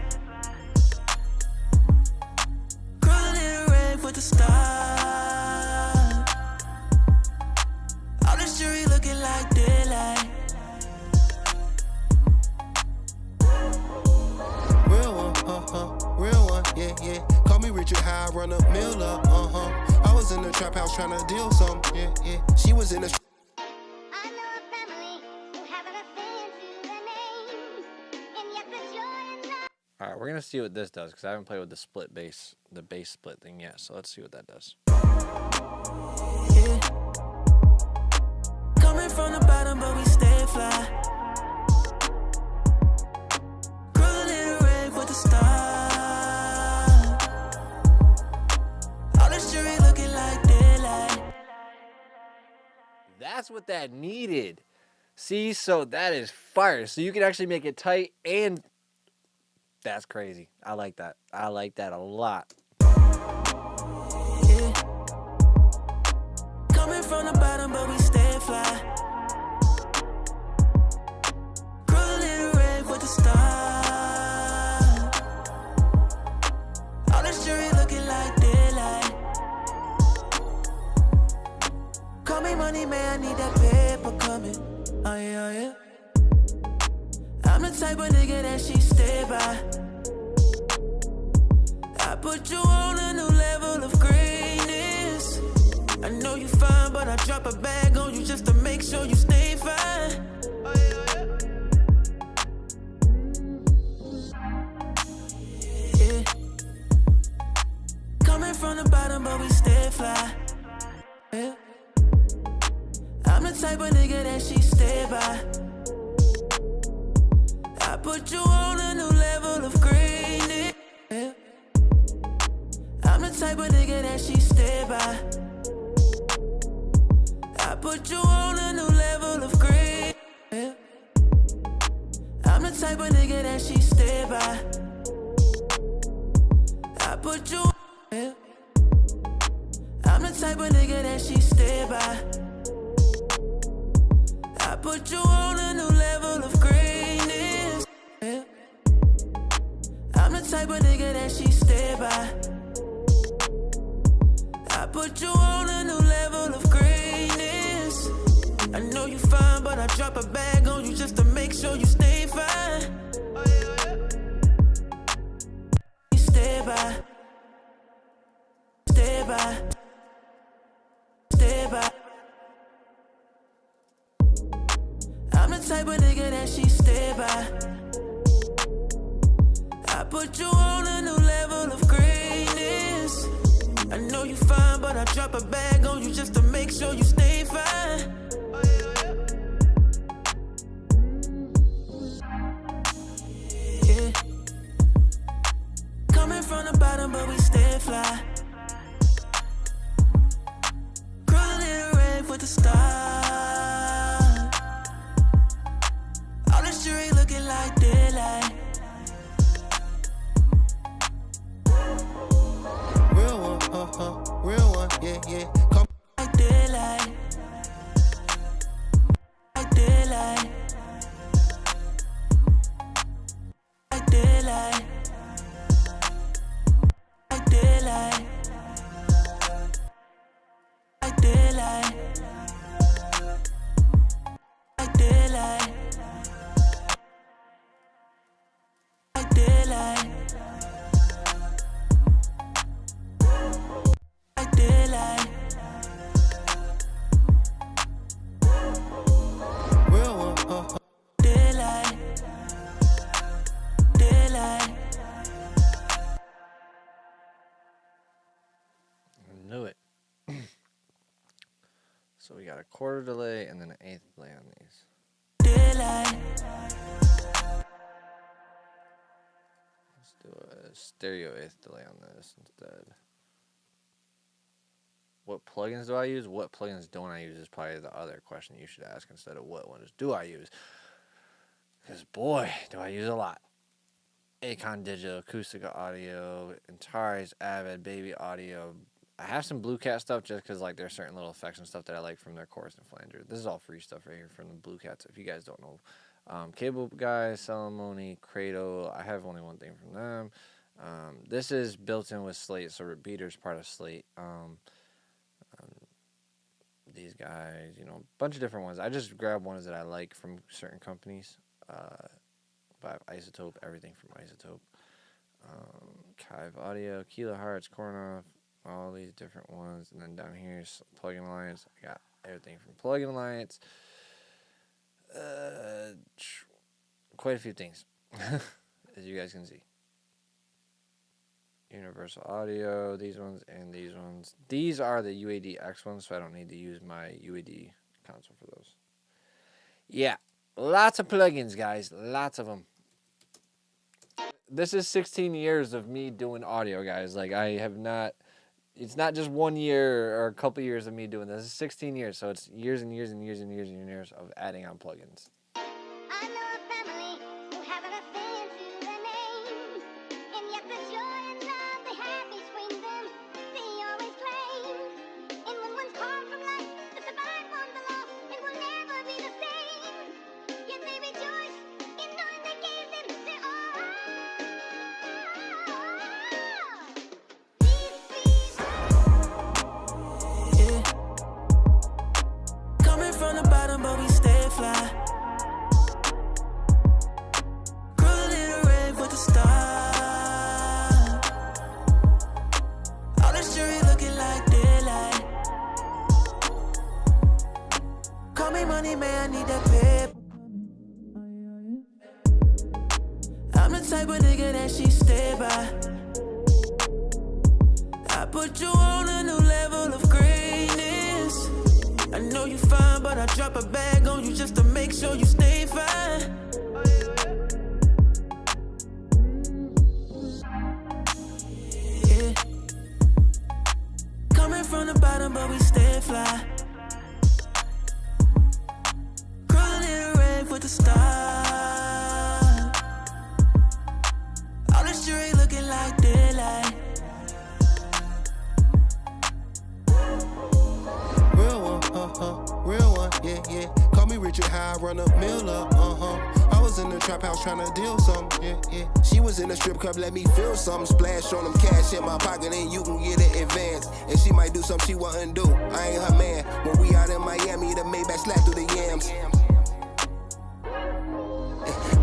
Cruising in the rave with the stars. All this jewelry looking like daylight. Real one, real one, yeah, yeah. Call me Richard High, run a mill up, I was in the trap house trying to deal some, yeah, yeah. She was in the I know a family who have an affair to their name, and yet the joy and love. all right, we're gonna see what this does because I haven't played with the split bass, the bass split thing yet. So let's see what that does. Yeah. Coming from the bottom, but we stay fly. Cruising in the rave with the stars. All this jewelry looking like daylight. That's what that needed. See, so that is fire. So you can actually make it tight, and that's crazy. I like that. I like that a lot. Yeah. Coming from the bottom, but we stay fly. Cruising in the rave with the stars. All this jewelry looking like daylight. Call me money, man, I need that paper coming. Oh yeah, oh yeah. I'm the type of nigga that she stay by. I put you on a new level of greatness. I know you fine, but I drop a bag on you just to make sure you stay fine. Yeah. Coming from the bottom, but we stay fly. Yeah. I'm the type of nigga that she stay by. I put you on a new level of greatness. Yeah. I'm the type of nigga that she stay by. I put you on a new level of greatness. Yeah. I'm the type of nigga that she stay by. I put you. Yeah. I'm the type of nigga that she stay by. I put you on a new level of greatness. Yeah. I'm the type of nigga that she stay by. I put you on a new level of greatness. I know you fine, but I drop a bag on you just to make sure you stay fine. You stay by. Stay by. Stay by. I'm the type of nigga that she stay by. I put you on a new level of greatness. I know you fine, but but I drop a bag on you just to make sure you stay fine. Yeah. Coming from the bottom, but we stay fly. Cruising in the rave with the stars. All the jewelry looking like daylight. Real one, real one, yeah, yeah. Come Like daylight. Like daylight. Like daylight. Like daylight. Like daylight. Like daylight. Like daylight. Like daylight. real one, Daylight. Daylight. I knew it. So we got a quarter delay and then an eighth delay on these. Daylight. Let's do a stereo eighth delay on this instead. What plugins do I use? What plugins don't I use is probably the other question you should ask instead of what ones do I use. Because boy, do I use a lot. Acon Digital, Acoustic Audio, Antares, Avid, Baby Audio. I have some Blue Cat stuff just because like there's certain little effects and stuff that I like from their chorus and flanger. This is all free stuff right here from the Blue Cats if you guys don't know. Cable Guy, Ceremony, Credo. I have only one thing from them. This is built in with Slate, so Repeater's part of Slate. These guys, you know, a bunch of different ones. I just grab ones that I like from certain companies. But Isotope, everything from Isotope. Kive Audio, Kilohertz, Kornoff, all these different ones. And then down here, Plugin Alliance. I got everything from Plugin Alliance. Quite a few things, as you guys can see. Universal Audio, these ones, and these ones. These are the UAD X ones, so I don't need to use my UAD console for those. Yeah, lots of plugins, guys. Lots of them. This is 16 years of me doing audio, guys. Like, I have not... It's not just 1 year or a couple years of me doing this. It's 16 years, so it's years and years and years and years and years of adding on plugins. I know a family who haven't a thing to their name, and yet the joy and love they have between them, they always claim. And when one's torn from life, the survived ones are lost and will never be the same. Yet they rejoice in knowing they gave them their all. Yeah. Coming from the bottom, but we stay fly. Cruising in the rave with the stars. All this jewelry looking like daylight. Call me money, man, I need that paper. I'm the type of nigga that she stay by. I put you on a new level of greatness. I know you fine, but I drop a bag on you just to make sure you stay fine. Yeah. Coming from the bottom, but we stay fly. Cruising in the rave with the stars. All this jewelry looking like daylight. real one, yeah, yeah. Call me Richard High, run a mill up, I was in the trap house trying to deal something, yeah, yeah. She was in the strip club, let me feel something. Splash on them cash in my pocket, and you can get it advance. And she might do something she wouldn't do. I ain't her man. When we out in Miami, the Maybach slap through the yams.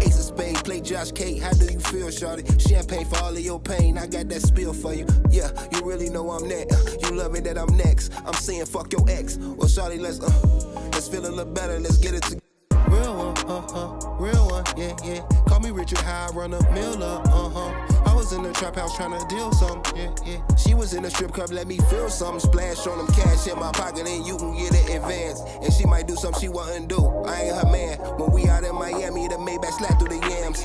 Ace of spades, play Josh K. How do you feel, shawty? Champagne for all of your pain. I got that spill for you. Yeah, you really know I'm next. You love it that I'm next. I'm saying fuck your ex. Well, shawty, let's feel a little better. Let's get it to real one. Real one, yeah, yeah. Call me Richard High, run a mill up, I was in the trap house trying to deal something, yeah, yeah. She was in the strip club, let me feel something. Splash on them cash in my pocket, and you can get it advance. And she might do something she wouldn't do. I ain't her man. When we out in Miami, the Maybach slap through the yams.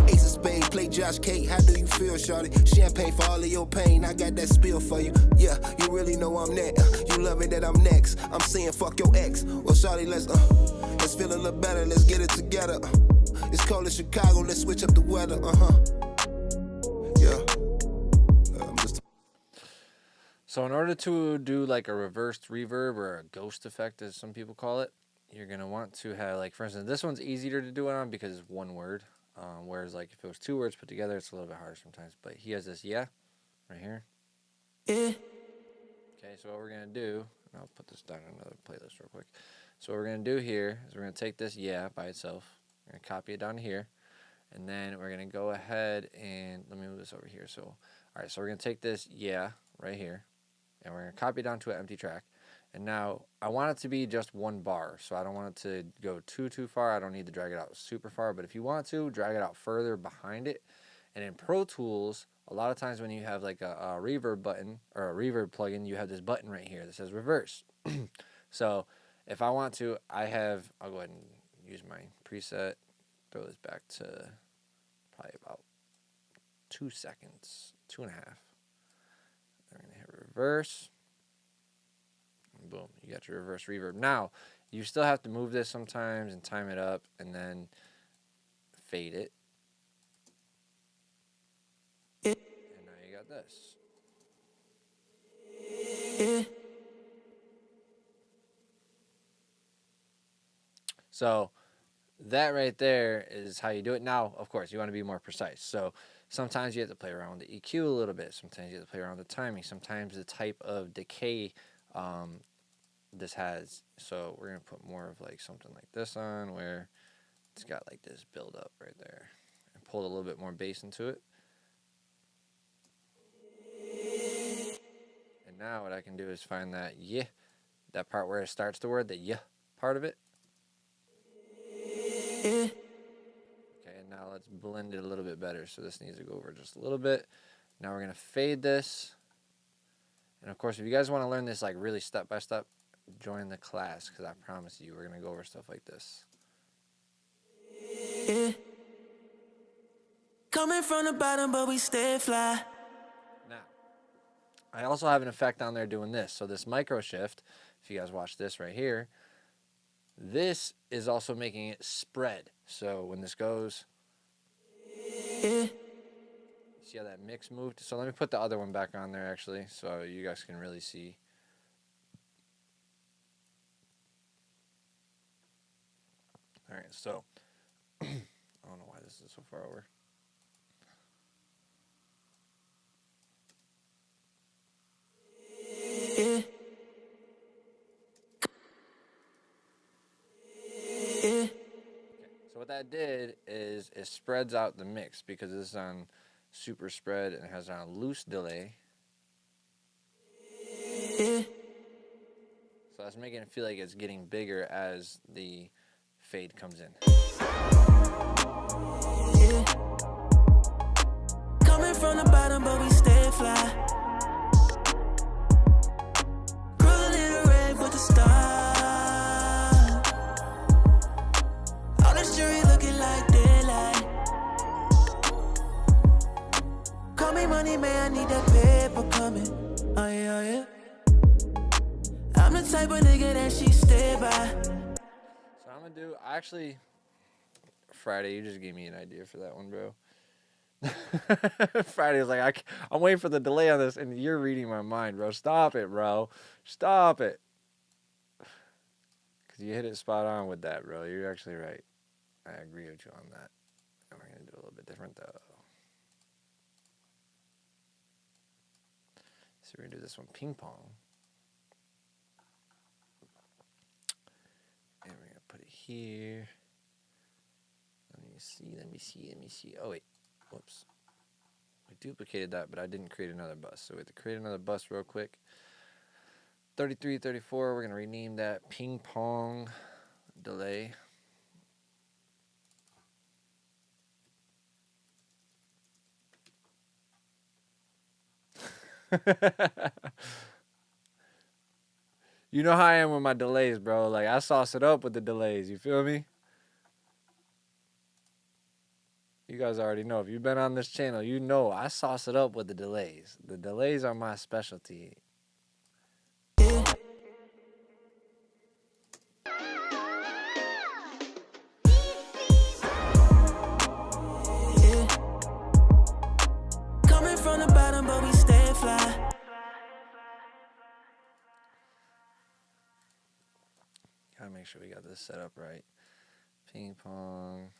Ace of spades, play Josh K. How do you feel, shawty? Champagne for all of your pain. I got that spill for you. Yeah, you really know I'm next. You love it that I'm next. I'm saying fuck your ex. Well, shawty, let's feel a little better. Let's get it together. It's cold in Chicago. Let's switch up the weather. So in order to do like a reversed reverb or a ghost effect, as some people call it, you're gonna want to have, like, for instance, this one's easier to do it on because it's one word. Whereas, like, if it was two words put together, it's a little bit harder sometimes. But he has this yeah right here. Yeah. Okay, so what we're gonna do, and I'll put this down in another playlist real quick. So what we're gonna do here is we're gonna take this yeah by itself. We're gonna copy it down here, and then we're gonna go ahead and let me move this over here. So, all right, so we're gonna take this yeah right here, and we're gonna copy it down to an empty track. And now I want it to be just one bar, so I don't want it to go too far. I don't need to drag it out super far, but if you want to, drag it out further behind it. And in Pro Tools, a lot of times when you have like a reverb button or a reverb plugin, you have this button right here that says reverse. So if I want to, I'll go ahead and use my preset, throw this back to probably about 2 seconds, 2.5. Then we're going to hit reverse. Boom, you got your reverse reverb. Now, you still have to move this sometimes and time it up and then fade it. And now you got this. So that right there is how you do it. Now, of course, you want to be more precise. So sometimes you have to play around with the EQ a little bit. Sometimes you have to play around with the timing. Sometimes the type of decay this has. So we're going to put more of like something like this on where it's got like this build up right there. And pull a little bit more bass into it. And now what I can do is find that yeah, that part where it starts the word, the yeah part of it. Okay, and now let's blend it a little bit better. So this needs to go over just a little bit. Now we're going to fade this. And of course, if you guys want to learn this like really step by step, join the class, because I promise you we're going to go over stuff like this. Coming from the bottom, but we stay fly. Now, I also have an effect on there doing this. So this micro shift, if you guys watch this right here, this is also making it spread. So when this goes, see how that mix moved? So let me put the other one back on there actually, so you guys can really see. All right, so I don't know why this is so far over. Okay, so what that did is it spreads out the mix because this is on super spread and it has on loose delay. So that's making it feel like it's getting bigger as the fade comes in. Coming from the bottom, but we stay fly. Cruising in the red with the stars. All the jury looking like daylight. Call me money, man, I need that paper coming. Oh yeah, oh yeah. I'm the type of nigga that she stay by. So I'm gonna do, actually, Friday, you just gave me an idea for that one, bro. Friday was like, I'm waiting for the delay on this, and you're reading my mind, bro. Stop it, bro. Stop it. Because you hit it spot on with that, bro. You're actually right. I agree with you on that. And we're going to do a little bit different, though. So we're going to do this one ping pong. And we're going to put it here. Let me see. Oh, wait. Whoops. I duplicated that, but I didn't create another bus. So we have to create another bus real quick. 33, 34. We're going to rename that ping pong delay. You know how I am with my delays, bro. Like, I sauce it up with the delays. You feel me? You guys already know. If you've been on this channel, you know I sauce it up with the delays. The delays are my specialty. Yeah. Yeah. Coming from the bottom, but we stay fly. Gotta make sure we got this set up right. Ping pong.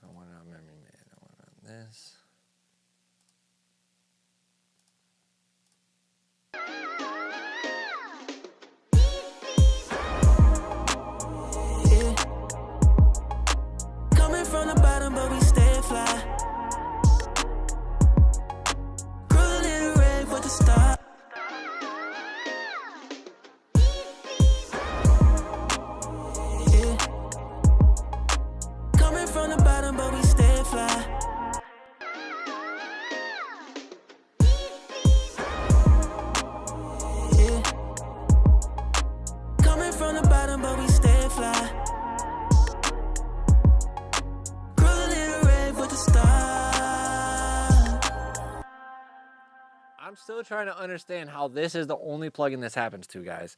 I want it on memory, man. I want it on this. Yeah. Coming from the bottom, but we stay fly. Cruise a little rave with the star. Yeah. Coming from the bottom, but we stay fly. Yeah. Coming from the bottom, but we stay fly. Cruise a little rave with the star. I'm still trying to understand how this is the only plugin this happens to, guys.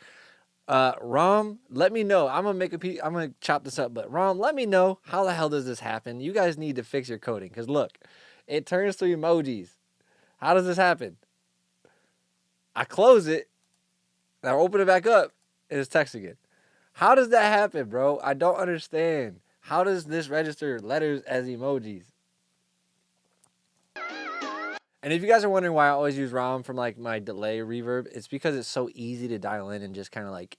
Rom, let me know. I'm gonna chop this up, but Rom, let me know how the hell does this happen. You guys need to fix your coding, because look, it turns to emojis. How does this happen? I close it, I open it back up, and it's text again. How does that happen, bro? I don't understand. How does this register letters as emojis? And if you guys are wondering why I always use ROM from like my delay reverb, it's because it's so easy to dial in and just kind of like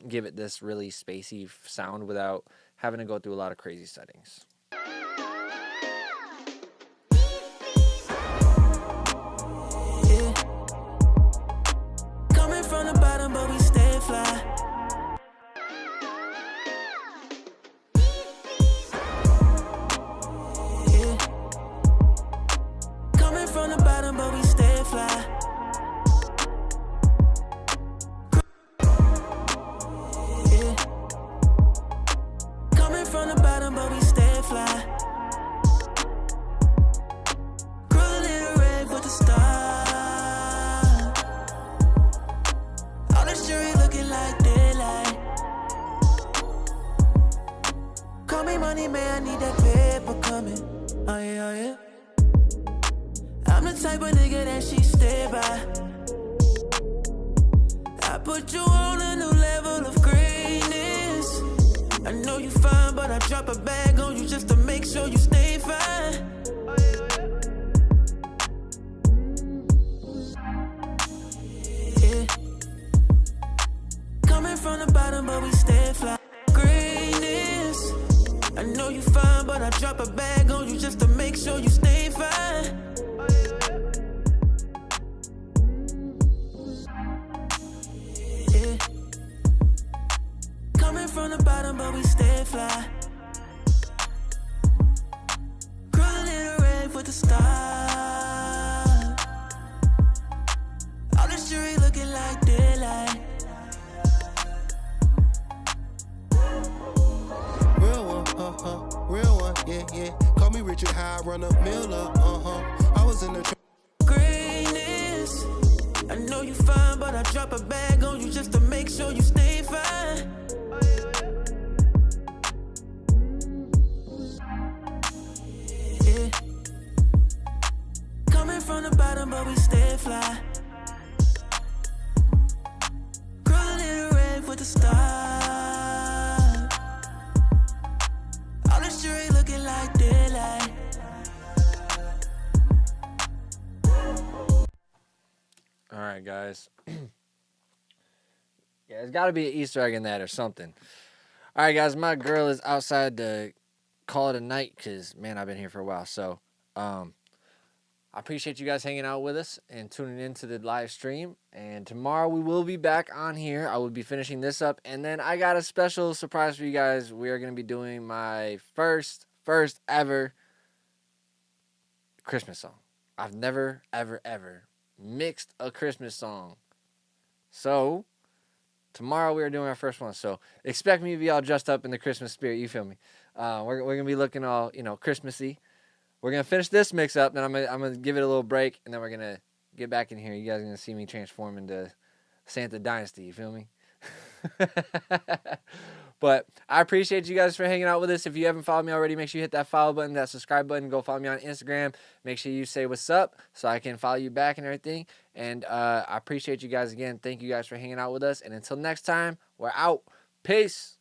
give it this really spacey sound without having to go through a lot of crazy settings. Yeah. Coming from the bottom, but we stay fly. Yeah. Coming from the bottom, but we stay fly. Yeah. Coming from the bottom, but we stay fly. Cruise a little rave with the star. All this jewelry looking like daylight. Call me money, man, I need that paper coming. Oh yeah, oh yeah. I'm the type of nigga that she stay by. I put you on a new level of greatness. I know you fine, but I drop a bag on you just to make sure you stay fine. Yeah. Coming from the bottom, but we stay fly. Greatness. I know you fine, but I drop a bag on you just to make sure you stay fine. Yeah. Coming from the bottom, but we stay fly. Cruise a little rave with the star. All this jewelry looking like daylight. Real one, real one, yeah, yeah. Call me Richard High, run a mill up, I was in the Greatness. I know you fine, but I drop a bag on you just to make sure you stay fine. Yeah. Coming from the bottom, but we stay fly. Cruise a little rave with the star. All this jewelry looking like daylight. All right, guys. Yeah, there's got to be an Easter egg in that or something. All right, guys, my girl is outside to call it a night because, man, I've been here for a while. So, I appreciate you guys hanging out with us and tuning into the live stream. And tomorrow we will be back on here. I will be finishing this up. And then I got a special surprise for you guys. We are going to be doing my first ever Christmas song. I've never, ever mixed a Christmas song. So tomorrow we are doing our first one. So expect me to be all dressed up in the Christmas spirit. You feel me? We're going to be looking all, Christmassy. We're going to finish this mix up, then I'm gonna give it a little break, and then we're going to get back in here. You guys are going to see me transform into Santa Dynasty, you feel me? But I appreciate you guys for hanging out with us. If you haven't followed me already, make sure you hit that follow button, that subscribe button. Go follow me on Instagram. Make sure you say what's up so I can follow you back and everything. And I appreciate you guys again. Thank you guys for hanging out with us. And until next time, we're out. Peace.